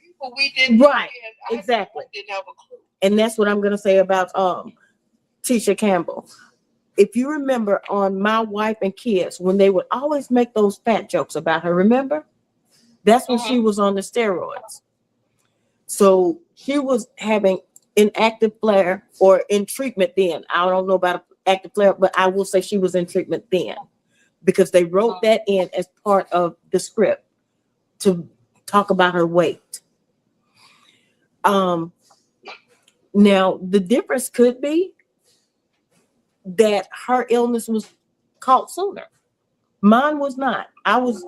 people. We didn't exactly didn't have a clue. And that's what I'm gonna say about Tisha Campbell. If you remember on My Wife and Kids, when they would always make those fat jokes about her, remember? That's when she was on the steroids. So she was having an active flare or in treatment then. I don't know about active flare, but I will say she was in treatment then because they wrote that in as part of the script to talk about her weight. Now, the difference could be that her illness was caught sooner. Mine was not. I was,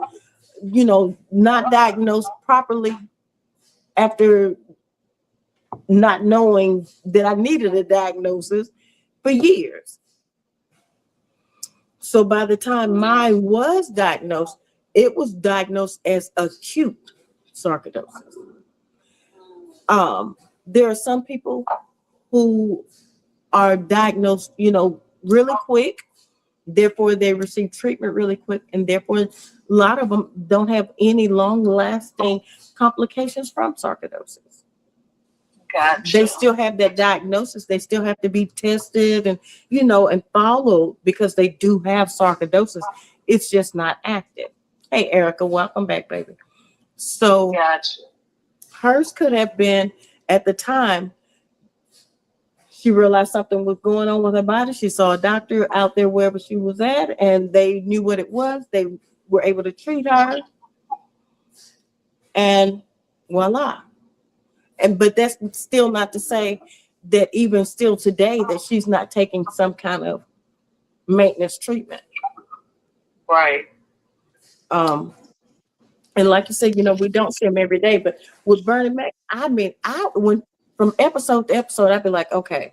not diagnosed properly after not knowing that I needed a diagnosis for years. So by the time mine was diagnosed, it was diagnosed as acute sarcoidosis. There are some people who are diagnosed, really quick. Therefore, they receive treatment really quick, and therefore, a lot of them don't have any long-lasting complications from sarcoidosis. Gotcha. They still have that diagnosis. They still have to be tested and, and followed because they do have sarcoidosis. It's just not active. Hey, Erica, welcome back, baby. So gotcha. Hers could have been at the time. She realized something was going on with her body. She saw a doctor out there wherever she was at, and they knew what it was. They were able to treat her, and voila. But that's still not to say that even still today that she's not taking some kind of maintenance treatment. Right. And like you said, we don't see him every day, but with Bernie Mac, I went from episode to episode, I'd be like, okay.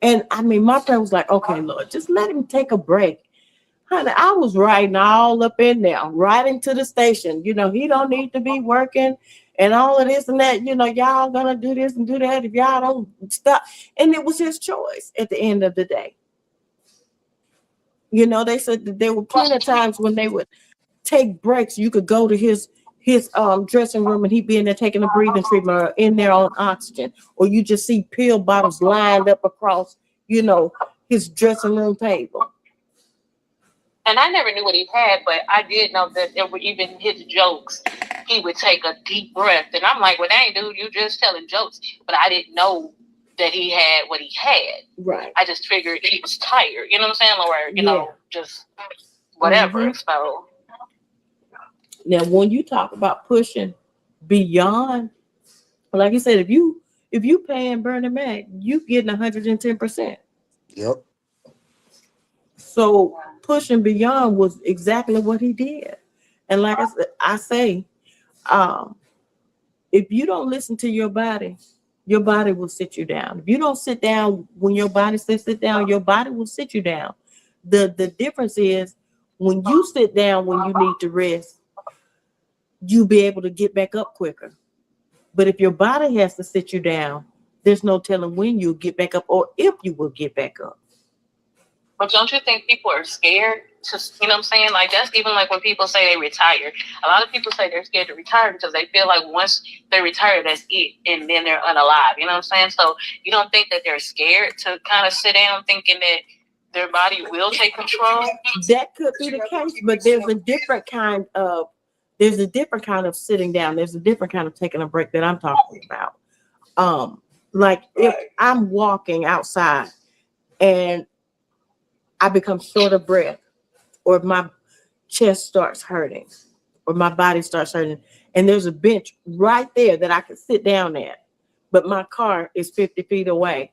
And my friend was like, okay, Lord, just let him take a break. Honey, I was riding all up in there, riding to the station. He don't need to be working and all of this and that. Y'all gonna do this and do that if y'all don't stop. And it was his choice at the end of the day. They said that there were plenty of times when they would take breaks. You could go to his dressing room and he'd be in there taking a breathing treatment or in there on oxygen, or you just see pill bottles lined up across, his dressing room table. And I never knew what he had, but I did know that there were even his jokes. He would take a deep breath, and I'm like, well, dang, dude, you just telling jokes. But I didn't know that he had what he had. Right. I just figured he was tired. You know what I'm saying? Or just whatever. Mm-hmm. So. Now, when you talk about pushing beyond, like you said, if you paying Bernie Mac, you getting 110%. Yep. So pushing beyond was exactly what he did. And like I say, if you don't listen to your body will sit you down. If you don't sit down when your body says sit down, your body will sit you down. The difference is when you sit down when you need to rest, you'll be able to get back up quicker. But if your body has to sit you down, there's no telling when you'll get back up or if you will get back up. But don't you think people are scared to, you know what I'm saying? Like, that's even like when people say they retire. A lot of people say they're scared to retire because they feel like once they retire, that's it. And then they're unalive. You know what I'm saying? So you don't think that they're scared to kind of sit down thinking that their body will take control? That could be the case, but there's a different kind of sitting down. There's a different kind of taking a break that I'm talking about. Like if I'm walking outside and I become short of breath, or my chest starts hurting, or my body starts hurting, and there's a bench right there that I can sit down at, but my car is 50 feet away,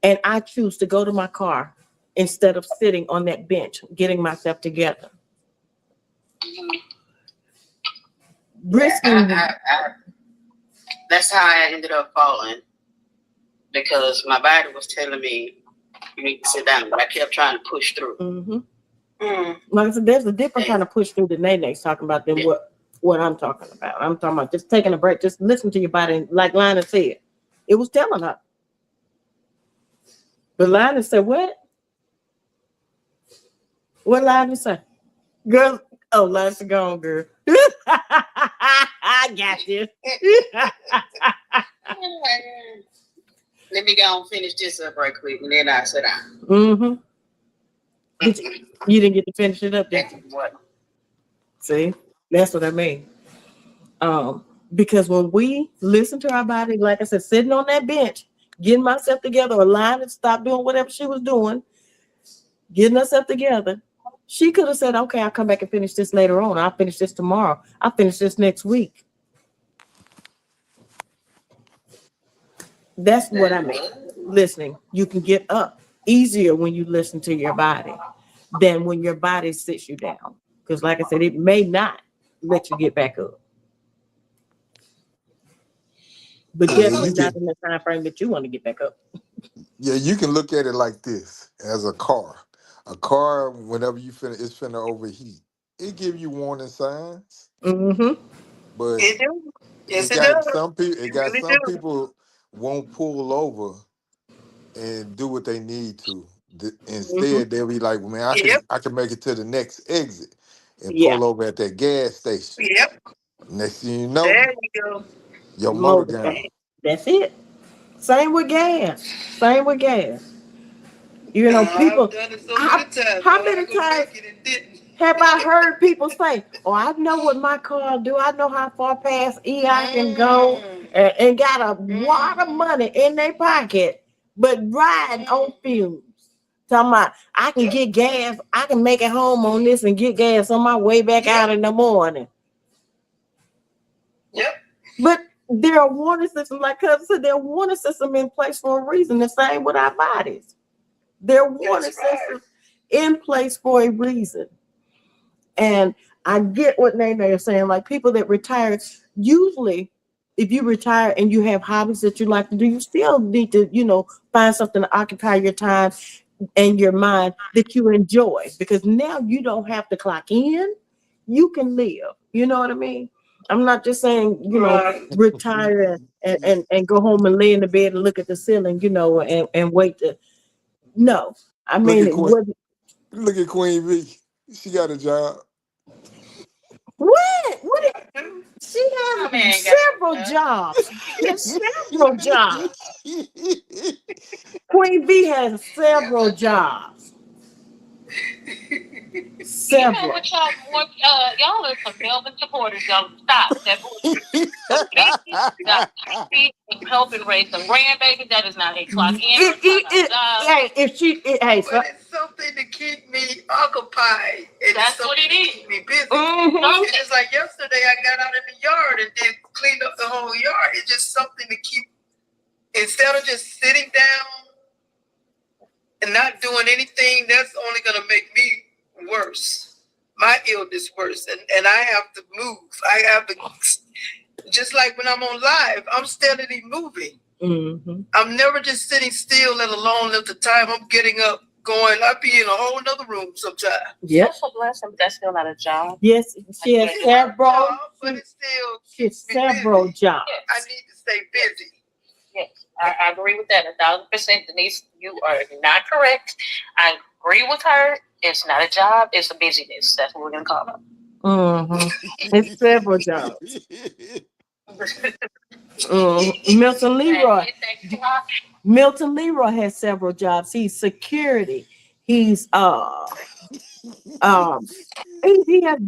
and I choose to go to my car instead of sitting on that bench, getting myself together. Risking. That's how I ended up falling, because my body was telling me you need to sit down, but I kept trying to push through. Like I said, there's a different kind of push through that Nene's talking about than what I'm talking about. I'm talking about just taking a break, just listen to your body. And like Lina said, it was telling her. But Lina said, what? What Lina say? Girl, oh, Lina's gone, girl. I got you. Let me go and finish this up right quick, and then I sit down. You didn't get to finish it up, did you? What? See, that's what I mean. Because when we listen to our body, like I said, sitting on that bench, getting myself together, or lying and stop doing whatever she was doing, getting herself together, she could have said, okay, I'll come back and finish this later on. I'll finish this tomorrow. I'll finish this next week. That's what I mean. Listening. You can get up easier when you listen to your body than when your body sits you down. Because like I said, it may not let you get back up. But definitely not in the time frame that you want to get back up. Yeah, you can look at it like this as a car. A car, whenever it's finna overheat, it give you warning signs. But some people won't pull over and do what they need to. Instead, they'll be like, well, man, I can make it to the next exit and pull over at that gas station. Next thing you know, there you go. Your motor gone. That's it. Same with gas. You know, people. I've done it so many times. How many times have I heard people say, "Oh, I know what my car do. I know how far past E I can go," and got a wad of money in their pocket, but riding on fumes. Talking about, I can get gas. I can make it home on this and get gas on my way back out in the morning. But there are warning systems, like Cousin said, there are warning systems in place for a reason. The same with our bodies. There are warning systems in place for a reason. And I get what Nene is saying. Like people that retire, usually if you retire and you have hobbies that you like to do, you still need to, find something to occupy your time and your mind that you enjoy. Because now you don't have to clock in. You can live. You know what I mean? I'm not just saying, retire and go home and lay in the bed and look at the ceiling, and wait to. No, I mean, look at Queen V. She got a job. What? She has several jobs. She has several jobs. Queen V has several jobs. Several. You know what y'all are some Melvin supporters. Y'all stop. That's helping raise some grandbabies. That is not a clock in. It's something to keep me occupied. That's what it is. Keep me busy. It's like yesterday I got out in the yard and did clean up the whole yard. It's just something to keep, instead of just sitting down and not doing anything, that's only going to make me worse. My illness worse. And I have to move. I have to, just like when I'm on live, I'm steadily moving. I'm never just sitting still, let alone at the time I'm getting up, going, I'll be in a whole nother room sometimes. Yes. That's a blessing, but that's still not a job. Yes, she has several. But it's still she has several jobs. I need to stay busy. Yes, I agree with that 1,000%. Denise, you are not correct. I agree with her. It's not a job. It's a busyness. That's what we're gonna call it. It's several jobs. Milton Leroy. Milton Leroy has several jobs. He's security. He's he has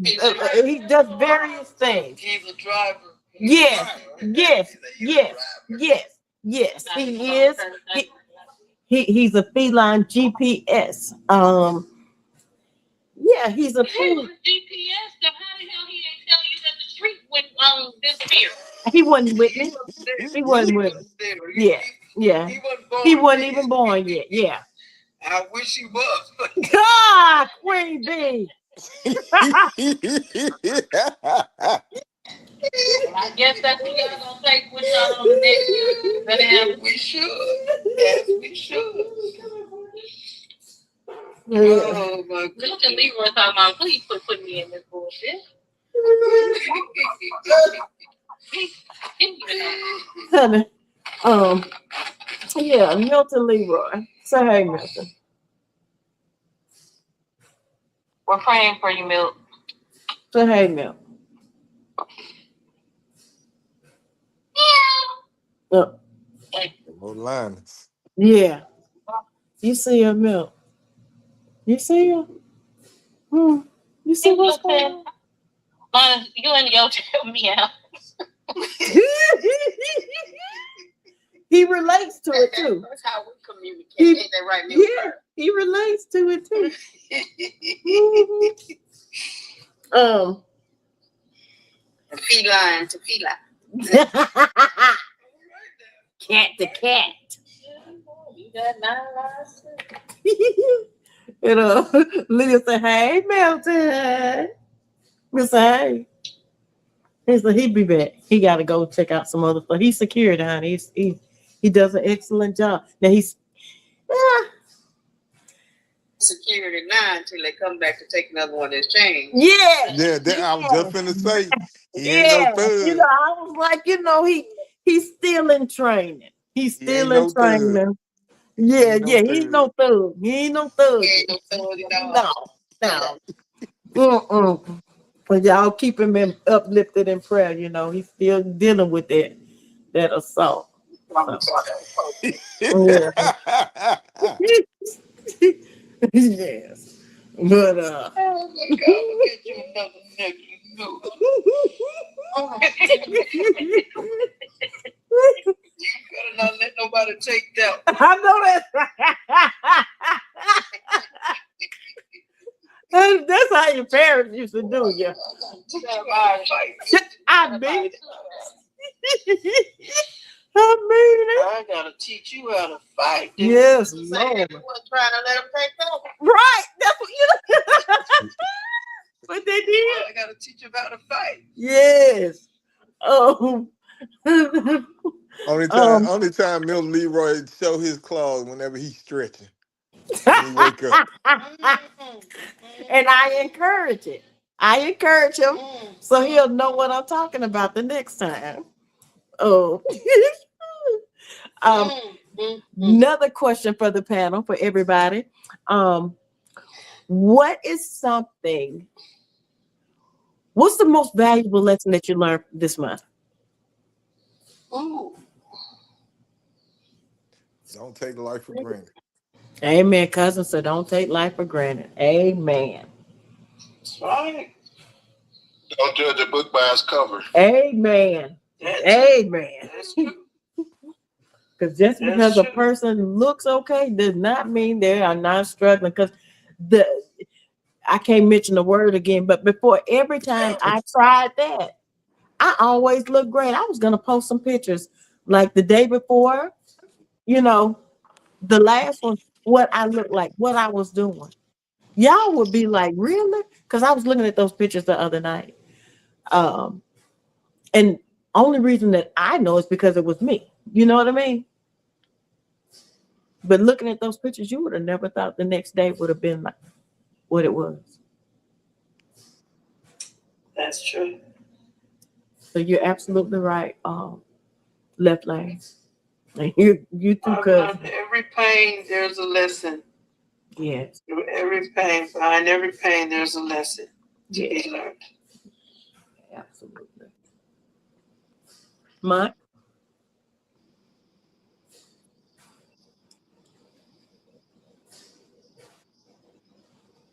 he does various things. He's a driver. Yes, yes, yes, yes, yes. He is. He's a feline GPS. Yeah, he's a food. GPS. Then how the hell he didn't tell you that the street went disappeared? He wasn't with me. He wasn't with me. Yeah, yeah. He wasn't even born yet. Yeah. I wish he was. God, Queen B. I guess that's what y'all gonna take with y'all on the next year. Better have We should. Yes, we should. Oh my God. Look at Leroy talking about, please put me in this bullshit. Honey, yeah, Milton Leroy. Say hey, Milton. We're praying for you, Milt. Say hey, Milton. No lines. Yeah. You see her, Milton? You see her? You see what's going on? You and yo tell me out. He relates to it too. That's how we communicate. Ain't that right, Milton? Yeah, he relates to it too. Feline to feline. Cat to cat. You got 9 lives. Leah said, hey, Milton. We say, hey. He said he'd be back. He got to go check out some other stuff. He's security, honey. He does an excellent job. Now he's security now until they come back to take another one that's changed. Yeah. I was just finna say he ain't no thug. You know, I was like, he's still in training. He's still in no training. thug. Yeah, he ain't no thug. He ain't no thug. He ain't no thug, No. But y'all keep him uplifted in prayer. You know, he's still dealing with that assault. Yeah. Yes. But oh my God, I'll get you another necklace. No. You better not let nobody take that. I know that's right. That's how your parents used to do you. I mean it. I gotta teach you how to fight. Yes, Lord. Lord. You wasn't trying to let them take that. Right. That's what you But they did. I gotta teach you how to fight. Yes. Only time Milt Leroy show his claws whenever he's stretching. When he wake up. And I encourage it. I encourage him so he'll know what I'm talking about the next time. Another question for the panel, for everybody. What's the most valuable lesson that you learned this month? Don't take life for granted. Amen, cousin. So don't take life for granted. Amen. That's right. Don't judge a book by its cover. Amen. Amen. That's true. Because just because a person looks okay does not mean they are not struggling. Because I can't mention the word again, but before every time I tried that, I always looked great. I was gonna post some pictures like the day before, the last one, what I looked like, what I was doing. Y'all would be like, really? Because I was looking at those pictures the other night. And only reason that I know is because it was me. You know what I mean? But looking at those pictures, you would have never thought the next day would have been like what it was. That's true. So you're absolutely right, Left Lane. And you too, cuz. Every pain, there's a lesson. Yes. Through every pain, behind every pain, there's a lesson to be learned. Absolutely. Mike?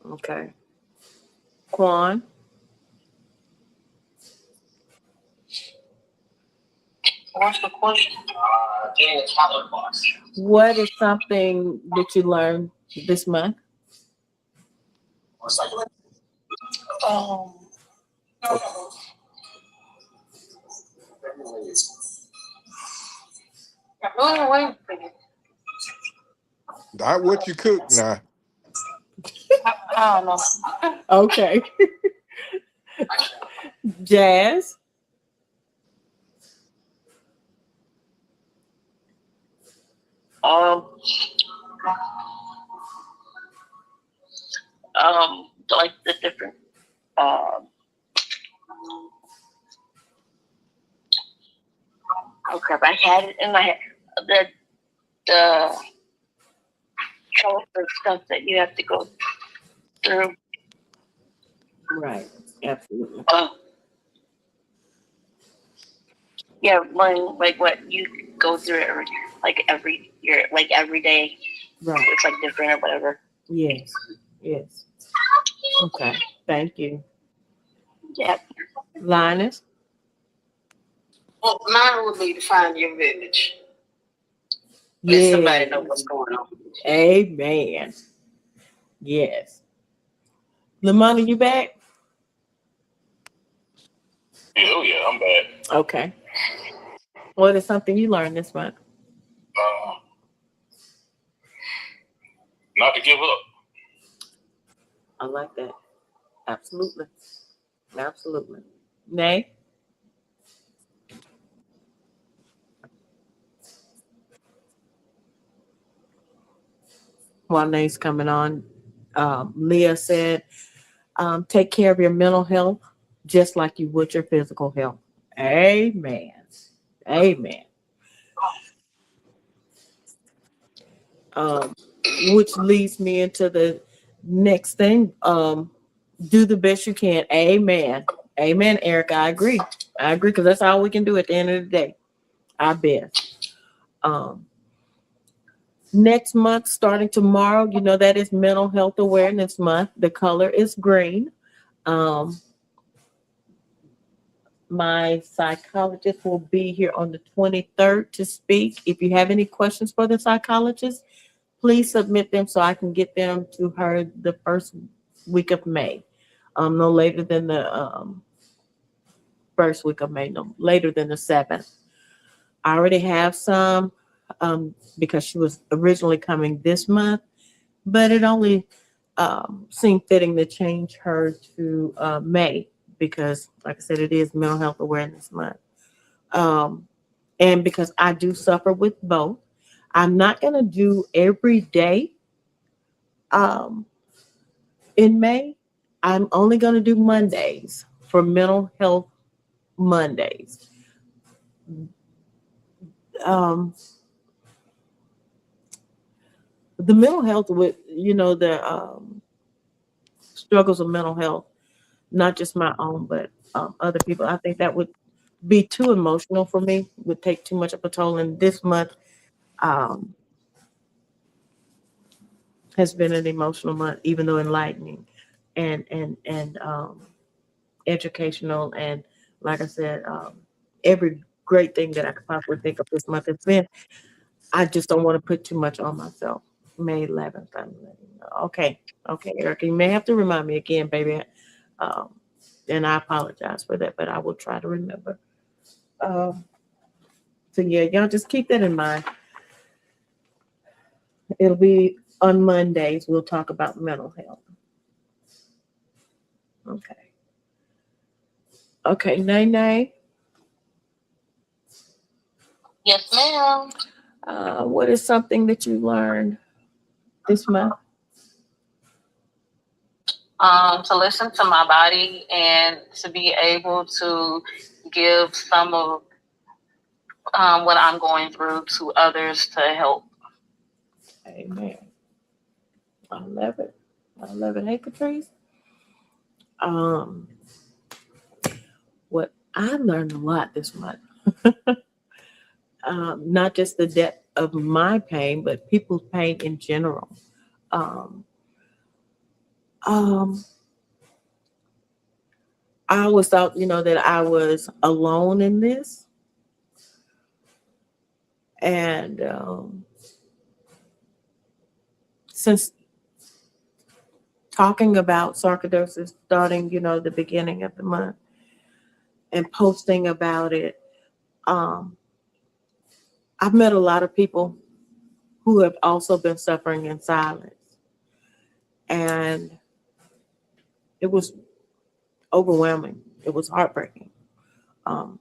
Okay. Quan? What's the question? Getting a calendar box. What is something that you learned this month? Um, Oh, wait a minute. Not what you cook now. I don't know. Okay. Jazz? Um, like the different, oh crap, I had it in my head. The childhood stuff that you have to go through. Right. Absolutely. Yeah, learning like what you go through every year, like every day. Right. It's like different or whatever. Yes. Yes. Okay. Thank you. Yeah. Linus? Well, mine would be to find your village. let Yes. somebody know what's going on. Amen. Yes. Lamont, you back? Oh yeah, I'm back. Okay. What is something you learned this month? Not to give up. I like that. Absolutely. Absolutely. Nay? While Nay's coming on, Leah said, take care of your mental health just like you would your physical health. Amen. Amen. Which leads me into the next thing. Do the best you can. Amen. Amen, Eric. I agree. I agree because that's all we can do at the end of the day. Our best. Next month, starting tomorrow, you know that is Mental Health Awareness Month. The color is green. My psychologist will be here on the 23rd to speak. If you have any questions for the psychologist, please submit them so I can get them to her the first week of May. No later than the first week of May, no later than the 7th. I already have some because she was originally coming this month, but it only seemed fitting to change her to May because, like I said, it is Mental Health Awareness Month. And because I do suffer with both, I'm not going to do every day in May. I'm only going to do Mondays for Mental Health Mondays. The mental health with, the struggles of mental health, not just my own, but other people. I think that would be too emotional for me, would take too much of a toll. And this month has been an emotional month, even though enlightening and educational. And like I said, every great thing that I could possibly think of this month has been. I just don't want to put too much on myself. May 11th. Okay. Okay, Erica, you may have to remind me again, baby. Um, and I apologize for that, but I will try to remember. So yeah, y'all just keep that in mind. It'll be on Mondays. We'll talk about mental health. Okay. Okay, Nay. Yes, ma'am. What is something that you learned this month? To listen to my body and to be able to give some of what I'm going through to others to help. Amen. I love it. I love it. Hey, Patrice. Um, what I learned a lot this month. Not just the depth of my pain, but people's pain in general. Um, um, I always thought, that I was alone in this, and since talking about sarcoidosis starting, the beginning of the month and posting about it, um, I've met a lot of people who have also been suffering in silence. And it was overwhelming. It was heartbreaking, to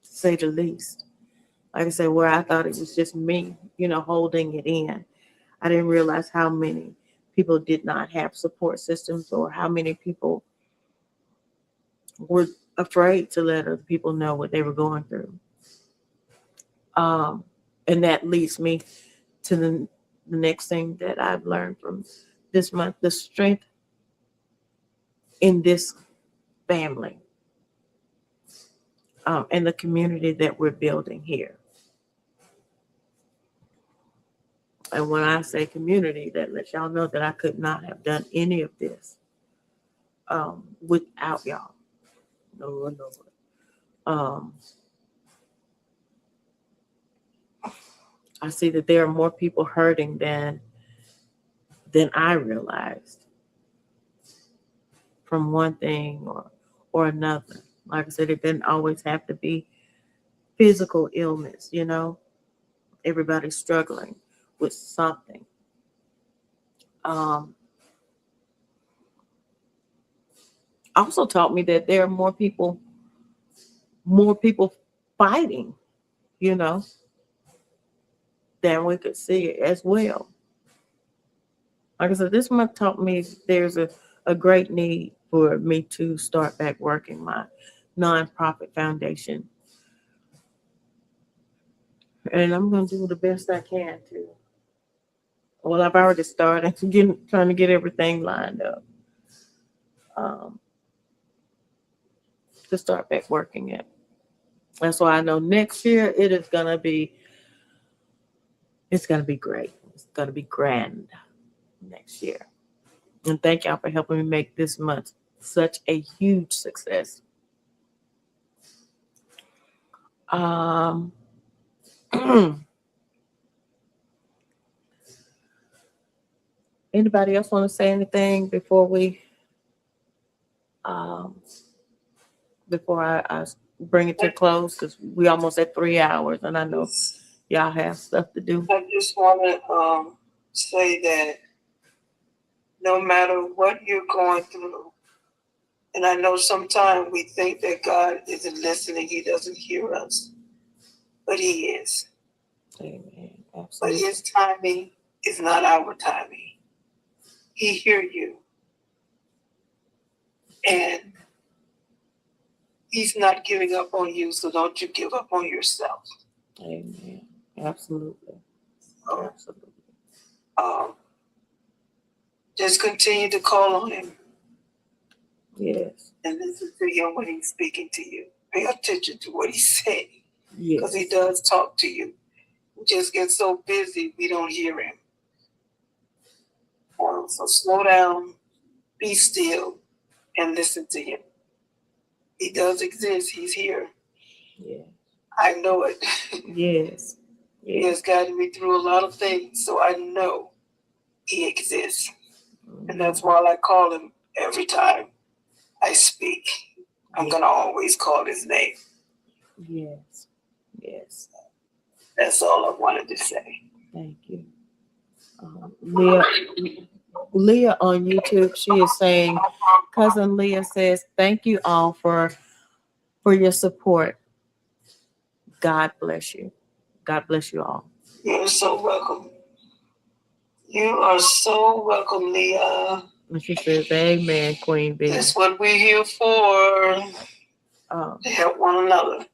say the least. Like I said, where I thought it was just me, holding it in. I didn't realize how many people did not have support systems, or how many people were afraid to let other people know what they were going through. And that leads me to the next thing that I've learned from this month: the strength in this family, and the community that we're building here. And when I say community, that lets y'all know that I could not have done any of this without y'all. No. Um, I see that there are more people hurting than I realized, from one thing or another. Like I said, it didn't always have to be physical illness. Everybody's struggling with something. Also taught me that there are more people fighting, than we could see as well. Like I said, this month taught me there's a great need for me to start back working my nonprofit foundation. And I'm going to do the best I can to. Well, I've already started trying to get everything lined up, to start back working it. And so I know next year it's going to be great. It's going to be grand next year. And thank y'all for helping me make this month such a huge success. Anybody else want to say anything before I bring it to a close? Because we almost at 3 hours, and I know y'all have stuff to do. I just want to say that no matter what you're going through, and I know sometimes we think that God isn't listening, He doesn't hear us, but He is. Amen. But Absolutely. His timing is not our timing. He hears you. And He's not giving up on you, so don't you give up on yourself. Amen. Absolutely. Absolutely. Just continue to call on Him. Yes. And listen to Him when He's speaking to you. Pay attention to what He's saying. Yes. Because He does talk to you. We just get so busy, we don't hear Him. So slow down, be still, and listen to Him. He does exist. He's here. Yeah. I know it. Yes. He has gotten me through a lot of things, so I know He exists. And that's why I call Him every time I speak. I'm going to always call His name. Yes. Yes. That's all I wanted to say. Thank you. Leah on YouTube, she is saying, Cousin Leah says, thank you all for your support. God bless you. God bless you all. You're so welcome. You are so welcome, Leah. And she says, amen, Queen B. That's what we're here for, to help one another.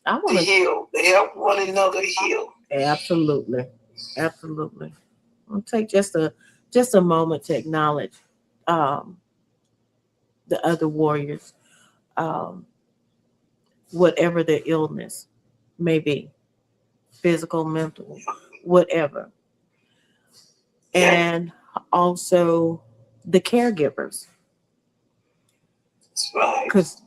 I want to heal, to help one another heal. Absolutely. Absolutely. I'll take just a moment to acknowledge um, the other warriors, um, whatever their illness may be, physical, mental, whatever. And also the caregivers. That's right. Because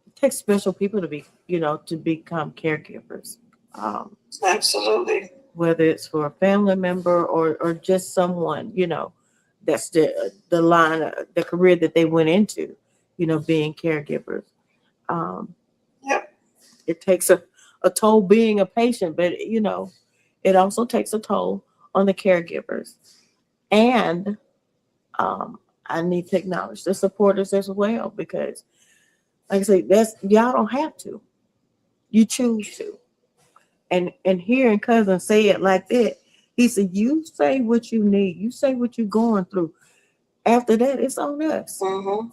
it takes special people to be, to become caregivers. Absolutely. Whether it's for a family member or just someone, that's the line, the career that they went into, being caregivers. Um, Yep. It takes a toll being a patient, but it also takes a toll on the caregivers. And I need to acknowledge the supporters as well, because like I say, y'all don't have to. You choose to. And hearing cousin say it like that, he said, you say what you need, you say what you're going through. After that, it's on us. Mm-hmm.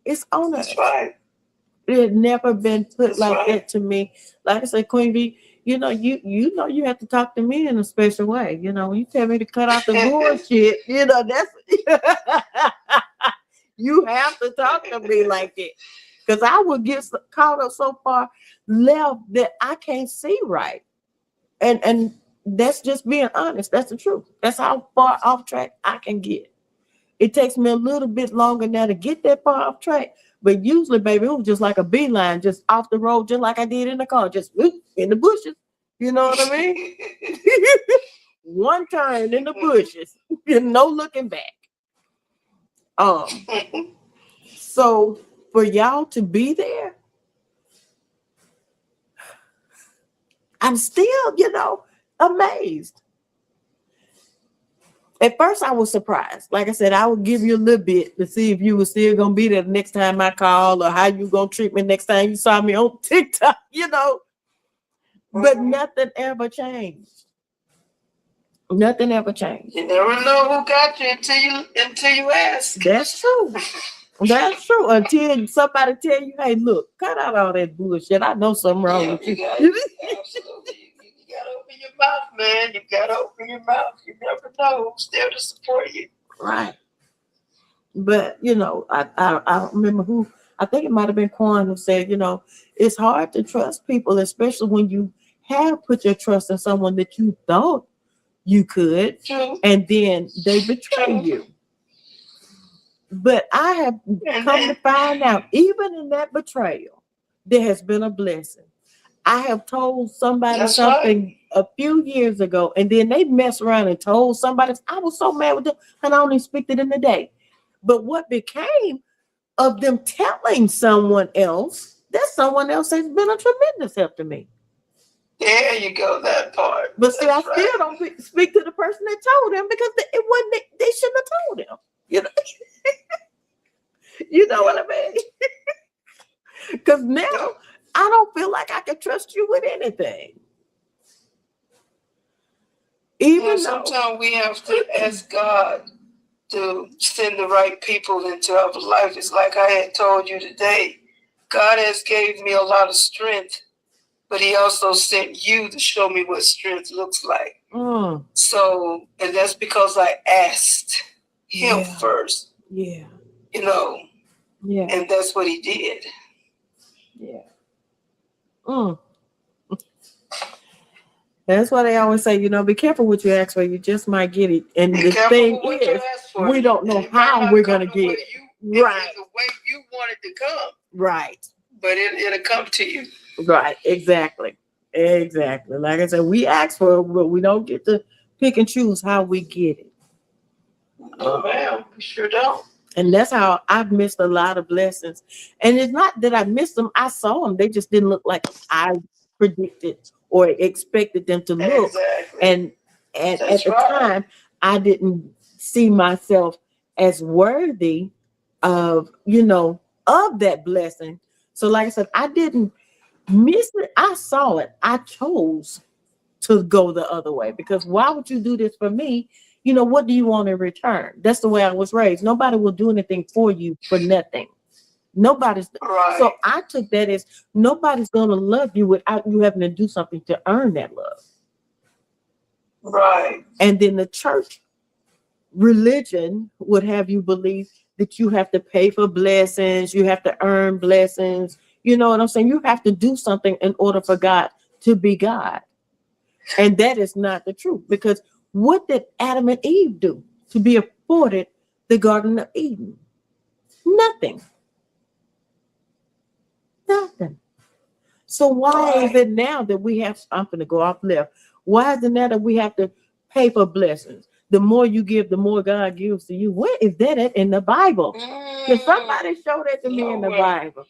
It's on us. That's right. It had never been put That's like right. that to me. Like I said, Queen B, you have to talk to me in a special way. When you tell me to cut out the bullshit, that's you have to talk to me like that. Because I would get caught up so far left that I can't see right. And that's just being honest. That's the truth. That's how far off track I can get. It takes me a little bit longer now to get that far off track. But usually, baby, it was just like a beeline, just off the road, just like I did in the car, just whoop, in the bushes. You know what I mean? One turn in the bushes, no looking back. So for y'all to be there, I'm still, amazed. At first, I was surprised. Like I said, I would give you a little bit to see if you were still going to be there the next time I call, or how you going to treat me next time you saw me on TikTok, But nothing ever changed. Nothing ever changed. You never know who got you until you ask. That's true. That's true. Until somebody tell you, hey, look, cut out all that bullshit. I know something wrong with you. Absolutely. You gotta open your mouth, man. You gotta open your mouth. You never know who's there to support you. Right. But I remember who, I think it might have been Quan, who said, it's hard to trust people, especially when you have put your trust in someone that you thought you could. True. And then they betray you. But I have come to find out, even in that betrayal, there has been a blessing. I have told somebody something a few years ago, and then they mess around and told somebody. I was so mad with them, and I only speak to them today. But what became of them telling someone else, that someone else has been a tremendous help to me. There you go, that part. But see, I still don't speak to the person that told them, because it wasn't. They shouldn't have told them. You know what I mean? Because now I don't feel like I can trust you with anything. Even sometimes we have to ask God to send the right people into our life. It's like I had told you today. God has gave me a lot of strength, but he also sent you to show me what strength looks like. So, and that's because I asked him first. Yeah. Yeah. And that's what he did. Yeah. That's why they always say, be careful what you ask for. You just might get it. And the thing is, we don't know how we're going to get it. Right. The way you want it to come. Right. But it'll come to you. Right. Exactly. Like I said, we ask for it, but we don't get to pick and choose how we get it. No, ma'am. We sure don't. And that's how I've missed a lot of blessings. And it's not that I missed them. I saw them. They just didn't look like I predicted or expected them to look. Exactly. And at the time, I didn't see myself as worthy of, of that blessing. So like I said, I didn't miss it. I saw it. I chose to go the other way, because why would you do this for me? What do you want in return? That's the way I was raised. Nobody will do anything for you for nothing. Nobody's. Right. So I took that as nobody's going to love you without you having to do something to earn that love. Right. And then the church religion would have you believe that you have to pay for blessings, you have to earn blessings. You know what I'm saying? You have to do something in order for God to be God. And that is not the truth, because what did Adam and Eve do to be afforded the Garden of Eden? Nothing. Nothing. So why is it now that we have, I'm going to go off left. Why is it now that we have to pay for blessings? The more you give, the more God gives to you. Where is that at in the Bible? Can somebody show that to me in the Bible?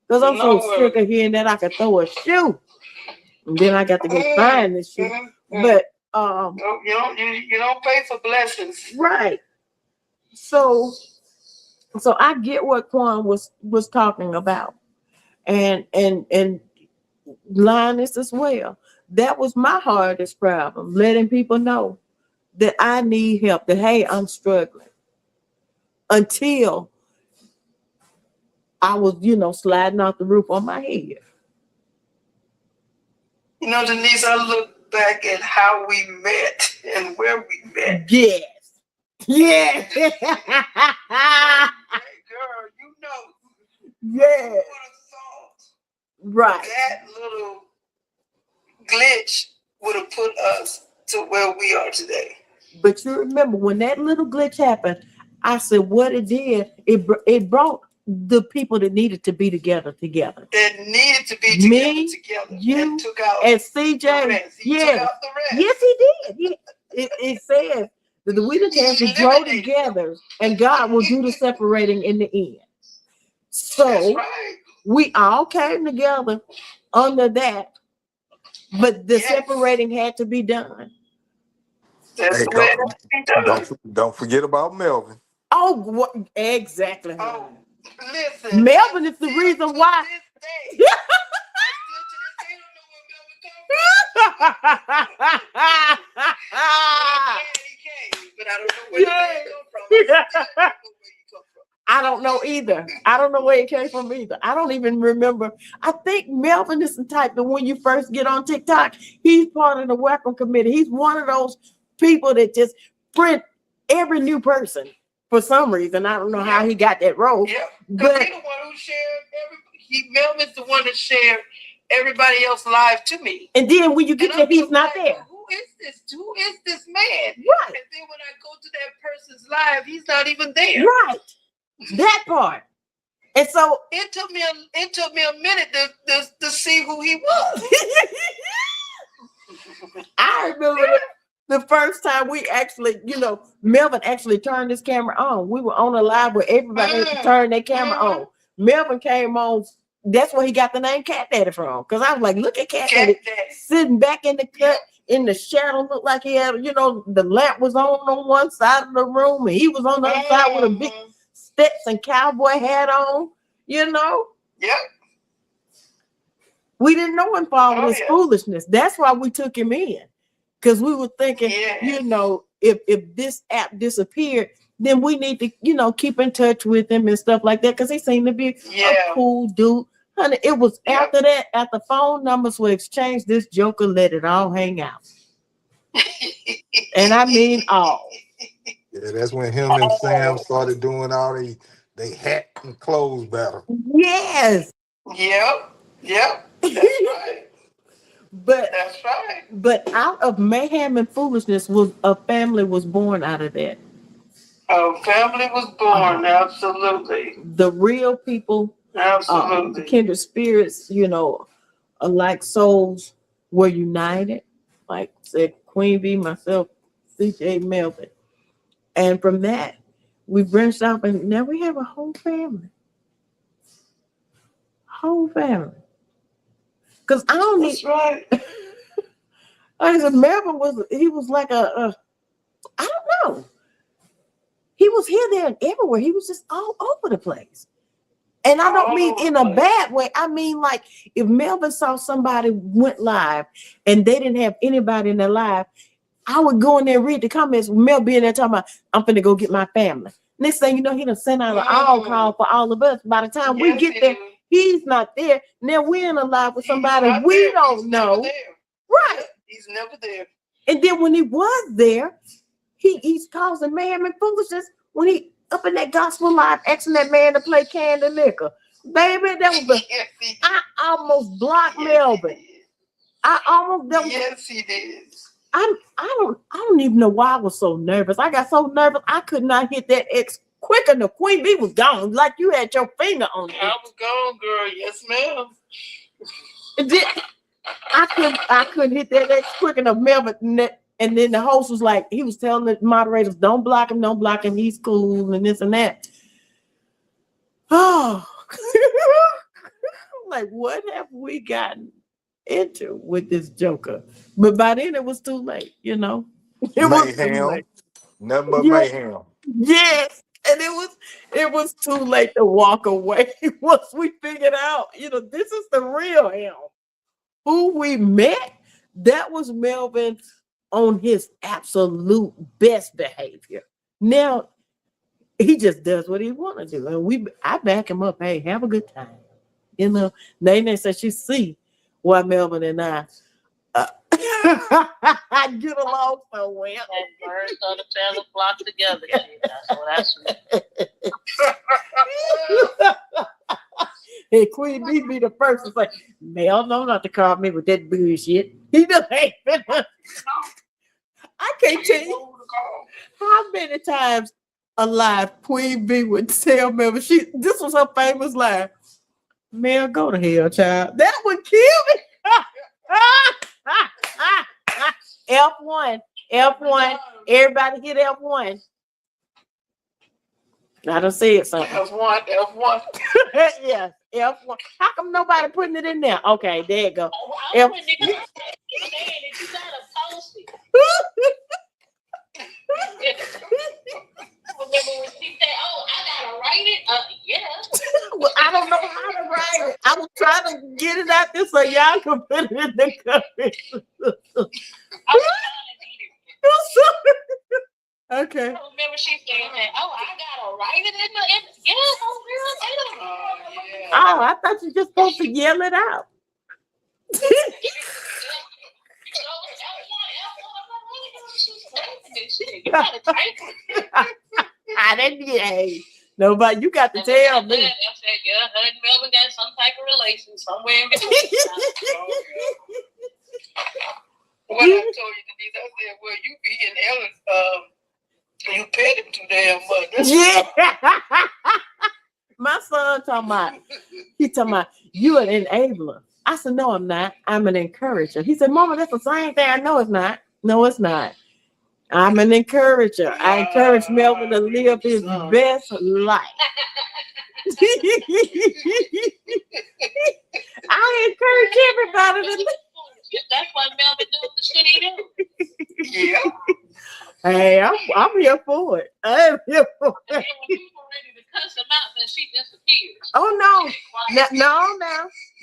Because I'm so sick of hearing that I could throw a shoe. And then I got to go find this shoe. But you don't pay for blessings. right. So I get what Quan was talking about. And Linus as well. That was my hardest problem, letting people know that I need help, that hey, I'm struggling. Until I was, sliding off the roof on my head. Denise, I look back at how we met and where we met. Yes. Yes. Hey, girl, Yeah. who would have thought Right. that little glitch would have put us to where we are today? But you remember when that little glitch happened, I said what it did, it brought the people that needed to be together. That needed to be Me, together. you, and took out and CJ. the rest. He took out the rest. Yes, he did. It says that we just have to grow together, and God will do the separating in the end. So That's right. we all came together under that, but the separating had to be done. That's Hey, the way it has to be done. don't forget about Melvin. Oh, what exactly? Oh, listen. Melvin is the reason why. But I don't know where it come from. I don't know either. I don't know where it came from either. I don't even remember. I think Melvin is the type that when you first get on TikTok, he's part of the welcome committee. He's one of those people that just print every new person for some reason. I don't know how he got that role. Yeah, but he's the one who shared Melvin's the one that shared everybody else's live to me. And then when you get there, he's not there. Who is this? Who is this man? Right. And then when I go to that person's live, he's not even there. Right. That part. And so it took me a minute to see who he was. I remember the first time we actually, Melvin actually turned his camera on. We were on a live where everybody had to turn their camera on. Melvin came on. That's where he got the name Cat Daddy from. Because I was like, look at Cat Daddy sitting back in the cut in the shadow, looked like he had, the lamp was on one side of the room and he was on the other side with a big Stetson cowboy hat on, Yep. We didn't know him for all his foolishness. That's why we took him in. Because we were thinking, if this app disappeared, then we need to, keep in touch with him and stuff like that. Because he seemed to be a cool dude. Honey, it was after that, after phone numbers were exchanged, this joker let it all hang out. And I mean all. Yeah, that's when him and Sam started doing all they hat and clothes battle. Yes. Yep. That's right. That's right. But out of mayhem and foolishness a family was born out of that. A family was born, absolutely. The real people, absolutely. The kindred spirits, alike souls were united. Like said Queen B, myself, CJ, Melvin. And from that, we branched off and now we have a whole family. Whole family. Because I don't That's right. I said Melvin was like I don't know. He was here, there, and everywhere. He was just all over the place. And I don't mean in a bad way. I mean, like, if Melvin saw somebody went live and they didn't have anybody in their live, I would go in there and read the comments. Mel being there talking about, I'm finna go get my family. Next thing you know, he done sent out an all call for all of us. By the time we get there, he's not there. Now we're in a line with somebody we don't know. Right. He's never there. And then when he was there, he's causing mayhem and foolishness when he up in that gospel live asking that man to play Candy Liquor. Baby, that was I almost blocked Melvin. Yes, he did. I don't even know why I was so nervous. I got so nervous I could not hit that X quick enough. Queen B was gone, like you had your finger on it. I was gone, girl. Yes, ma'am. And then I couldn't hit that X quick enough, Melvin. And then the host was like, he was telling the moderators, don't block him, he's cool, and this and that. Oh, like what have we gotten into with this joker? But by then it was too late, you know. It was too late. Nothing but mayhem. Yes, and it was too late to walk away once we figured out, you know, this is the real him. Who we met, that was Melvin on his absolute best behavior. Now he just does what he want to do, and I back him up. Hey, have a good time. You know, Nene said she see why Melvin and I get along so well. And birds of the feather flock together. That's what And Queen B be the first to say, Mel, no, not to call me with that bullshit. He just ain't finna. I can't tell you how many times alive Queen B would tell Mel, this was her famous line. Mel, go to hell, child. That would kill me. F1. Everybody hit F1. I done said something. F1. Yes, F1. How come nobody putting it in there? Okay, there you go. I'm putting it in there. You gotta post it. Remember when she said, "Oh, I gotta write it"? Yeah. Well, I don't know how to write it. I was trying to get it out there so y'all can put it in the comments. I was trying to get it. Okay. I remember she saying that. Oh, I gotta write it in the. Yeah, Oh, I thought you just supposed to yell it out. I didn't. Hey, nobody. You got to tell me. I said, yeah, her and Melvin got some type of relation somewhere in between. What I told you, Denise, I said, well, you be in Ellis, you pet him too damn much. Yeah. My son talking about you an enabler. I said, no, I'm not. I'm an encourager. He said, Mama, that's the same thing. I know it's not. No, it's not. I'm an encourager. I encourage Melvin to live his best life. I encourage everybody to live. That's why Melvin doing the shit he do. Yeah. Hey, I'm here for it. I'm here for it. And then when you were ready to cuss him out, then she disappears. Oh no.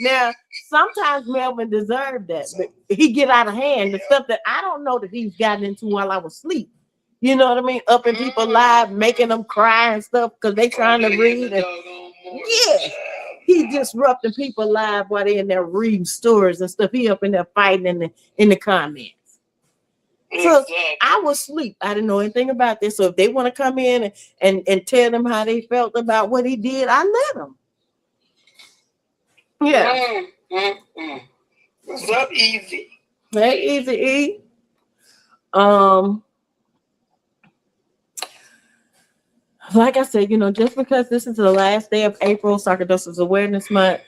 Now, sometimes Melvin deserved that, but he get out of hand. The stuff that I don't know that he's gotten into while I was asleep. You know what I mean? Up in people's lives, making them cry and stuff because they trying to read. And, yeah. He disrupting people's lives while they in there reading stories and stuff. He up in there fighting in the comments. So I was asleep. I didn't know anything about this. So if they want to come in and tell them how they felt about what he did, I let them. Yeah. What's up, Easy? Hey, Easy E. Like I said, just because this is the last day of April, Sarcoidosis Awareness Month,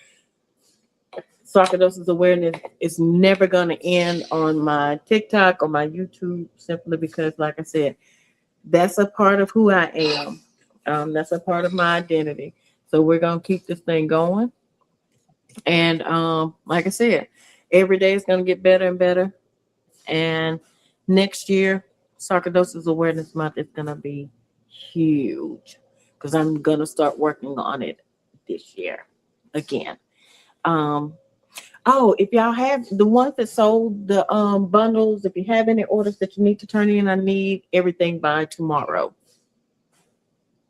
Sarcoidosis Awareness is never going to end on my TikTok or my YouTube, simply because, like I said, that's a part of who I am. That's a part of my identity. So we're going to keep this thing going. And like I said, every day is going to get better and better. And next year, Sarcoidosis Awareness Month is going to be huge because I'm going to start working on it this year again. If y'all have the ones that sold the bundles, if you have any orders that you need to turn in, I need everything by tomorrow.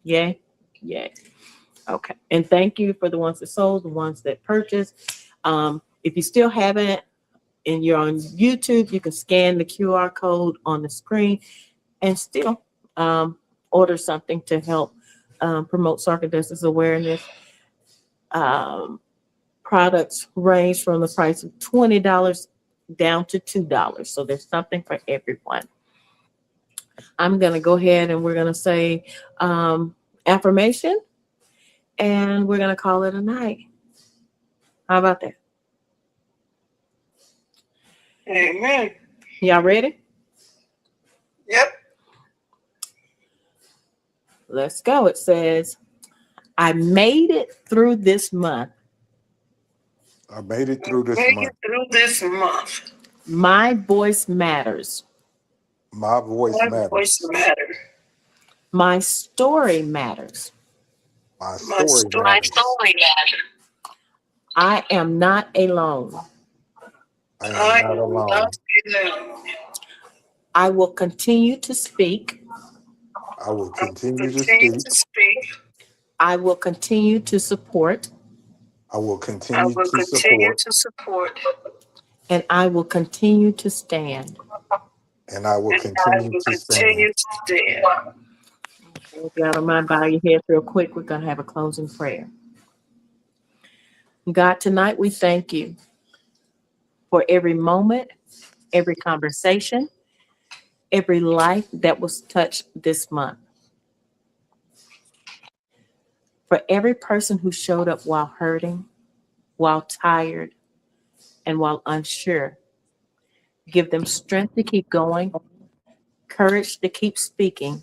Yay? Yay. Okay. And thank you for the ones that sold, the ones that purchased. If you still haven't and you're on YouTube, you can scan the QR code on the screen and still order something to help promote sarcoidosis awareness. Products range from the price of $20 down to $2. So there's something for everyone. I'm going to go ahead and we're going to say affirmation and we're going to call it a night. How about that? Amen. Y'all ready? Yep. Let's go. It says, I made it through this month. I made it through this Make month. it through this month. My voice matters. My voice My matters. voice matters. My story matters. My My story story matters. matters. I am not alone. I am not alone. Not alone. I will continue to speak. I will continue to Continue speak. to speak. I will continue to support. I will I continue will to continue support. to support. And I will continue to stand. And I will And I continue will to continue stand. to stand. If y'all don't mind, bow your heads real quick. We're going to have a closing prayer. God, tonight we thank you for every moment, every conversation, every life that was touched this month. For every person who showed up while hurting, while tired, and while unsure. Give them strength to keep going, courage to keep speaking,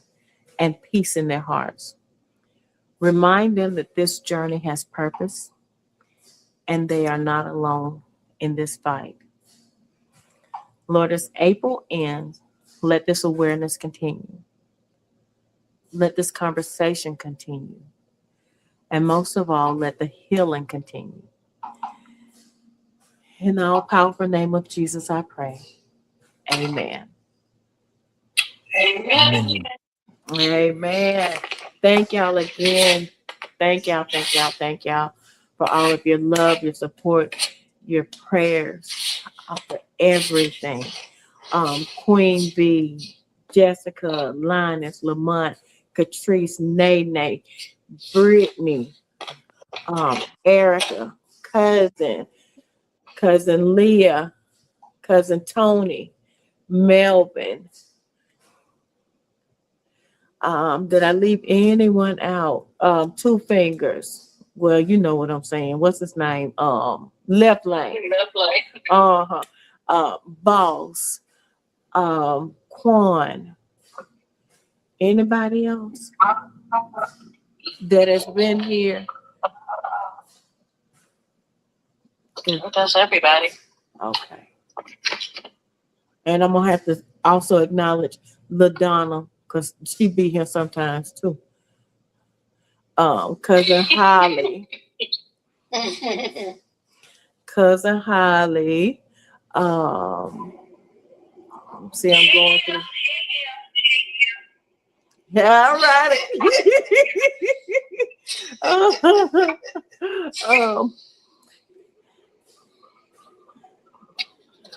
and peace in their hearts. Remind them that this journey has purpose and they are not alone in this fight. Lord, as April ends, let this awareness continue. Let this conversation continue. And most of all, let the healing continue. In the all powerful name of Jesus, I pray. Amen. Amen. Amen. Thank y'all again. Thank y'all for all of your love, your support, your prayers, for everything. Queen B, Jessica, Linus, Lamont, Catrice, Nene, Brittany, Erica, cousin Leah, cousin Tony, Melvin. Did I leave anyone out? Two Fingers. Well, you know what I'm saying. What's his name? Left Lane. Left leg. Boss. Quan. Anybody else that has been here? That's everybody. Okay. And I'm gonna have to also acknowledge LaDonna because she be here sometimes too. Cousin Holly. Cousin Holly. See, I'm going through. Yeah, all right.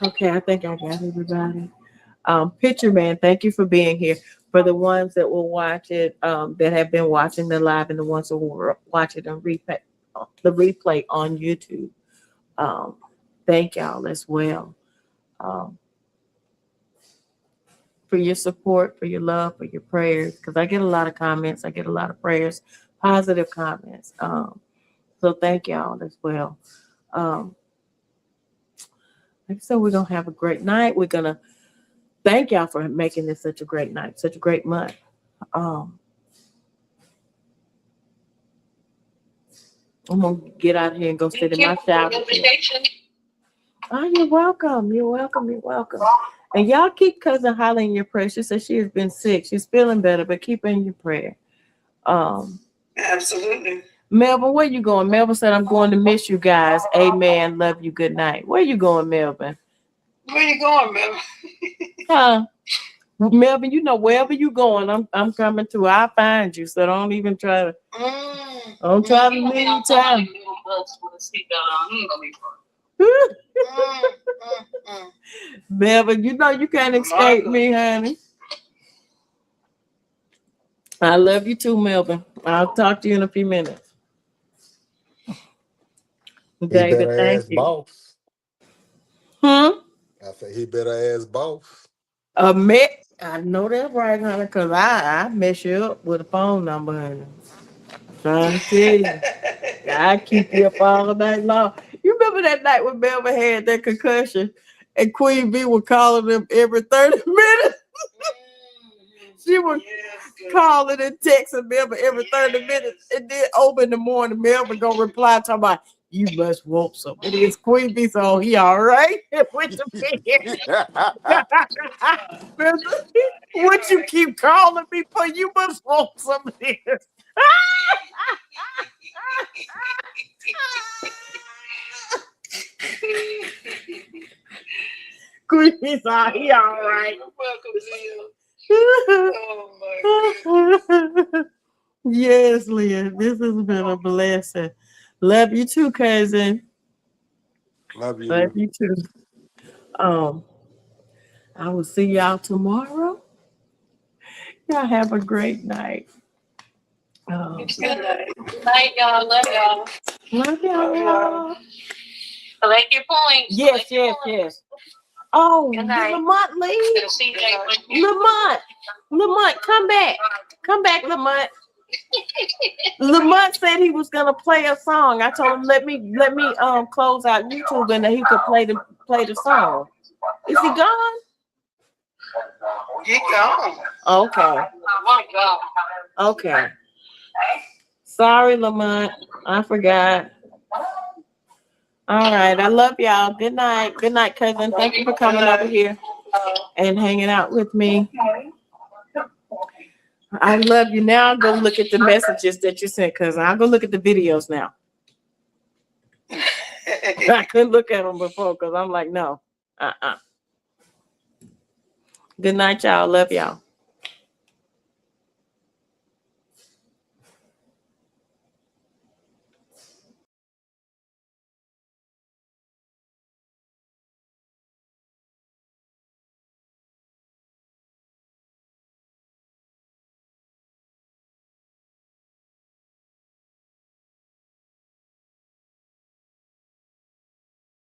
Okay, I think I got everybody. Picture Man, thank you for being here. For the ones that will watch it, that have been watching the live, and the ones that will watch it on the replay on YouTube. Thank y'all as well. For your support, for your love, for your prayers, because I get a lot of comments, I get a lot of prayers, positive comments. So thank y'all as well. So we're gonna have a great night. We're gonna thank y'all for making this such a great night, such a great month. I'm gonna get out here and go sit in my shower. Oh, you're welcome. You're welcome. You're welcome. And y'all keep cousin Holly in your prayer. She said she has been sick. She's feeling better, but keep her in your prayer. Absolutely. Melvin, where you going? Melvin said, I'm going to miss you guys. Amen. Love you. Good night. Where you going, Melvin? Where you going, man? Huh? Melvin, you know, wherever you going, I'm coming to. I'll find you. So don't even try to. Don't try to leave town. Melvin, you know you can't escape me, honey. I love you too, Melvin. I'll talk to you in a few minutes. He David, better thank ask you. boss. I say he better ask boss. I know that's right, honey, because I mess you up with a phone number, honey. Trying to tell you. I keep you up all night long. You remember that night when Melvin had that concussion and Queen B was calling him every 30 minutes? She was calling and texting Melvin every 30 minutes. And then over in the morning, Melvin gonna reply talking about, you must want something. It's Queen B, so he all right with the bed. What you keep calling me for? You must want some of this. Queen B's all, he all right. Oh my God. Yes, Leah. This has been a blessing. Love you too, cousin. Love you. Love you too. I will see y'all tomorrow. Y'all have a great night. Good night, y'all. Love y'all. Love y'all. Collect your points. Yes, yes, yes. Oh, Good night. Lamont leave. Lamont, come back. Come back, Lamont. Lamont said he was gonna play a song. I told him let me close out YouTube and then he could play the song. Is he gone? He gone. Okay. Oh my God. Okay. Sorry, Lamont. I forgot. All right. I love y'all. Good night. Good night, cousin. Thank you for coming over here and hanging out with me. I love you. Now I'll go look at the messages that you sent, cousin. I'll go look at the videos now. I couldn't look at them before because I'm like, no. Good night, y'all. Love y'all.